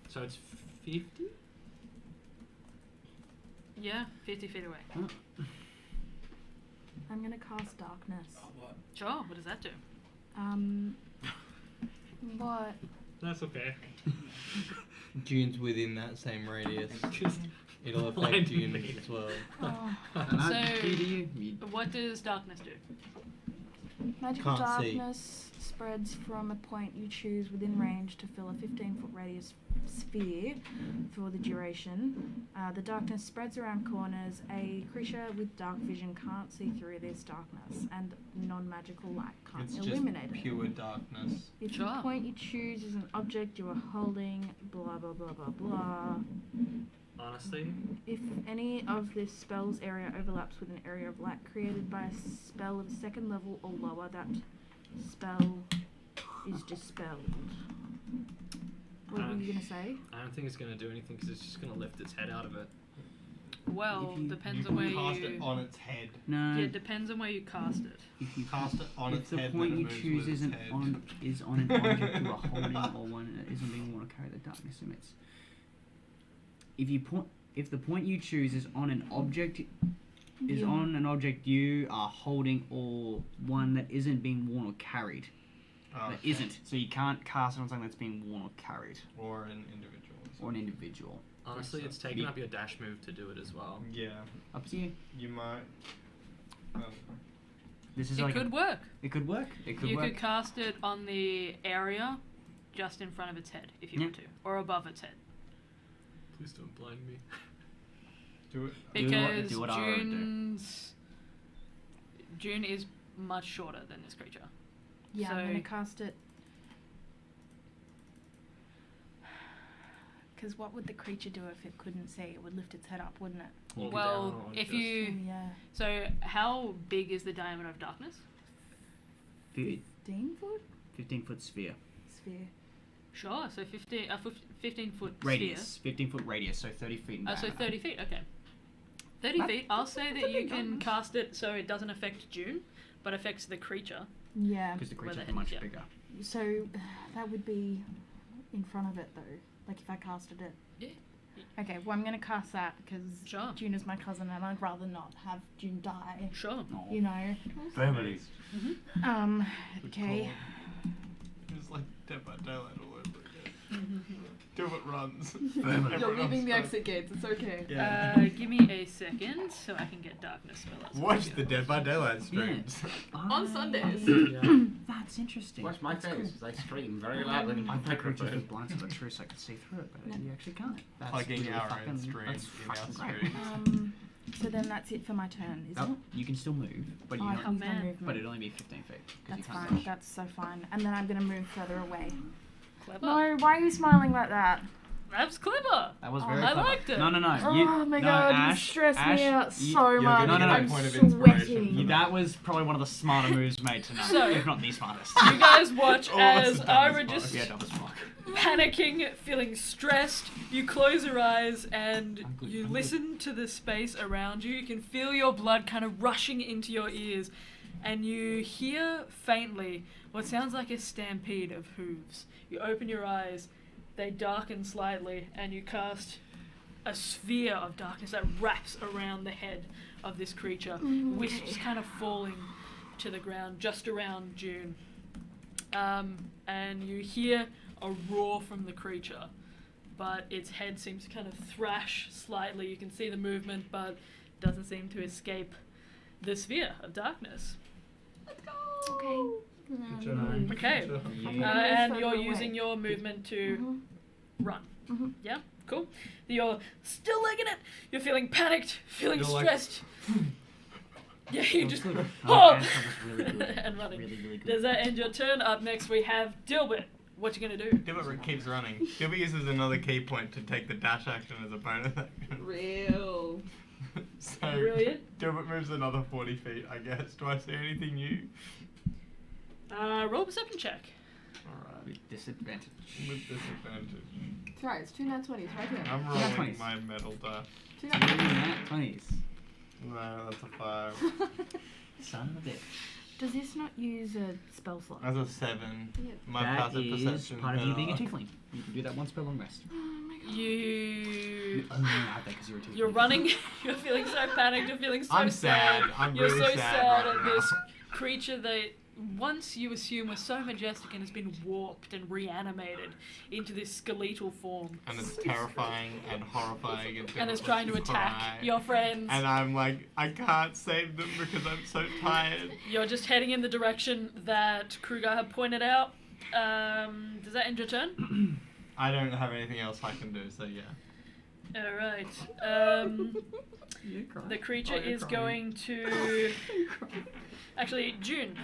[SPEAKER 2] So it's 50?
[SPEAKER 1] Yeah, 50 feet away.
[SPEAKER 4] I'm gonna cast darkness.
[SPEAKER 1] Sure, what does that do?
[SPEAKER 4] What?
[SPEAKER 2] That's okay.
[SPEAKER 5] June's within that same radius.
[SPEAKER 2] Just
[SPEAKER 5] It'll
[SPEAKER 2] blind
[SPEAKER 5] affect June
[SPEAKER 2] me.
[SPEAKER 5] as well.
[SPEAKER 4] Oh.
[SPEAKER 1] So, what does darkness do?
[SPEAKER 4] Magical
[SPEAKER 5] Can't see.
[SPEAKER 4] darkness spreads from a point you choose within range to fill a 15-foot radius sphere for the duration. The darkness spreads around corners. A creature with dark vision can't see through this darkness, and non-magical light can't
[SPEAKER 5] It's just
[SPEAKER 4] illuminate it.
[SPEAKER 5] pure darkness.
[SPEAKER 4] If
[SPEAKER 1] Sure.
[SPEAKER 4] the point you choose is an object you are holding, blah blah blah blah blah.
[SPEAKER 2] Honestly,
[SPEAKER 4] If any of this spell's area overlaps with an area of light created by a spell of second level or lower, that spell is dispelled. What were you gonna say?
[SPEAKER 2] I don't think it's going to do anything because it's just going to lift its head out of it.
[SPEAKER 1] Well,
[SPEAKER 9] If you-
[SPEAKER 1] depends
[SPEAKER 5] You
[SPEAKER 1] on where
[SPEAKER 5] can cast
[SPEAKER 1] you...
[SPEAKER 5] it on its head.
[SPEAKER 9] No.
[SPEAKER 1] Yeah, it depends on where you cast it.
[SPEAKER 9] If you
[SPEAKER 5] Cast it on
[SPEAKER 9] if
[SPEAKER 5] its
[SPEAKER 9] the
[SPEAKER 5] head.
[SPEAKER 9] point
[SPEAKER 5] then it
[SPEAKER 9] you
[SPEAKER 5] moves
[SPEAKER 9] choose
[SPEAKER 5] with its
[SPEAKER 9] isn't
[SPEAKER 5] head.
[SPEAKER 9] on an object you are holding or one that isn't being worn to carry the darkness emits. If the point you choose is on an object you are holding or one that isn't being worn or carried.
[SPEAKER 5] Oh,
[SPEAKER 9] That
[SPEAKER 5] okay.
[SPEAKER 9] isn't. So you can't cast it on something that's being worn or carried.
[SPEAKER 5] Or an individual.
[SPEAKER 9] Or an individual.
[SPEAKER 2] Honestly, it's taking up your dash move to do it as well.
[SPEAKER 5] Yeah,
[SPEAKER 9] Up to you.
[SPEAKER 5] you might.
[SPEAKER 9] This is
[SPEAKER 1] It
[SPEAKER 9] like
[SPEAKER 1] could work.
[SPEAKER 9] it could work. It could
[SPEAKER 1] You
[SPEAKER 9] work.
[SPEAKER 1] could cast it on the area just in front of its head, if you want to. Or above its head.
[SPEAKER 2] Please don't blind me.
[SPEAKER 5] Do it.
[SPEAKER 1] Because
[SPEAKER 9] do what I already do.
[SPEAKER 1] June is much shorter than this creature.
[SPEAKER 4] Yeah, I'm
[SPEAKER 1] So-
[SPEAKER 4] gonna cast it. Because what would the creature do if it couldn't see? It would lift its head up, wouldn't it?
[SPEAKER 2] Hold
[SPEAKER 1] Well,
[SPEAKER 2] down or
[SPEAKER 1] if
[SPEAKER 2] just-
[SPEAKER 1] you...
[SPEAKER 4] Yeah.
[SPEAKER 1] So, how big is the diameter of darkness?
[SPEAKER 4] 15 foot
[SPEAKER 9] 15-foot sphere.
[SPEAKER 4] sphere.
[SPEAKER 1] Sure, so 15-foot
[SPEAKER 9] Radius. 15-foot radius, so 30 feet in
[SPEAKER 1] sphere. So
[SPEAKER 9] diameter.
[SPEAKER 1] 30 feet, okay. 30
[SPEAKER 4] That-
[SPEAKER 1] feet, I'll say
[SPEAKER 4] that's
[SPEAKER 1] that
[SPEAKER 4] a
[SPEAKER 1] you
[SPEAKER 4] big
[SPEAKER 1] can
[SPEAKER 4] one.
[SPEAKER 1] cast it so it doesn't affect June, but affects the creature.
[SPEAKER 4] Yeah.
[SPEAKER 9] Because the
[SPEAKER 1] Where the
[SPEAKER 9] creature's
[SPEAKER 1] head-
[SPEAKER 9] much
[SPEAKER 1] yeah.
[SPEAKER 9] bigger.
[SPEAKER 4] So that would be in front of it though. Like if I casted it.
[SPEAKER 1] Yeah.
[SPEAKER 4] Okay, well I'm gonna cast that because
[SPEAKER 1] Sure.
[SPEAKER 4] June is my cousin and I'd rather not have June die.
[SPEAKER 1] Sure.
[SPEAKER 9] No.
[SPEAKER 4] You know.
[SPEAKER 3] Family.
[SPEAKER 4] Okay.
[SPEAKER 5] It's like Dead by Daylight all over again. Do it runs.
[SPEAKER 6] You're
[SPEAKER 5] Everyone
[SPEAKER 6] leaving the
[SPEAKER 5] else
[SPEAKER 6] exit gates. It's okay.
[SPEAKER 1] Give me a second so I can get darkness spell out.
[SPEAKER 5] goes. Watch the Dead by Daylight streams.
[SPEAKER 6] On Sundays.
[SPEAKER 2] Yeah.
[SPEAKER 9] That's interesting.
[SPEAKER 8] Watch my
[SPEAKER 9] That's
[SPEAKER 8] face
[SPEAKER 9] cool.
[SPEAKER 8] as I scream very loudly in my
[SPEAKER 9] I play creatures
[SPEAKER 8] microphone.
[SPEAKER 9] with blinds of the truth so I can see through it, but you actually can't. That's
[SPEAKER 5] Plugging
[SPEAKER 9] really
[SPEAKER 5] our
[SPEAKER 9] fucking,
[SPEAKER 5] own streams
[SPEAKER 9] that's
[SPEAKER 5] in our
[SPEAKER 9] fucking great.
[SPEAKER 5] streams.
[SPEAKER 4] So then that's it for my turn, isn't it?
[SPEAKER 9] You can still move, but you
[SPEAKER 4] I
[SPEAKER 9] don't,
[SPEAKER 4] have my
[SPEAKER 1] man.
[SPEAKER 4] movement.
[SPEAKER 9] but it'll only be 15 feet. 'cause
[SPEAKER 4] That's
[SPEAKER 9] you can't
[SPEAKER 4] fine.
[SPEAKER 9] dash.
[SPEAKER 4] That's so fine. And then I'm gonna move further away.
[SPEAKER 1] Clever.
[SPEAKER 4] No, why are you smiling like that?
[SPEAKER 1] That's clever.
[SPEAKER 9] That was
[SPEAKER 4] Oh,
[SPEAKER 9] very
[SPEAKER 1] I
[SPEAKER 9] clever.
[SPEAKER 1] liked it.
[SPEAKER 9] No.
[SPEAKER 4] Oh my
[SPEAKER 9] no,
[SPEAKER 4] god,
[SPEAKER 9] Ash,
[SPEAKER 4] you stress
[SPEAKER 9] Ash,
[SPEAKER 4] me out
[SPEAKER 9] you-
[SPEAKER 4] so
[SPEAKER 5] you're
[SPEAKER 4] much.
[SPEAKER 5] giving
[SPEAKER 9] no, no.
[SPEAKER 4] I'm
[SPEAKER 5] point of inspiration
[SPEAKER 4] sweating.
[SPEAKER 9] That was probably one of the smarter moves made tonight,
[SPEAKER 1] So-
[SPEAKER 9] if not the smartest.
[SPEAKER 1] You guys watch
[SPEAKER 5] Oh, that's
[SPEAKER 1] as
[SPEAKER 5] the dumbest
[SPEAKER 1] Ira
[SPEAKER 5] part.
[SPEAKER 1] just
[SPEAKER 9] Yeah, dumb as fuck.
[SPEAKER 1] panicking, feeling stressed. You close your eyes and
[SPEAKER 9] I'm good,
[SPEAKER 1] you
[SPEAKER 9] I'm good.
[SPEAKER 1] listen to the space around you. You can feel your blood kind of rushing into your ears, and you hear faintly what sounds like a stampede of hooves. You open your eyes, they darken slightly, and you cast a sphere of darkness that wraps around the head of this creature. Wisps kind of falling to the ground just around June. And you hear a roar from the creature, but its head seems to kind of thrash slightly. You can see the movement, but doesn't seem to escape the sphere of darkness.
[SPEAKER 4] Okay.
[SPEAKER 1] Okay.
[SPEAKER 9] Yeah.
[SPEAKER 1] And
[SPEAKER 4] Further
[SPEAKER 1] you're
[SPEAKER 4] away.
[SPEAKER 1] using your movement to run.
[SPEAKER 4] Mhm.
[SPEAKER 1] Yeah, cool. You're still legging it. You're feeling panicked, feeling
[SPEAKER 5] You're like-
[SPEAKER 1] stressed. Yeah, you just
[SPEAKER 9] Oh,
[SPEAKER 1] oh!
[SPEAKER 9] Ash, that was really good.
[SPEAKER 1] and running.
[SPEAKER 9] Really, really good.
[SPEAKER 1] Does that end your turn? Up next we have Dilbert. What you gonna do?
[SPEAKER 5] Dilbert keeps running. Dilbert uses another key point to take the dash action as a bonus action.
[SPEAKER 6] Real.
[SPEAKER 5] So
[SPEAKER 1] Brilliant.
[SPEAKER 5] Dilbert moves another 40 feet, I guess. Do I see anything new?
[SPEAKER 1] Roll a perception check.
[SPEAKER 5] Alright.
[SPEAKER 9] With disadvantage.
[SPEAKER 5] With disadvantage.
[SPEAKER 6] That's right. It's 2 nat 20s right here.
[SPEAKER 5] I'm
[SPEAKER 9] Yeah,
[SPEAKER 5] rolling
[SPEAKER 9] 20s.
[SPEAKER 5] my metal die.
[SPEAKER 6] 2 nat 20s.
[SPEAKER 9] Nat 20s.
[SPEAKER 5] No, that's a 5.
[SPEAKER 9] Son of a bitch.
[SPEAKER 4] Does this not use a spell slot?
[SPEAKER 5] That's a 7.
[SPEAKER 6] Yeah.
[SPEAKER 5] My
[SPEAKER 9] That
[SPEAKER 5] passive
[SPEAKER 9] is
[SPEAKER 5] perception.
[SPEAKER 9] part of you being a tiefling. You can do that one spell long rest.
[SPEAKER 1] You
[SPEAKER 9] only had that because you're a teacher.
[SPEAKER 1] You're running. You're feeling so panicked. You're feeling so
[SPEAKER 5] I'm sad. I'm
[SPEAKER 1] You're
[SPEAKER 5] really
[SPEAKER 1] so
[SPEAKER 5] sad
[SPEAKER 1] sad
[SPEAKER 5] right
[SPEAKER 1] at
[SPEAKER 5] now.
[SPEAKER 1] this creature that once you assume was so majestic and has been warped and reanimated into this skeletal form.
[SPEAKER 5] And it's terrifying and horrifying
[SPEAKER 1] And it's trying to attack your friends.
[SPEAKER 5] And I'm like, I can't save them because I'm so tired.
[SPEAKER 1] You're just heading in the direction that Kruger had pointed out. Does that end your turn?
[SPEAKER 5] I don't have anything else I can do, so yeah.
[SPEAKER 1] Alright.
[SPEAKER 9] You cry.
[SPEAKER 1] The creature
[SPEAKER 9] Oh, you're
[SPEAKER 1] is
[SPEAKER 9] crying.
[SPEAKER 1] going to... Actually, June.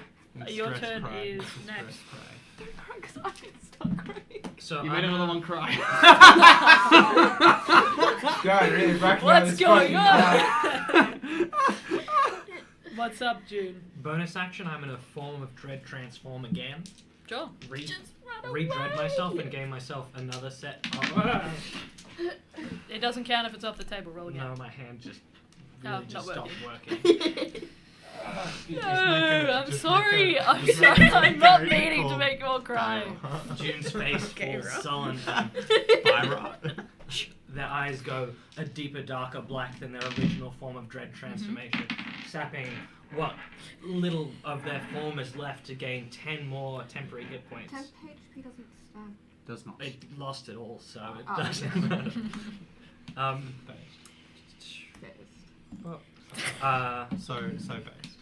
[SPEAKER 1] Your
[SPEAKER 5] Stress
[SPEAKER 1] turn
[SPEAKER 5] cry.
[SPEAKER 1] is
[SPEAKER 5] Stress
[SPEAKER 1] next.
[SPEAKER 5] cry.
[SPEAKER 6] Don't cry because I can start crying.
[SPEAKER 2] So
[SPEAKER 9] You made another one cry.
[SPEAKER 3] God, really recognize
[SPEAKER 1] What's
[SPEAKER 3] this
[SPEAKER 1] going
[SPEAKER 3] fucking
[SPEAKER 1] on? What's up, June?
[SPEAKER 2] bonus action, I'm in a form of dread transform again.
[SPEAKER 1] Sure.
[SPEAKER 2] Re-dread myself and gain myself another set of...
[SPEAKER 1] It doesn't count if it's off the table. Roll again.
[SPEAKER 2] No, my hand just
[SPEAKER 1] Oh,
[SPEAKER 2] really
[SPEAKER 1] not
[SPEAKER 2] just
[SPEAKER 1] working.
[SPEAKER 2] stopped working.
[SPEAKER 1] No, I'm sorry. I'm sorry. I'm not meaning to make you all cry.
[SPEAKER 2] June's face
[SPEAKER 1] Okay,
[SPEAKER 2] falls
[SPEAKER 1] bro.
[SPEAKER 2] sullen and Byra. Their eyes go a deeper, darker black than their original form of dread transformation, sapping what little of their form is left to gain 10 more temporary hit points.
[SPEAKER 6] 10 HP doesn't stack.
[SPEAKER 9] Does not.
[SPEAKER 2] It lost it all, so it
[SPEAKER 6] Oh.
[SPEAKER 2] doesn't matter.
[SPEAKER 5] So based.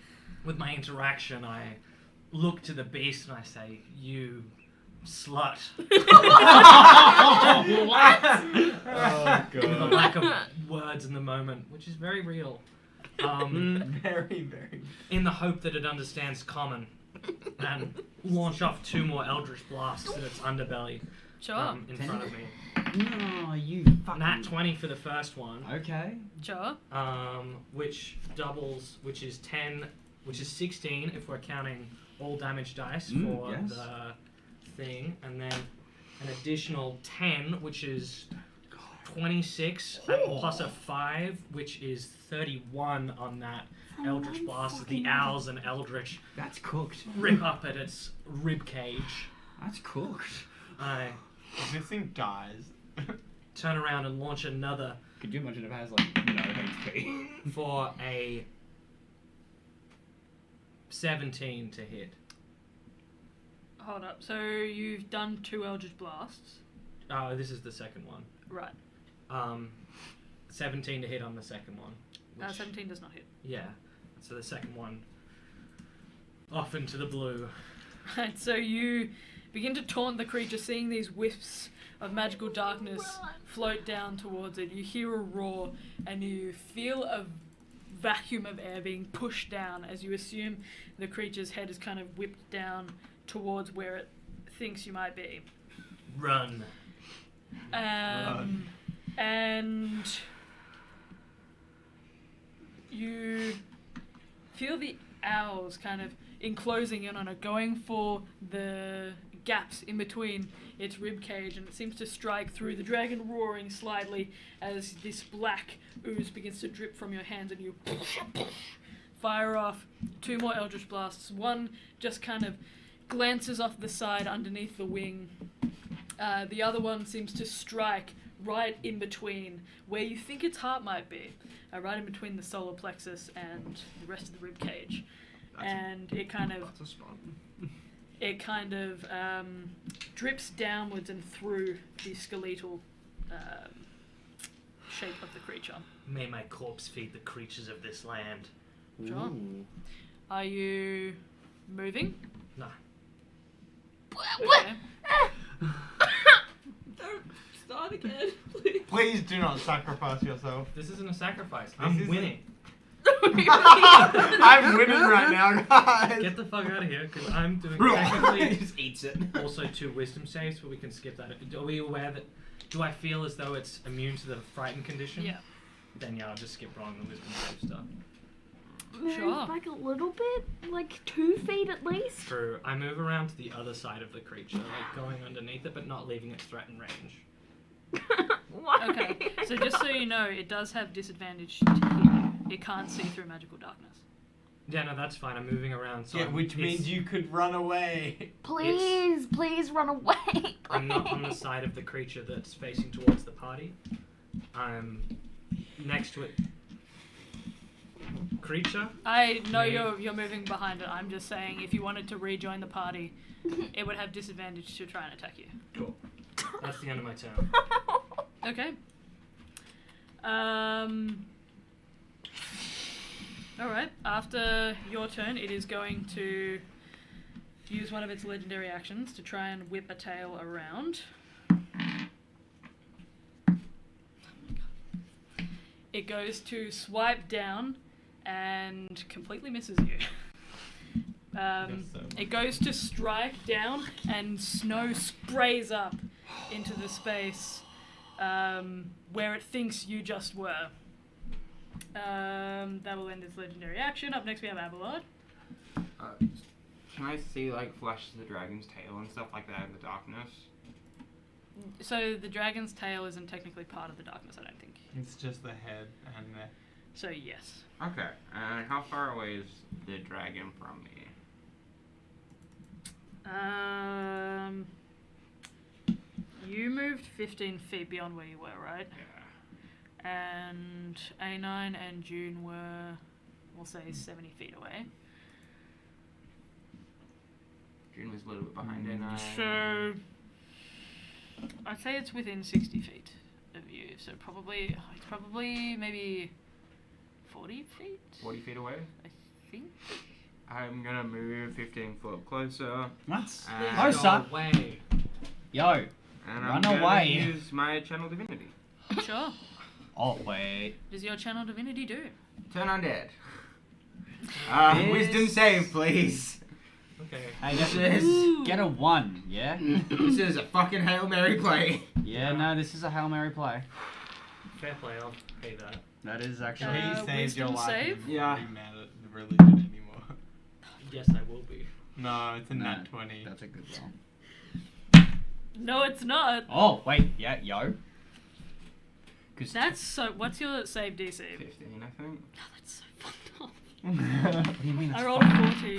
[SPEAKER 2] With my interaction, I look to the beast and I say, "You slut."
[SPEAKER 3] Oh,
[SPEAKER 2] With a lack of words in the moment, which is very real.
[SPEAKER 5] Very, very.
[SPEAKER 2] In the hope that it understands common, and launch off 2 more Eldritch Blasts in its underbelly
[SPEAKER 1] Sure.
[SPEAKER 2] in front of me.
[SPEAKER 9] No, you fucking...
[SPEAKER 2] Nat 20 for the first one,
[SPEAKER 9] Okay.
[SPEAKER 1] Sure.
[SPEAKER 2] which doubles, which is 10, which is 16 if we're counting all damage dice for
[SPEAKER 9] yes.
[SPEAKER 2] the thing, and then an additional 10, which is 26, and plus a 5, which is 31 on that Eldritch Blast. The owls and Eldritch
[SPEAKER 9] That's cooked.
[SPEAKER 2] rip up at its rib cage.
[SPEAKER 9] That's cooked.
[SPEAKER 2] I
[SPEAKER 5] If this thing dies,
[SPEAKER 2] turn around and launch another
[SPEAKER 9] Could you imagine if it has, like, no HP?
[SPEAKER 2] for a 17 to hit.
[SPEAKER 1] Hold up. So you've done 2 Eldritch Blasts.
[SPEAKER 2] Oh, this is the second one.
[SPEAKER 1] Right.
[SPEAKER 2] 17 to hit on the second one. Which,
[SPEAKER 1] 17 does not hit.
[SPEAKER 2] yeah. So the second one off into the blue.
[SPEAKER 1] Right, so you begin to taunt the creature, seeing these wisps of magical darkness float down towards it. You hear a roar, and you feel a vacuum of air being pushed down as you assume the creature's head is kind of whipped down towards where it thinks you might be.
[SPEAKER 2] Run.
[SPEAKER 1] And you feel the owls kind of enclosing in on it, going for the gaps in between its rib cage, and it seems to strike through, the dragon roaring slightly as this black ooze begins to drip from your hands, and you fire off 2 more Eldritch Blasts. One just kind of glances off the side underneath the wing. The other one seems to strike right in between where you think its heart might be, right in between the solar plexus and the rest of the rib cage. It kind of
[SPEAKER 3] That's a spot.
[SPEAKER 1] drips downwards and through the skeletal shape of the creature.
[SPEAKER 2] May my corpse feed the creatures of this land.
[SPEAKER 1] Sure.
[SPEAKER 9] Ooh.
[SPEAKER 1] Are you moving?
[SPEAKER 2] No.
[SPEAKER 1] Okay.
[SPEAKER 6] Don't start again, please.
[SPEAKER 5] please do not sacrifice yourself.
[SPEAKER 2] This isn't a sacrifice. I'm
[SPEAKER 5] isn't-
[SPEAKER 2] winning.
[SPEAKER 5] I'm winning right now, guys.
[SPEAKER 2] Get the fuck out of here, because I'm doing technically
[SPEAKER 9] Just eats it.
[SPEAKER 2] also 2 wisdom saves, but we can skip that. Are we aware that... Do I feel as though it's immune to the frightened condition?
[SPEAKER 1] Yeah.
[SPEAKER 2] Then yeah, I'll just skip rolling the wisdom save stuff.
[SPEAKER 4] Move
[SPEAKER 1] Sure.
[SPEAKER 4] back a little bit, like 2 feet at least.
[SPEAKER 2] True. I move around to the other side of the creature, like going underneath it, but not leaving its threat in range.
[SPEAKER 4] Why?
[SPEAKER 1] Okay. So just so you know, it does have disadvantage to hit you. It can't see through magical darkness.
[SPEAKER 2] Yeah, no, that's fine. I'm moving around. So
[SPEAKER 5] Yeah, which means you could run away.
[SPEAKER 4] Please, please run away.
[SPEAKER 2] I'm not on the side of the creature that's facing towards the party. I'm next to it. Creature.
[SPEAKER 1] I know
[SPEAKER 2] Me.
[SPEAKER 1] you're moving behind it. I'm just saying if you wanted to rejoin the party, it would have disadvantage to try and attack you.
[SPEAKER 2] Cool. That's the end of my turn.
[SPEAKER 1] Okay. Alright, after your turn, it is going to use one of its legendary actions to try and whip a tail around. It goes to swipe down and completely misses you. It goes to strike down and snow sprays up into the space where it thinks you just were. That will end its legendary action. Up next we have Abelard.
[SPEAKER 8] Can I see like flashes of the dragon's tail and stuff like that in the darkness?
[SPEAKER 1] So the dragon's tail isn't technically part of the darkness, I don't think.
[SPEAKER 5] It's just the head and the...
[SPEAKER 1] So yes.
[SPEAKER 8] Okay. And how far away is the dragon from me?
[SPEAKER 1] You moved 15 feet beyond where you were, right?
[SPEAKER 8] Yeah.
[SPEAKER 1] And A9 and June were, we'll say, 70 feet away.
[SPEAKER 8] June was a little bit behind it.
[SPEAKER 1] So I'd say it's within 60 feet of you. So probably maybe 40 feet?
[SPEAKER 8] 40 feet away?
[SPEAKER 1] I think.
[SPEAKER 8] I'm gonna move 15 foot closer.
[SPEAKER 9] What?
[SPEAKER 8] And,
[SPEAKER 9] Oh, son.
[SPEAKER 2] Away.
[SPEAKER 9] Yo.
[SPEAKER 8] and I'm
[SPEAKER 9] Run
[SPEAKER 8] gonna
[SPEAKER 9] away.
[SPEAKER 8] use my channel divinity.
[SPEAKER 1] Sure.
[SPEAKER 9] Oh, wait.
[SPEAKER 1] Does your channel divinity do?
[SPEAKER 8] Turn undead.
[SPEAKER 9] Yes.
[SPEAKER 8] Wisdom save, please.
[SPEAKER 2] Okay.
[SPEAKER 9] Hey,
[SPEAKER 8] This
[SPEAKER 9] get,
[SPEAKER 8] is
[SPEAKER 9] get a 1, yeah?
[SPEAKER 8] this is a fucking Hail Mary play.
[SPEAKER 9] Yeah, no, this is a Hail Mary play.
[SPEAKER 2] Fair play. I'll pay that.
[SPEAKER 9] That is actually...
[SPEAKER 5] He saved your
[SPEAKER 1] wisdom
[SPEAKER 5] life.
[SPEAKER 1] save?
[SPEAKER 5] You're
[SPEAKER 8] Yeah.
[SPEAKER 5] not really mad at the religion anymore.
[SPEAKER 2] Yes, I will be.
[SPEAKER 5] No, it's a
[SPEAKER 9] No,
[SPEAKER 5] nat 20.
[SPEAKER 9] That's a good roll.
[SPEAKER 1] No, it's not.
[SPEAKER 9] Oh, wait, yeah, yo. Cause
[SPEAKER 1] That's so. What's your save DC?
[SPEAKER 8] 15, I think.
[SPEAKER 1] Oh, that's so fucked up.
[SPEAKER 9] what do you mean?
[SPEAKER 1] I rolled a 14.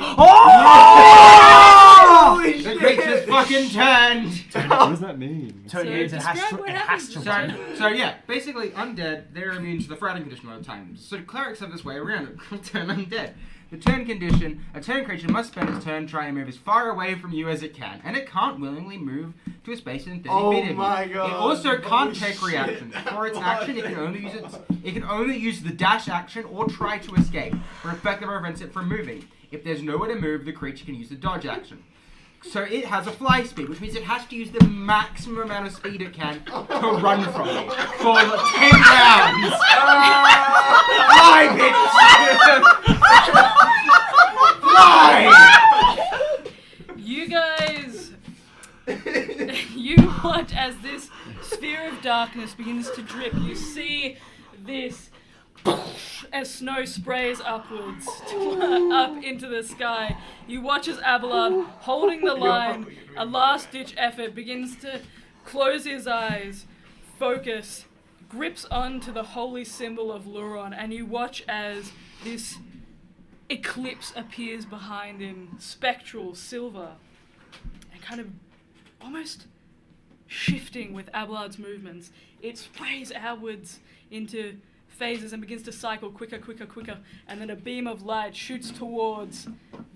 [SPEAKER 9] Oh!
[SPEAKER 8] The creature's fucking turned.
[SPEAKER 7] What does that mean?
[SPEAKER 1] So describe what happened.
[SPEAKER 8] So yeah, basically undead, they're immune to the frightened condition all the time. So clerics have this way around it called turn undead. The turn condition, a turn creature must spend its turn trying to move as far away from you as it can, and it can't willingly move to a space within 30 feet of you.
[SPEAKER 5] my God.
[SPEAKER 8] It also can't
[SPEAKER 5] Holy
[SPEAKER 8] take
[SPEAKER 5] shit.
[SPEAKER 8] reactions. For its action, it can only use the dash action or try to escape, or effectively prevents it from moving. If there's nowhere to move, the creature can use the dodge action. So it has a fly speed, which means it has to use the maximum amount of speed it can to run from you for 10 rounds. Fly, bitch! Fly!
[SPEAKER 1] You guys, you watch as this sphere of darkness begins to drip. You see this as snow sprays upwards up into the sky. You watch as Abelard, holding the line, a last-ditch effort, begins to close his eyes, focus, grips onto the holy symbol of Luron, and you watch as this eclipse appears behind him, spectral, silver, and kind of almost shifting with Abelard's movements. It sprays outwards into phases and begins to cycle quicker, and then a beam of light shoots towards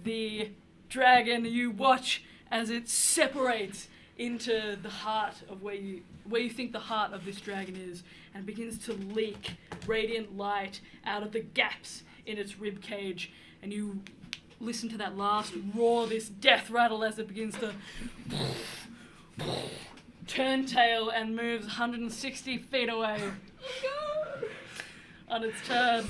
[SPEAKER 1] the dragon. You watch as it separates into the heart of where you think the heart of this dragon is, and begins to leak radiant light out of the gaps in its rib cage, and you listen to that last roar, this death rattle, as it begins to turn tail and moves 160 feet away on its turn.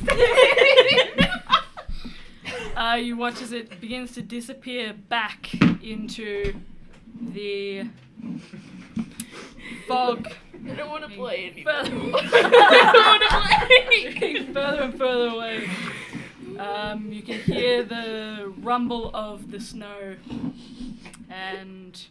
[SPEAKER 1] You watch as it begins to disappear back into the fog.
[SPEAKER 4] I don't want to play
[SPEAKER 1] Further,
[SPEAKER 4] anymore.
[SPEAKER 1] further and further away. You can hear the rumble of the snow, and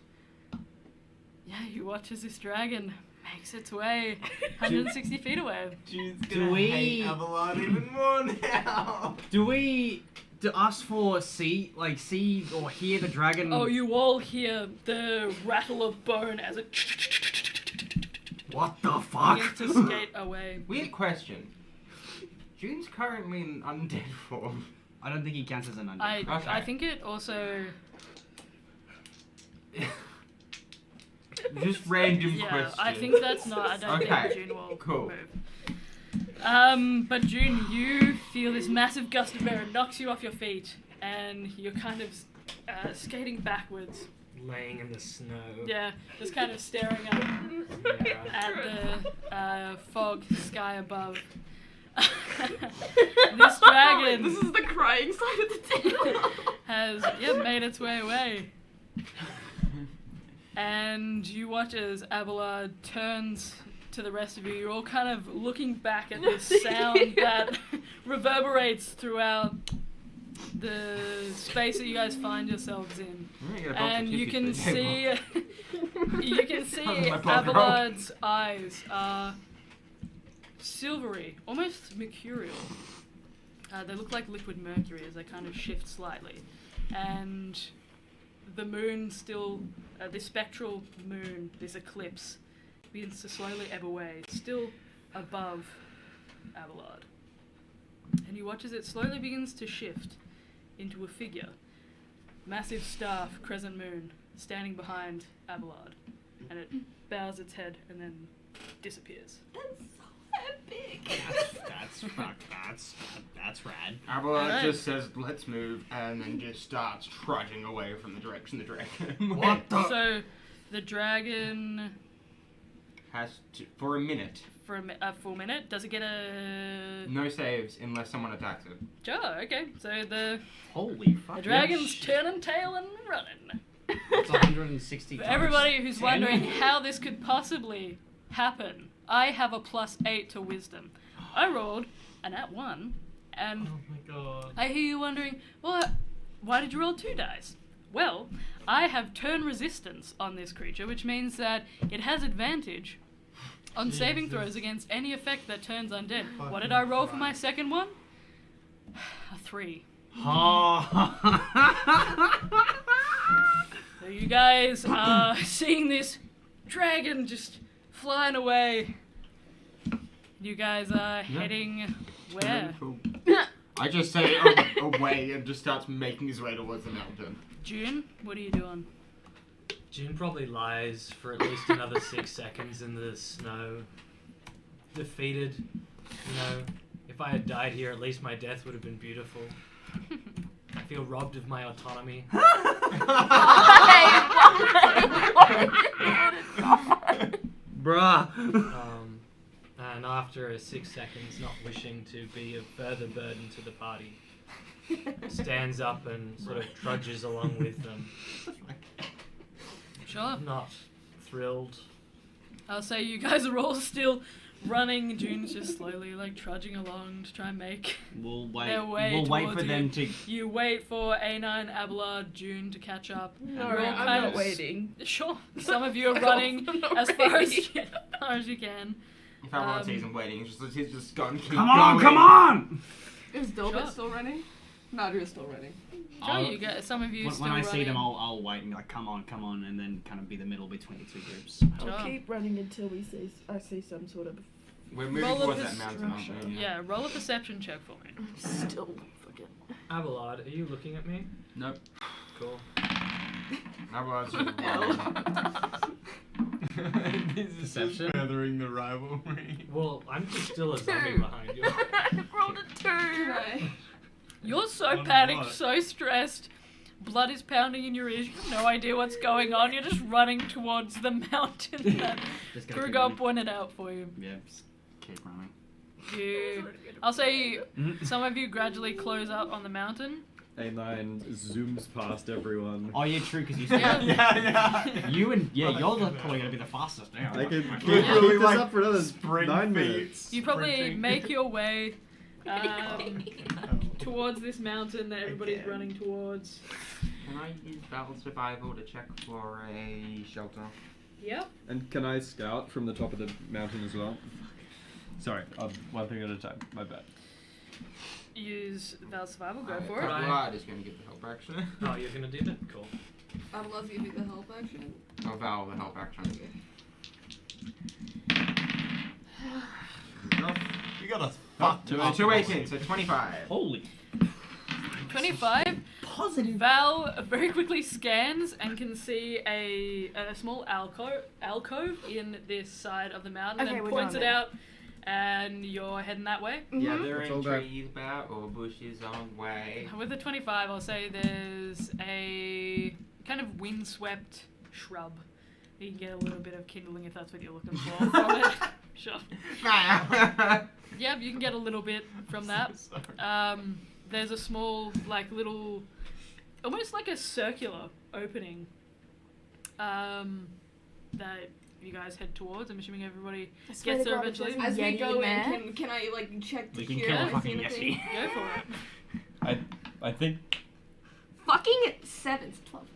[SPEAKER 1] yeah, you watch as this dragon makes its way 160 feet away.
[SPEAKER 5] Jude's
[SPEAKER 9] Do
[SPEAKER 5] gonna
[SPEAKER 9] we-
[SPEAKER 5] hate Abelard even more now.
[SPEAKER 9] Do us four see or hear the dragon?
[SPEAKER 1] Oh, you all hear the rattle of bone as it
[SPEAKER 3] What the fuck?
[SPEAKER 1] begins to skate away.
[SPEAKER 8] Weird question. June's currently in undead form.
[SPEAKER 9] I don't think he counts as an undead.
[SPEAKER 1] I think it also.
[SPEAKER 8] Just random
[SPEAKER 1] Yeah,
[SPEAKER 8] question.
[SPEAKER 1] I think that's not. I don't
[SPEAKER 8] Okay,
[SPEAKER 1] think June will
[SPEAKER 8] cool.
[SPEAKER 1] move. But June, you feel this massive gust of air. It knocks you off your feet, and you're kind of skating backwards.
[SPEAKER 2] Laying in the snow.
[SPEAKER 1] Yeah, just kind of staring up at the fog sky above. This dragon
[SPEAKER 6] This is the crying side of the table.
[SPEAKER 1] has made its way away. And you watch as Abelard turns to the rest of you. You're all kind of looking back at this sound that reverberates throughout the space that you guys find yourselves in. And you can see Abelard's eyes are silvery, almost mercurial. They look like liquid mercury as they kind of shift slightly. And the moon still, this spectral moon, this eclipse, begins to slowly ebb away, still above Abelard. And you watch as it slowly begins to shift into a figure. Massive staff, crescent moon, standing behind Abelard. And it bows its head and then disappears.
[SPEAKER 9] That's rad.
[SPEAKER 8] Abelard
[SPEAKER 1] Alright.
[SPEAKER 8] just says, let's move, and then just starts trudging away from the direction the dragon
[SPEAKER 3] What the?
[SPEAKER 1] So, the dragon,
[SPEAKER 8] has to, for a minute.
[SPEAKER 1] for a full minute, does it get a...
[SPEAKER 8] No saves unless someone attacks it.
[SPEAKER 1] Sure, okay. So the
[SPEAKER 9] Holy fuck.
[SPEAKER 1] dragon's turning tail and running.
[SPEAKER 9] It's 160
[SPEAKER 1] For
[SPEAKER 9] times
[SPEAKER 1] everybody who's
[SPEAKER 9] 10.
[SPEAKER 1] wondering how this could possibly happen, I have a +8 to wisdom. I rolled an @1, and
[SPEAKER 2] Oh my god.
[SPEAKER 1] I hear you wondering, well, why did you roll 2 dice? Well, I have turn resistance on this creature, which means that it has advantage on saving
[SPEAKER 2] Jesus.
[SPEAKER 1] throws against any effect that turns undead. What did I roll for my second one? A 3. So you guys are seeing this dragon just flying away. You guys are heading where?
[SPEAKER 8] Cool. I just say away and just starts making his way towards the mountain.
[SPEAKER 1] June, what are you doing?
[SPEAKER 2] June probably lies for at least another 6 seconds in the snow. Defeated. You know, if I had died here, at least my death would have been beautiful. I feel robbed of my autonomy.
[SPEAKER 7] Bruh.
[SPEAKER 2] And after 6 seconds, not wishing to be a further burden to the party, stands up and sort of trudges along with them.
[SPEAKER 1] Sure.
[SPEAKER 2] Not thrilled.
[SPEAKER 1] I'll say you guys are all still running. June's just slowly like trudging along to try and make
[SPEAKER 9] We'll wait.
[SPEAKER 1] their way
[SPEAKER 9] We'll wait
[SPEAKER 1] towards
[SPEAKER 9] for
[SPEAKER 1] you.
[SPEAKER 9] them to.
[SPEAKER 1] You wait for A9, Abelard, June to catch up.
[SPEAKER 6] Alright,
[SPEAKER 1] You're all
[SPEAKER 6] I'm
[SPEAKER 1] kind
[SPEAKER 6] not
[SPEAKER 1] of
[SPEAKER 6] waiting.
[SPEAKER 1] Sure. Some of you are
[SPEAKER 6] Fuck
[SPEAKER 1] running
[SPEAKER 6] off, I'm not
[SPEAKER 1] as far
[SPEAKER 6] ready.
[SPEAKER 1] as you can.
[SPEAKER 8] If Abelard sees him waiting, he's just going to keep
[SPEAKER 3] Come on,
[SPEAKER 8] going.
[SPEAKER 3] come on!
[SPEAKER 6] Is Dilbert
[SPEAKER 1] Sure.
[SPEAKER 6] still running? Nadria's still running.
[SPEAKER 1] Sure, you get some of you
[SPEAKER 9] When
[SPEAKER 1] still
[SPEAKER 9] I
[SPEAKER 1] running.
[SPEAKER 9] see them, I'll wait and be like, come on, and then kind of be the middle between the two groups.
[SPEAKER 1] Sure.
[SPEAKER 4] I'll keep running until I see some sort of.
[SPEAKER 8] We're moving
[SPEAKER 1] Roll a
[SPEAKER 8] towards that mountain, aren't
[SPEAKER 4] destruction.
[SPEAKER 8] we?
[SPEAKER 1] Yeah, roll a perception check for me.
[SPEAKER 4] Still fucking.
[SPEAKER 2] Abelard, are you looking at me?
[SPEAKER 8] Nope.
[SPEAKER 2] Cool.
[SPEAKER 8] Abelard's
[SPEAKER 5] This is
[SPEAKER 9] Perception?
[SPEAKER 5] furthering the rivalry.
[SPEAKER 2] Well, I'm just still a zombie behind you.
[SPEAKER 4] Rolled a 2.
[SPEAKER 6] Right.
[SPEAKER 1] You're so
[SPEAKER 3] On
[SPEAKER 1] panicked,
[SPEAKER 3] what?
[SPEAKER 1] so stressed. Blood is pounding in your ears. You have no idea what's going on. You're just running towards the mountain that
[SPEAKER 9] Just gotta keep
[SPEAKER 1] Grugar
[SPEAKER 9] running.
[SPEAKER 1] pointed out for you.
[SPEAKER 9] Yeah, just keep running.
[SPEAKER 1] I'll say some of you gradually close up on the mountain.
[SPEAKER 7] A9 zooms past everyone.
[SPEAKER 9] Oh yeah, true, because you
[SPEAKER 1] Yeah.
[SPEAKER 5] Yeah.
[SPEAKER 9] you and you're probably gonna be the fastest now.
[SPEAKER 7] I can
[SPEAKER 9] Like,
[SPEAKER 7] keep,
[SPEAKER 1] Yeah.
[SPEAKER 7] keep this
[SPEAKER 5] Like,
[SPEAKER 7] up for another
[SPEAKER 5] sprint
[SPEAKER 7] 9
[SPEAKER 5] feet.
[SPEAKER 7] minutes.
[SPEAKER 1] You probably
[SPEAKER 5] Sprinting.
[SPEAKER 1] make your way towards this mountain that everybody's
[SPEAKER 5] Again.
[SPEAKER 1] running towards.
[SPEAKER 8] Can I use Battle Survival to check for a shelter?
[SPEAKER 1] Yep.
[SPEAKER 7] And can I scout from the top of the mountain as well? Sorry, one thing at a time. My bad.
[SPEAKER 1] Use Val Survival, go for
[SPEAKER 2] Could
[SPEAKER 1] it.
[SPEAKER 2] I-
[SPEAKER 8] Abelarд is going to give the help action.
[SPEAKER 2] Oh, you're gonna do that? Cool.
[SPEAKER 6] I'd love to give you the help action.
[SPEAKER 8] Oh, Val, the help action.
[SPEAKER 5] You got us fucked up.
[SPEAKER 8] 2 18, so 25.
[SPEAKER 7] Holy.
[SPEAKER 1] 25.
[SPEAKER 10] Positive.
[SPEAKER 1] Val very quickly scans and can see a small alcove in this side of the mountain,
[SPEAKER 4] Okay,
[SPEAKER 1] and
[SPEAKER 4] we're
[SPEAKER 1] points it
[SPEAKER 4] going there.
[SPEAKER 1] out, and you're heading that way.
[SPEAKER 8] Yeah, there
[SPEAKER 7] It's all
[SPEAKER 8] ain't
[SPEAKER 7] that-
[SPEAKER 8] trees about or bushes on way.
[SPEAKER 1] With the 25, I'll say there's a kind of windswept shrub. You can get a little bit of kindling if that's what you're looking for from it. Sure. Yep, you can get a little bit from that. There's a small, like, little, almost like a circular opening that you guys head towards. I'm assuming everybody
[SPEAKER 4] swear
[SPEAKER 1] gets
[SPEAKER 4] to
[SPEAKER 1] there
[SPEAKER 4] God, if
[SPEAKER 1] eventually.
[SPEAKER 4] there's
[SPEAKER 6] As we
[SPEAKER 4] Yeti
[SPEAKER 6] go
[SPEAKER 4] in
[SPEAKER 6] in,
[SPEAKER 4] there.
[SPEAKER 6] can I like check to
[SPEAKER 9] We can
[SPEAKER 6] hear
[SPEAKER 9] kill a
[SPEAKER 6] if I
[SPEAKER 9] fucking
[SPEAKER 6] see anything?
[SPEAKER 9] Yeti.
[SPEAKER 1] Go for it.
[SPEAKER 7] I think
[SPEAKER 6] Fucking 7, 12.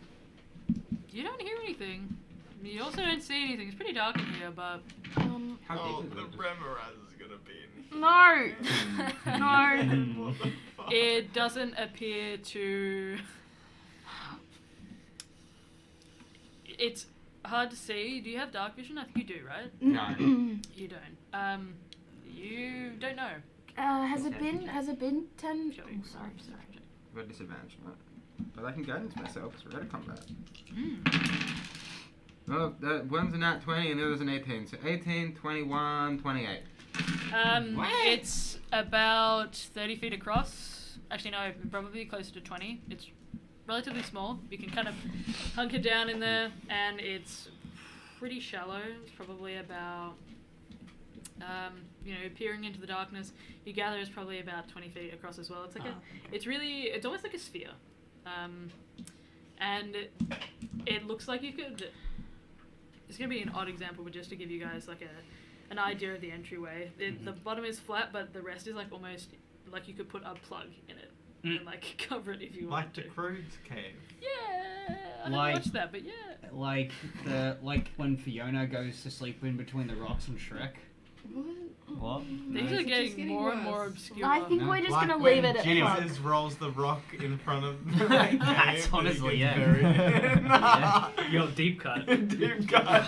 [SPEAKER 1] You don't hear anything. You also don't see anything. It's pretty dark in here, but
[SPEAKER 8] How
[SPEAKER 5] Oh,
[SPEAKER 8] deep is
[SPEAKER 5] the
[SPEAKER 8] it?
[SPEAKER 5] Remoraz is gonna be in here.
[SPEAKER 4] No! No!
[SPEAKER 5] What the fuck?
[SPEAKER 1] it doesn't appear to. It's hard to see. Do you have dark vision? I think you do, right?
[SPEAKER 8] No.
[SPEAKER 1] You don't. You don't know.
[SPEAKER 4] Has it been 10?
[SPEAKER 1] Sure.
[SPEAKER 4] Oh, sorry.
[SPEAKER 8] I've got disadvantage on it. But I can guidance myself, so we're out of combat. Oh, one's a nat 20 and the other's an 18. So 18, 21, 28.
[SPEAKER 1] It's about 30 feet across. Actually, no, probably closer to 20. It's relatively small. You can kind of hunker down in there, and it's pretty shallow. It's probably about, peering into the darkness. You gather it's probably about 20 feet across as well. It's like it's almost like a sphere. And it looks like you could. It's gonna be an odd example, but just to give you guys like an idea of the entryway. The bottom is flat, but the rest is like almost like you could put a plug in it and like cover it if you
[SPEAKER 5] Like
[SPEAKER 1] want
[SPEAKER 5] the
[SPEAKER 1] to.
[SPEAKER 5] Crude's cave.
[SPEAKER 1] Yeah, I haven't
[SPEAKER 9] Like-
[SPEAKER 1] watched that, but yeah.
[SPEAKER 9] Like when Fiona goes to sleep in between the rocks and Shrek. What?
[SPEAKER 1] Things
[SPEAKER 9] No.
[SPEAKER 1] are
[SPEAKER 6] just
[SPEAKER 1] getting
[SPEAKER 6] getting
[SPEAKER 1] more and more
[SPEAKER 6] worse.
[SPEAKER 1] obscure.
[SPEAKER 4] I think
[SPEAKER 9] No.
[SPEAKER 4] we're just
[SPEAKER 5] Like
[SPEAKER 4] gonna
[SPEAKER 5] when
[SPEAKER 4] leave it at
[SPEAKER 5] Jesus
[SPEAKER 4] plug.
[SPEAKER 5] rolls the rock in front of the cave.
[SPEAKER 9] That's honestly,
[SPEAKER 5] and he
[SPEAKER 9] yeah.
[SPEAKER 5] gets buried.
[SPEAKER 9] Yeah.
[SPEAKER 2] Your deep cut.
[SPEAKER 5] Deep cut.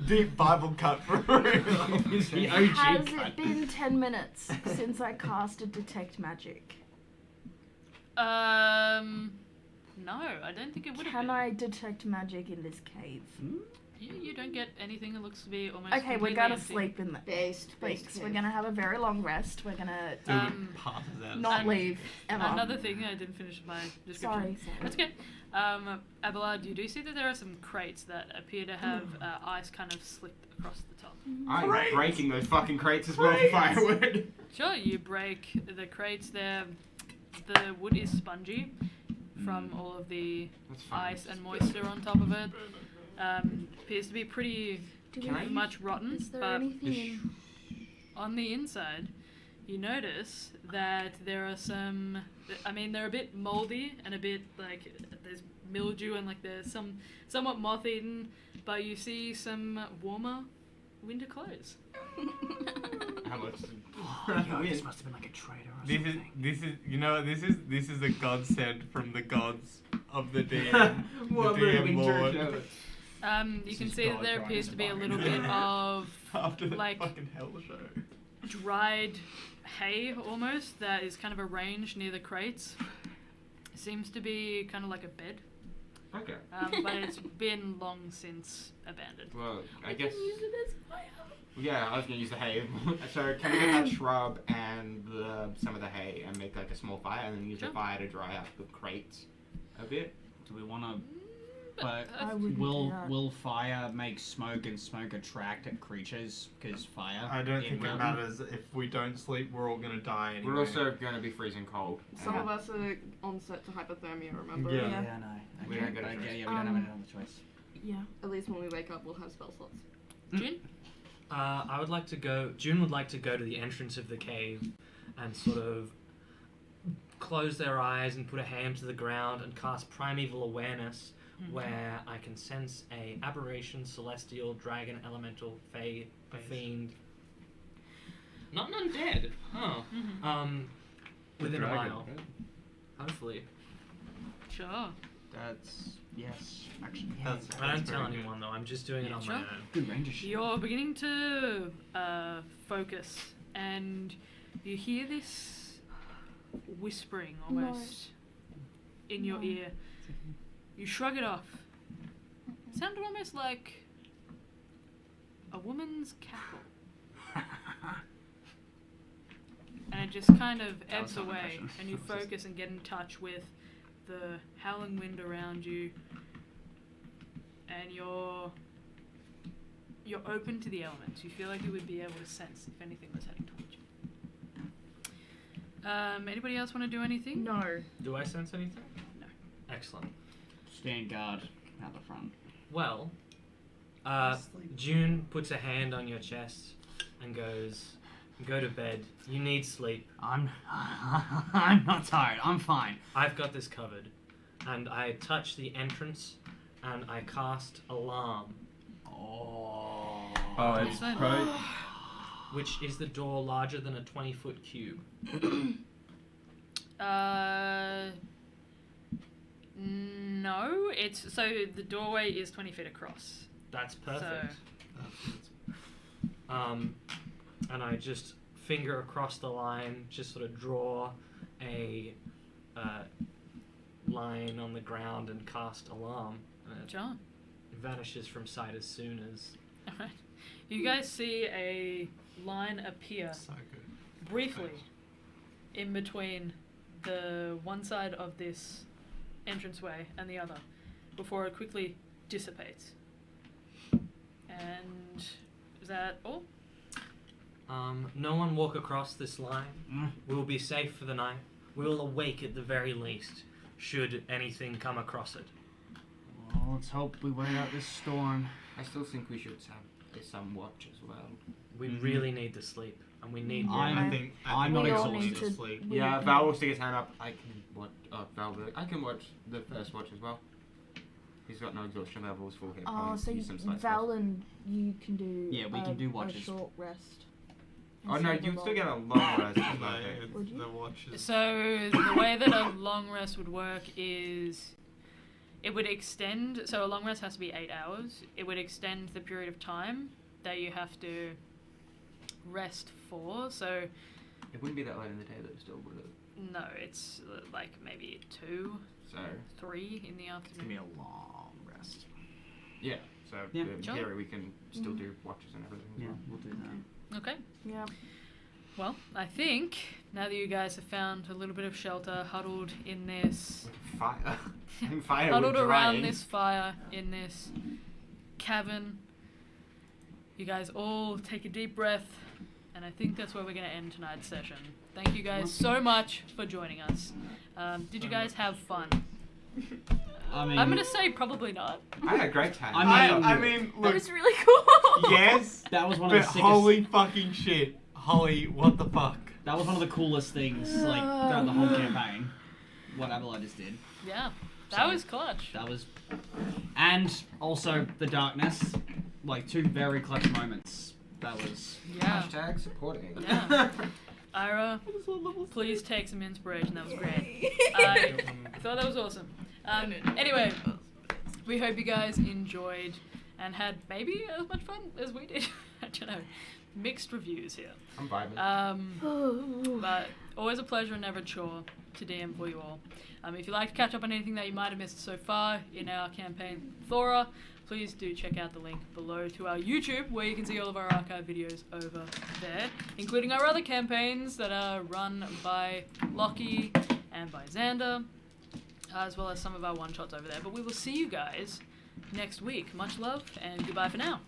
[SPEAKER 5] Deep Bible cut for real.
[SPEAKER 9] The OG
[SPEAKER 4] Has
[SPEAKER 9] cut.
[SPEAKER 4] it been 10 minutes since I casted Detect Magic?
[SPEAKER 1] No, I don't think it would have
[SPEAKER 4] Can
[SPEAKER 1] been.
[SPEAKER 4] I detect magic in this cave?
[SPEAKER 1] You don't get anything that looks to be almost
[SPEAKER 4] Okay, we're
[SPEAKER 1] completely
[SPEAKER 4] gonna
[SPEAKER 1] empty.
[SPEAKER 4] sleep in the
[SPEAKER 6] Based
[SPEAKER 4] Thanks. We're gonna have a very long rest. We're gonna
[SPEAKER 5] Passes out.
[SPEAKER 4] not
[SPEAKER 1] And
[SPEAKER 4] leave ever.
[SPEAKER 1] Another thing I didn't finish my description.
[SPEAKER 4] Sorry.
[SPEAKER 1] That's okay. Abelard, you do see that there are some crates that appear to have ice kind of slipped across the top.
[SPEAKER 8] I'm
[SPEAKER 5] Crates!
[SPEAKER 8] breaking those fucking crates as well for firewood.
[SPEAKER 1] Sure, you break the crates there. The wood is spongy from all of the
[SPEAKER 8] That's fine.
[SPEAKER 1] ice and moisture on top of it. Appears to be pretty
[SPEAKER 8] Can I-
[SPEAKER 1] much rotten,
[SPEAKER 4] Is there
[SPEAKER 1] but
[SPEAKER 4] anything in...
[SPEAKER 1] on the inside, you notice that there are some. I mean, they're a bit moldy and a bit like there's mildew and like there's some somewhat moth-eaten, but you see some warmer winter clothes.
[SPEAKER 8] How much?
[SPEAKER 9] This must have been like a traitor or
[SPEAKER 5] This is
[SPEAKER 9] something.
[SPEAKER 5] this is a godsend from the gods of the DM.
[SPEAKER 8] What
[SPEAKER 5] the
[SPEAKER 8] the
[SPEAKER 5] DM
[SPEAKER 8] winter
[SPEAKER 5] Lord.
[SPEAKER 8] shows.
[SPEAKER 1] You
[SPEAKER 9] This
[SPEAKER 1] can
[SPEAKER 9] is
[SPEAKER 1] see that
[SPEAKER 9] God
[SPEAKER 1] there
[SPEAKER 9] trying
[SPEAKER 1] appears
[SPEAKER 9] to
[SPEAKER 1] to be a
[SPEAKER 9] bargain.
[SPEAKER 1] little bit of
[SPEAKER 5] After the
[SPEAKER 1] like-
[SPEAKER 5] fucking hell show.
[SPEAKER 1] dried hay almost that is kind of arranged near the crates. Seems to be kind of like a bed,
[SPEAKER 8] Okay.
[SPEAKER 1] but it's been long since abandoned.
[SPEAKER 8] Well, I guess.
[SPEAKER 4] use it as fire.
[SPEAKER 8] Yeah, I was gonna use the hay. So can I get that shrub and some of the hay and make like a small fire, and then use
[SPEAKER 1] Sure.
[SPEAKER 8] the fire to dry out the crates a bit?
[SPEAKER 9] Do we want to? But
[SPEAKER 4] I wouldn't
[SPEAKER 9] will
[SPEAKER 4] do that.
[SPEAKER 9] will fire make smoke and smoke attract at creatures? Because fire.
[SPEAKER 5] I don't think it
[SPEAKER 9] will.
[SPEAKER 5] matters. If we don't sleep, we're all gonna die anyway.
[SPEAKER 8] We're also gonna be freezing cold.
[SPEAKER 6] Some of us are on set to hypothermia, remember?
[SPEAKER 5] Yeah.
[SPEAKER 9] Yeah,
[SPEAKER 4] Yeah.
[SPEAKER 9] no.
[SPEAKER 8] We
[SPEAKER 9] Okay,
[SPEAKER 8] don't get a
[SPEAKER 9] but
[SPEAKER 8] choice.
[SPEAKER 9] yeah, we don't have another choice.
[SPEAKER 4] Yeah.
[SPEAKER 6] At least when we wake up, we'll have spell slots.
[SPEAKER 1] June?
[SPEAKER 2] I would like to go. June would like to go to the entrance of the cave and sort of close their eyes and put a hand to the ground and cast primeval awareness, where I can sense a aberration, celestial, dragon, elemental, fey, fiend. Not an undead. Huh. Within a
[SPEAKER 7] Dragon,
[SPEAKER 2] mile.
[SPEAKER 7] right?
[SPEAKER 2] Hopefully.
[SPEAKER 1] Sure.
[SPEAKER 9] That's Yes. Actually,
[SPEAKER 5] That's-
[SPEAKER 2] I don't
[SPEAKER 5] that's
[SPEAKER 2] tell
[SPEAKER 5] very good.
[SPEAKER 2] anyone though. I'm just doing it on my
[SPEAKER 1] Sure.
[SPEAKER 2] own.
[SPEAKER 9] good ranger shit.
[SPEAKER 1] You're beginning to focus, and you hear this whispering almost in your ear. You shrug it off. It sounded almost like a woman's cackle. And it just kind of
[SPEAKER 9] That was
[SPEAKER 1] ebbs
[SPEAKER 9] not an
[SPEAKER 1] away,
[SPEAKER 9] impression.
[SPEAKER 1] and you
[SPEAKER 9] That was just-
[SPEAKER 1] focus and get in touch with the howling wind around you, and you're open to the elements. You feel like you would be able to sense if anything was heading towards you. Anybody else want to do anything?
[SPEAKER 4] No.
[SPEAKER 2] Do I sense anything?
[SPEAKER 1] No.
[SPEAKER 2] Excellent.
[SPEAKER 9] Stand guard out the front.
[SPEAKER 2] Well,
[SPEAKER 3] Sleep.
[SPEAKER 2] June puts a hand on your chest and goes, "Go to bed. You need sleep.
[SPEAKER 9] I'm not tired. I'm fine.
[SPEAKER 2] I've got this covered." And I touch the entrance and I cast Alarm,
[SPEAKER 7] Oh, it's
[SPEAKER 1] Fine.
[SPEAKER 7] probably.
[SPEAKER 2] which is the door larger than a 20-foot cube.
[SPEAKER 1] No. It's so the doorway is 20 feet across.
[SPEAKER 2] That's perfect. And I just finger across the line, just sort of draw a line on the ground and cast Alarm. And it
[SPEAKER 1] John.
[SPEAKER 2] vanishes from sight as soon as.
[SPEAKER 1] Alright. You guys see a line appear
[SPEAKER 5] So good.
[SPEAKER 1] briefly in between the one side of this entranceway and the other before it quickly dissipates. And is that all?
[SPEAKER 2] No one walk across this line.
[SPEAKER 9] Mm.
[SPEAKER 2] We will be safe for the night. We will awake at the very least, should anything come across it.
[SPEAKER 9] Well, let's hope we wait out this storm.
[SPEAKER 8] I still think we should have some watch as well.
[SPEAKER 2] We
[SPEAKER 9] Mhm.
[SPEAKER 2] really need to sleep, and we need.
[SPEAKER 9] I'm-
[SPEAKER 5] I think
[SPEAKER 9] I'm
[SPEAKER 5] we
[SPEAKER 9] not
[SPEAKER 5] all
[SPEAKER 9] exhausted.
[SPEAKER 5] need to sleep.
[SPEAKER 4] we-
[SPEAKER 8] Yeah, Val will stick his hand up. I can watch. Val, I can watch the first watch as well. He's got no exhaustion levels, full hit
[SPEAKER 4] Oh,
[SPEAKER 8] points.
[SPEAKER 4] so
[SPEAKER 8] use some slight
[SPEAKER 4] Val and you can do.
[SPEAKER 9] Yeah, we can do watches.
[SPEAKER 4] A short rest.
[SPEAKER 8] Oh no,
[SPEAKER 4] instead of a
[SPEAKER 8] you still
[SPEAKER 4] long-
[SPEAKER 8] get a long rest.
[SPEAKER 5] No,
[SPEAKER 8] I think.
[SPEAKER 5] it's
[SPEAKER 4] Would you?
[SPEAKER 5] the watches.
[SPEAKER 1] So the way that a long rest would work is it would extend. So a long rest has to be 8 hours. It would extend the period of time that you have to rest for. So
[SPEAKER 8] It wouldn't be that late in the day though, still, would it?
[SPEAKER 1] no, it's like maybe 2,
[SPEAKER 8] So
[SPEAKER 1] 3 in the
[SPEAKER 9] It's gonna be
[SPEAKER 1] afternoon.
[SPEAKER 9] a long rest.
[SPEAKER 8] yeah, so
[SPEAKER 9] Yeah.
[SPEAKER 8] in
[SPEAKER 1] Sure.
[SPEAKER 8] theory we can still do watches and everything. As
[SPEAKER 9] Yeah,
[SPEAKER 8] well.
[SPEAKER 9] we'll do that.
[SPEAKER 1] Okay.
[SPEAKER 4] Yeah.
[SPEAKER 1] Well, I think now that you guys have found a little bit of shelter, huddled in this,
[SPEAKER 8] Fire. I'm fire.
[SPEAKER 1] huddled
[SPEAKER 8] with
[SPEAKER 1] around
[SPEAKER 8] drying.
[SPEAKER 1] this fire in this cavern, you guys all take a deep breath, and I think that's where we're going to end tonight's session. Thank you guys so much for joining us. Did you guys have fun?
[SPEAKER 9] I mean,
[SPEAKER 1] I'm going to say probably not.
[SPEAKER 8] I had a great time.
[SPEAKER 9] I
[SPEAKER 5] I mean,
[SPEAKER 4] That
[SPEAKER 5] look,
[SPEAKER 4] was really cool.
[SPEAKER 5] yes,
[SPEAKER 9] that was one of
[SPEAKER 5] but
[SPEAKER 9] the sickest.
[SPEAKER 5] holy fucking shit. Holly, what the fuck?
[SPEAKER 9] That was one of the coolest things, like throughout the whole campaign. What Avalon just did.
[SPEAKER 1] Yeah, that was clutch.
[SPEAKER 9] That was, and also the darkness, like 2 very clutch moments. That was.
[SPEAKER 1] Yeah.
[SPEAKER 8] Hashtag supporting.
[SPEAKER 1] Yeah. Ira, please take some inspiration. That was great. I thought that was awesome. Anyway, we hope you guys enjoyed and had maybe as much fun as we did. I don't know. Mixed reviews here.
[SPEAKER 8] I'm vibing.
[SPEAKER 1] But always a pleasure and never a chore to DM for you all. If you'd like to catch up on anything that you might have missed so far in our campaign, Thora, please do check out the link below to our YouTube, where you can see all of our archive videos over there, including our other campaigns that are run by Lockie and by Xander, as well as some of our one-shots over there. But we will see you guys next week. Much love, and goodbye for now.